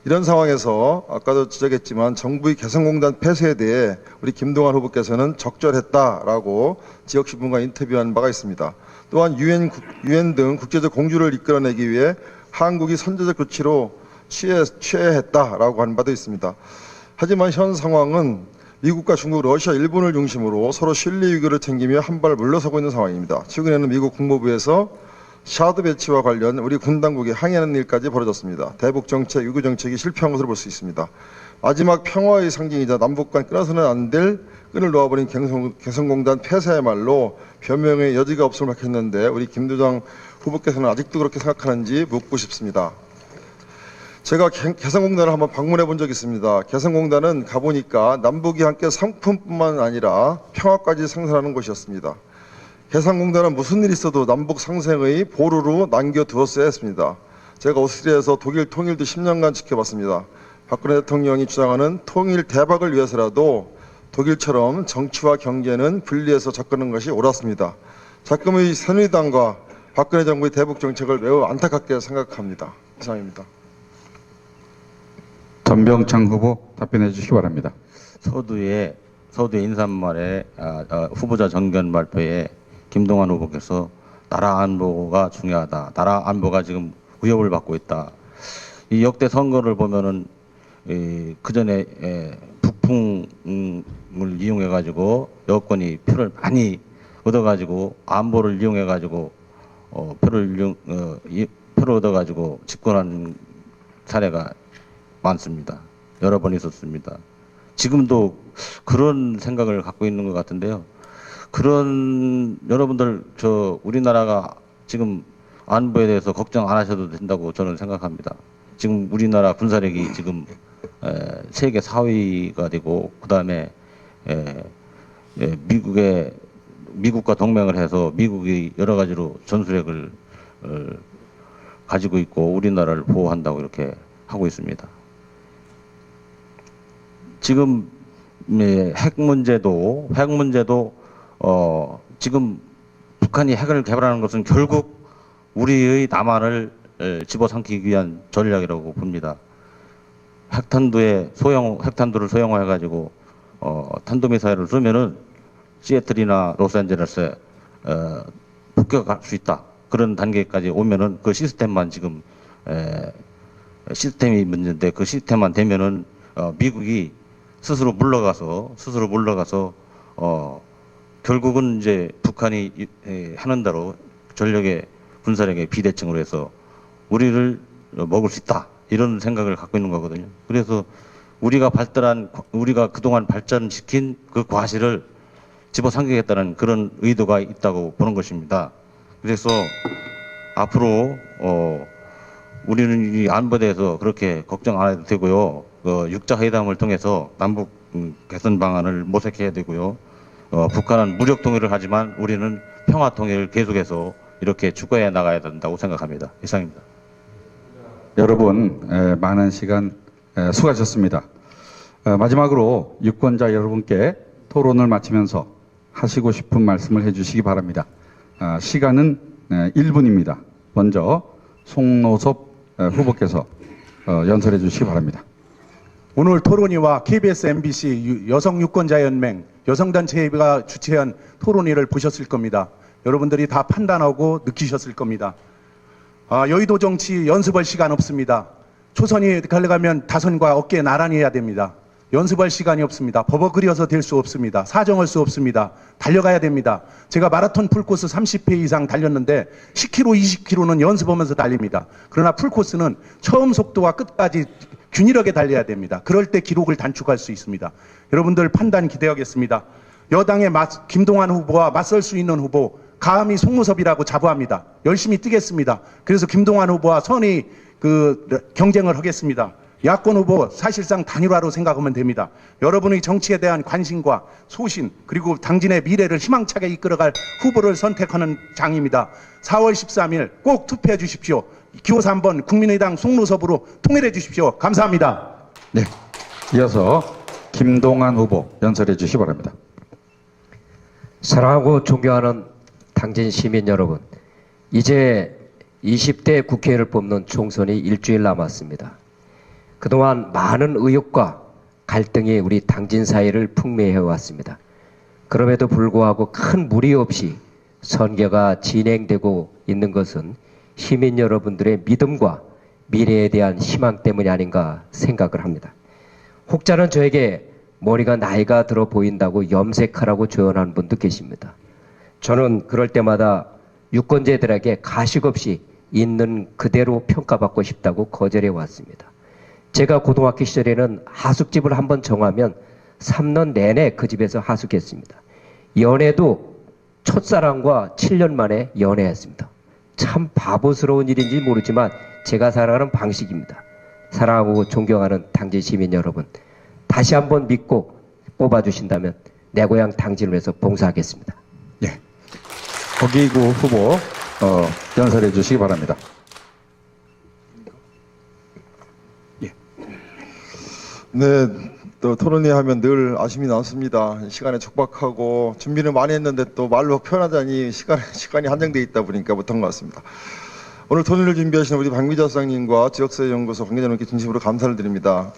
이런 상황에서 아까도 지적했지만 정부의 개성공단 폐쇄에 대해 우리 김동완 후보께서는 적절했다라고 지역신문과 인터뷰한 바가 있습니다. 또한 유엔 등 국제적 공조를 이끌어내기 위해 한국이 선제적 조치로 취해했다라고 한 바도 있습니다. 하지만 현 상황은 미국과 중국, 러시아, 일본을 중심으로 서로 신뢰 위기를 챙기며 한 발 물러서고 있는 상황입니다. 최근에는 미국 국무부에서 샤드 배치와 관련 우리 군 당국이 항의하는 일까지 벌어졌습니다. 대북 정책, 유구 정책이 실패한 것으로 볼 수 있습니다. 마지막 평화의 상징이자 남북 간 끊어서는 안 될 끈을 놓아버린 개성공단 폐쇄야말로 변명의 여지가 없음을 밝혔는데 우리 김도장 후보께서는 아직도 그렇게 생각하는지 묻고 싶습니다. 제가 개성공단을 한번 방문해 본 적이 있습니다. 개성공단은 가보니까 남북이 함께 상품뿐만 아니라 평화까지 상생하는 곳이었습니다. 개성공단은 무슨 일이 있어도 남북 상생의 보루로 남겨두었어야 했습니다. 제가 오스트리아에서 독일 통일도 10년간 지켜봤습니다. 박근혜 대통령이 주장하는 통일 대박을 위해서라도 독일처럼 정치와 경제는 분리해서 접근하는 것이 옳았습니다. 자금의 새누리당과 박근혜 정부의 대북 정책을 매우 안타깝게 생각합니다. 이상입니다. 전병창 후보 답변해 주시기 바랍니다. 서두에 인사말에 후보자 정견 발표에 김동완 후보께서 나라 안보가 중요하다. 나라 안보가 지금 위협을 받고 있다. 이 역대 선거를 보면은 그 전에 북풍을 이용해 가지고 여권이 표를 많이 얻어 가지고 안보를 이용해 가지고 표를 얻어 가지고 집권한 사례가 많습니다. 여러 번 있었습니다. 지금도 그런 생각을 갖고 있는 것 같은데요. 그런 여러분들 우리나라가 지금 안보에 대해서 걱정 안 하셔도 된다고 저는 생각합니다. 지금 우리나라 군사력이 지금 세계 4위가 되고 그다음에 미국과 동맹을 해서 미국이 여러 가지로 전술핵을 가지고 있고 우리나라를 보호한다고 이렇게 하고 있습니다. 지금 핵 문제도 지금 북한이 핵을 개발하는 것은 결국 우리의 남한을 집어삼키기 위한 전략이라고 봅니다. 핵탄두를 소형화해 가지고 탄도미사일을 쏘면은 시애틀이나 로스앤젤레스에 폭격할 수 있다. 그런 단계까지 오면은 그 시스템만 지금 시스템이 문제인데 그 시스템만 되면은 미국이 스스로 물러가서 결국은 이제 북한이 하는 대로 전력의 군사력의 비대칭으로 해서 우리를 먹을 수 있다. 이런 생각을 갖고 있는 거거든요. 그래서 우리가 그동안 발전시킨 그 과실을 집어삼키겠다는 그런 의도가 있다고 보는 것입니다. 그래서 앞으로 우리는 이 안보에 대해서 그렇게 걱정 안 해도 되고요. 6자 회담을 통해서 남북 개선 방안을 모색해야 되고요. 북한은 무력 통일을 하지만 우리는 평화 통일을 계속해서 이렇게 추구해 나가야 된다고 생각합니다. 이상입니다. 여러분 많은 시간 수고하셨습니다. 마지막으로 유권자 여러분께 토론을 마치면서 하시고 싶은 말씀을 해주시기 바랍니다. 시간은 1분입니다. 먼저 송노섭 후보께서 연설해 주시기 바랍니다. 오늘 토론회와 KBS, MBC, 여성유권자연맹, 여성단체가 주최한 토론회를 보셨을 겁니다. 여러분들이 다 판단하고 느끼셨을 겁니다. 여의도 정치 연습할 시간 없습니다. 초선이 가려면 다선과 어깨에 나란히 해야 됩니다. 연습할 시간이 없습니다. 버벅거려서 될 수 없습니다. 사정할 수 없습니다. 달려가야 됩니다. 제가 마라톤 풀코스 30회 이상 달렸는데 10km, 20km는 연습하면서 달립니다. 그러나 풀코스는 처음 속도와 끝까지 균일하게 달려야 됩니다. 그럴 때 기록을 단축할 수 있습니다. 여러분들 판단 기대하겠습니다. 여당의 김동완 후보와 맞설 수 있는 후보, 감히 송노섭이라고 자부합니다. 열심히 뛰겠습니다. 그래서 김동완 후보와 선의 경쟁을 하겠습니다. 야권 후보 사실상 단일화로 생각하면 됩니다. 여러분의 정치에 대한 관심과 소신 그리고 당진의 미래를 희망차게 이끌어갈 후보를 선택하는 장입니다. 4월 13일 꼭 투표해 주십시오. 기호 3번 국민의당 송노섭으로 통일해 주십시오. 감사합니다. 네, 이어서 김동완 후보 연설해 주시기 바랍니다. 사랑하고 존경하는 당진 시민 여러분, 이제 20대 국회의원을 뽑는 총선이 일주일 남았습니다. 그동안 많은 의혹과 갈등이 우리 당진 사회를 풍미해 왔습니다. 그럼에도 불구하고 큰 무리 없이 선거가 진행되고 있는 것은 시민 여러분들의 믿음과 미래에 대한 희망 때문이 아닌가 생각을 합니다. 혹자는 저에게 머리가 나이가 들어 보인다고 염색하라고 조언하는 분도 계십니다. 저는 그럴 때마다 유권자들에게 가식 없이 있는 그대로 평가받고 싶다고 거절해 왔습니다. 제가 고등학교 시절에는 하숙집을 한번 정하면 3년 내내 그 집에서 하숙했습니다. 연애도 첫사랑과 7년 만에 연애했습니다. 참 바보스러운 일인지 모르지만 제가 살아가는 방식입니다. 사랑하고 존경하는 당진 시민 여러분, 다시 한번 믿고 뽑아주신다면 내 고향 당진을 위해서 봉사하겠습니다. 예. 어기구 후보 연설해 주시기 바랍니다. 네, 또 토론회 하면 늘 아쉬움이 남습니다. 시간에 촉박하고 준비는 많이 했는데 또 말로 표현하자니 시간이 한정되어 있다 보니까 못한 것 같습니다. 오늘 토론회를 준비하신 우리 박미자 수장님과 지역사회연구소 관계자님께 진심으로 감사를 드립니다.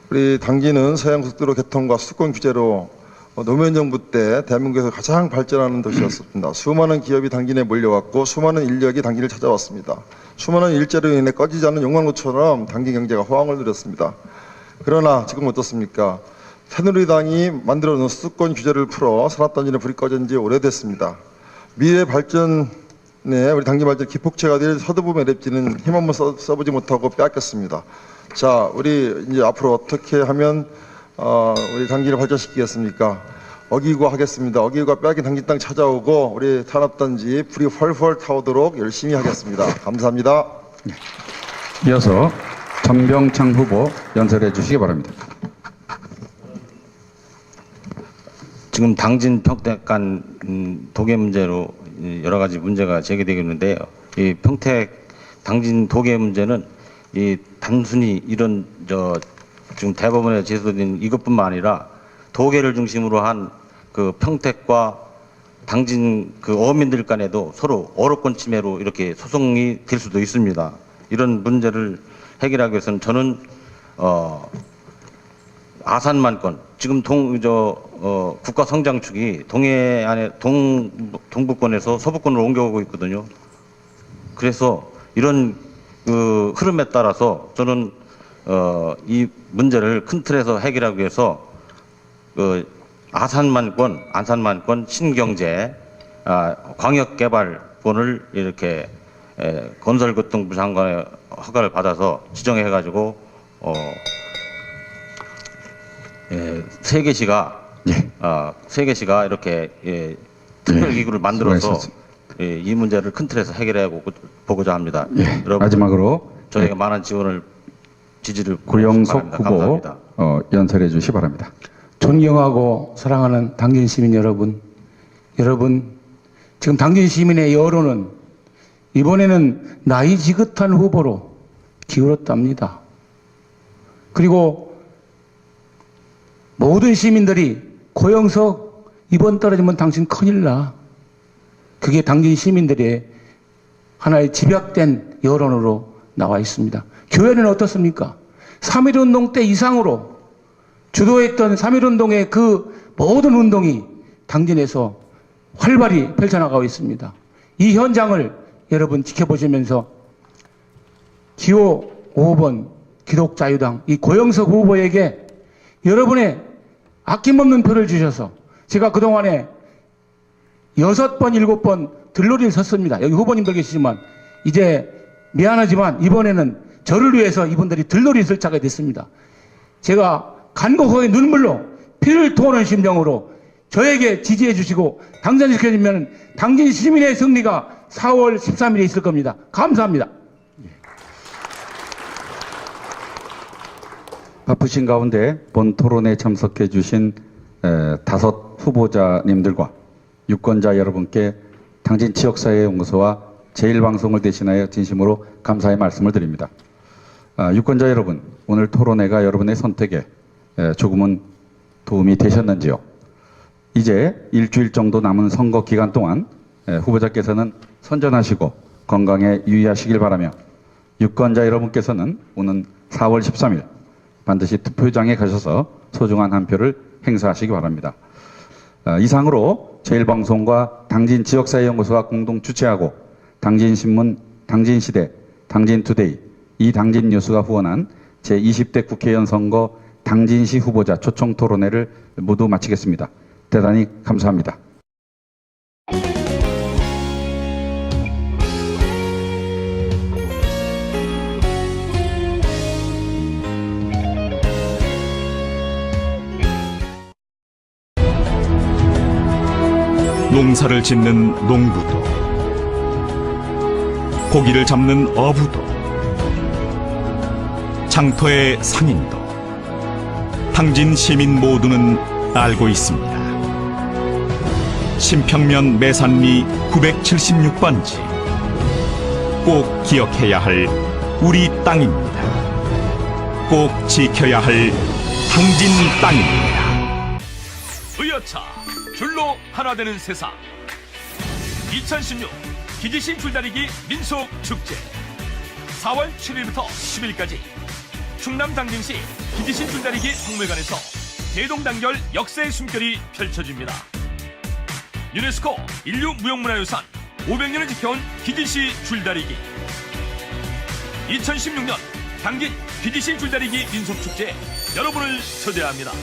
우리 당진은 서해안고속도로 개통과 수도권 규제로 노무현 정부 때 대한민국에서 가장 발전하는 도시였습니다. 수많은 기업이 당진에 몰려왔고 수많은 인력이 당진을 찾아왔습니다. 수많은 일자리로 인해 꺼지지 않는 용광로처럼 당진 경제가 호황을 누렸습니다. 그러나 지금 어떻습니까? 새누리당이 만들어 놓은 수도권 규제를 풀어 산업단지의 불이 꺼진 지 오래됐습니다. 미래 발전에 우리 당진 발전 기폭제가 될 서두부 매립지는 힘 한번 써보지 못하고 빼앗겼습니다. 자, 우리 이제 앞으로 어떻게 하면 우리 당진을 발전시키겠습니까? 어기고 하겠습니다. 어기고가 빼앗긴 당진 땅 찾아오고 우리 산업단지 불이 훨훨 타오도록 열심히 하겠습니다. 감사합니다. 이어서 전병창 후보 연설해 주시기 바랍니다. 지금 당진 평택 간 도계 문제로 여러 가지 문제가 제기되고 있는데요. 이 평택 당진 도계 문제는 이 단순히 이런 지금 대법원에 제소된 이것뿐만 아니라 도계를 중심으로 한 그 평택과 당진 그 어민들 간에도 서로 어로권 침해로 이렇게 소송이 될 수도 있습니다. 이런 문제를 해결하기 위해서는 저는 아산만권 지금 국가 성장축이 동해안에 동북권에서 서부권으로 옮겨오고 있거든요. 그래서 이런 그 흐름에 따라서 저는 이 문제를 큰 틀에서 해결하기 위해서 안산만권 신경제 광역개발권을 이렇게 건설교통부 장관의 허가를 받아서 지정해가지고 세계시가 이렇게 특별기구를 만들어서 이 문제를 큰 틀에서 해결해 보고자 합니다. 여러분, 마지막으로 저희가 많은 지원을 지지를 구영석 후보 감사합니다. 연설해 주시기 바랍니다. 존경하고 사랑하는 당진 시민 여러분, 지금 당진 시민의 여론은 이번에는 나이 지긋한 후보로 기울었답니다. 그리고 모든 시민들이 고영석 이번 떨어지면 당신 큰일 나. 그게 당진 시민들의 하나의 집약된 여론으로 나와 있습니다. 교회는 어떻습니까? 3.1운동 때 이상으로 주도했던 3.1운동의 그 모든 운동이 당진에서 활발히 펼쳐나가고 있습니다. 이 현장을 여러분 지켜보시면서 기호 5번 기독자유당 이 고영석 후보에게 여러분의 아낌없는 표를 주셔서 제가 그동안에 6번, 7번 들러리를 섰습니다. 여기 후보님들 계시지만 이제 미안하지만 이번에는 저를 위해서 이분들이 들러리 설 차게 됐습니다. 제가 간곡하게 눈물로 피를 토하는 심정으로 저에게 지지해 주시고 당선시켜주면 당진 시민의 승리가 4월 13일에 있을 겁니다. 감사합니다. 바쁘신 가운데 본 토론에 참석해 주신 5 후보자님들과 유권자 여러분께 당진 지역사회연구소와 제1방송을 대신하여 진심으로 감사의 말씀을 드립니다. 유권자 여러분, 오늘 토론회가 여러분의 선택에 조금은 도움이 되셨는지요? 이제 일주일 정도 남은 선거 기간 동안 후보자께서는 선전하시고 건강에 유의하시길 바라며 유권자 여러분께서는 오는 4월 13일 반드시 투표장에 가셔서 소중한 한 표를 행사하시기 바랍니다. 이상으로 제1방송과 당진 지역사회연구소가 공동 주최하고 당진신문, 당진시대, 당진투데이, 이 당진뉴스가 후원한 제20대 국회의원 선거 당진시 후보자 초청 토론회를 모두 마치겠습니다. 대단히 감사합니다. 농사를 짓는 농부도, 고기를 잡는 어부도, 장터의 상인도, 당진 시민 모두는 알고 있습니다. 신평면 매산리 976번지, 꼭 기억해야 할 우리 땅입니다. 꼭 지켜야 할 당진 땅입니다. 의여차 줄로 하나 되는 세상. 2016 기지신 줄다리기 민속축제 4월 7일부터 10일까지 충남 당진시 기지신 줄다리기 박물관에서 대동단결 역사의 숨결이 펼쳐집니다. 유네스코 인류무형문화유산 500년을 지켜온 기지시 줄다리기. 2016년 당진 기지시 줄다리기 민속축제에 여러분을 초대합니다.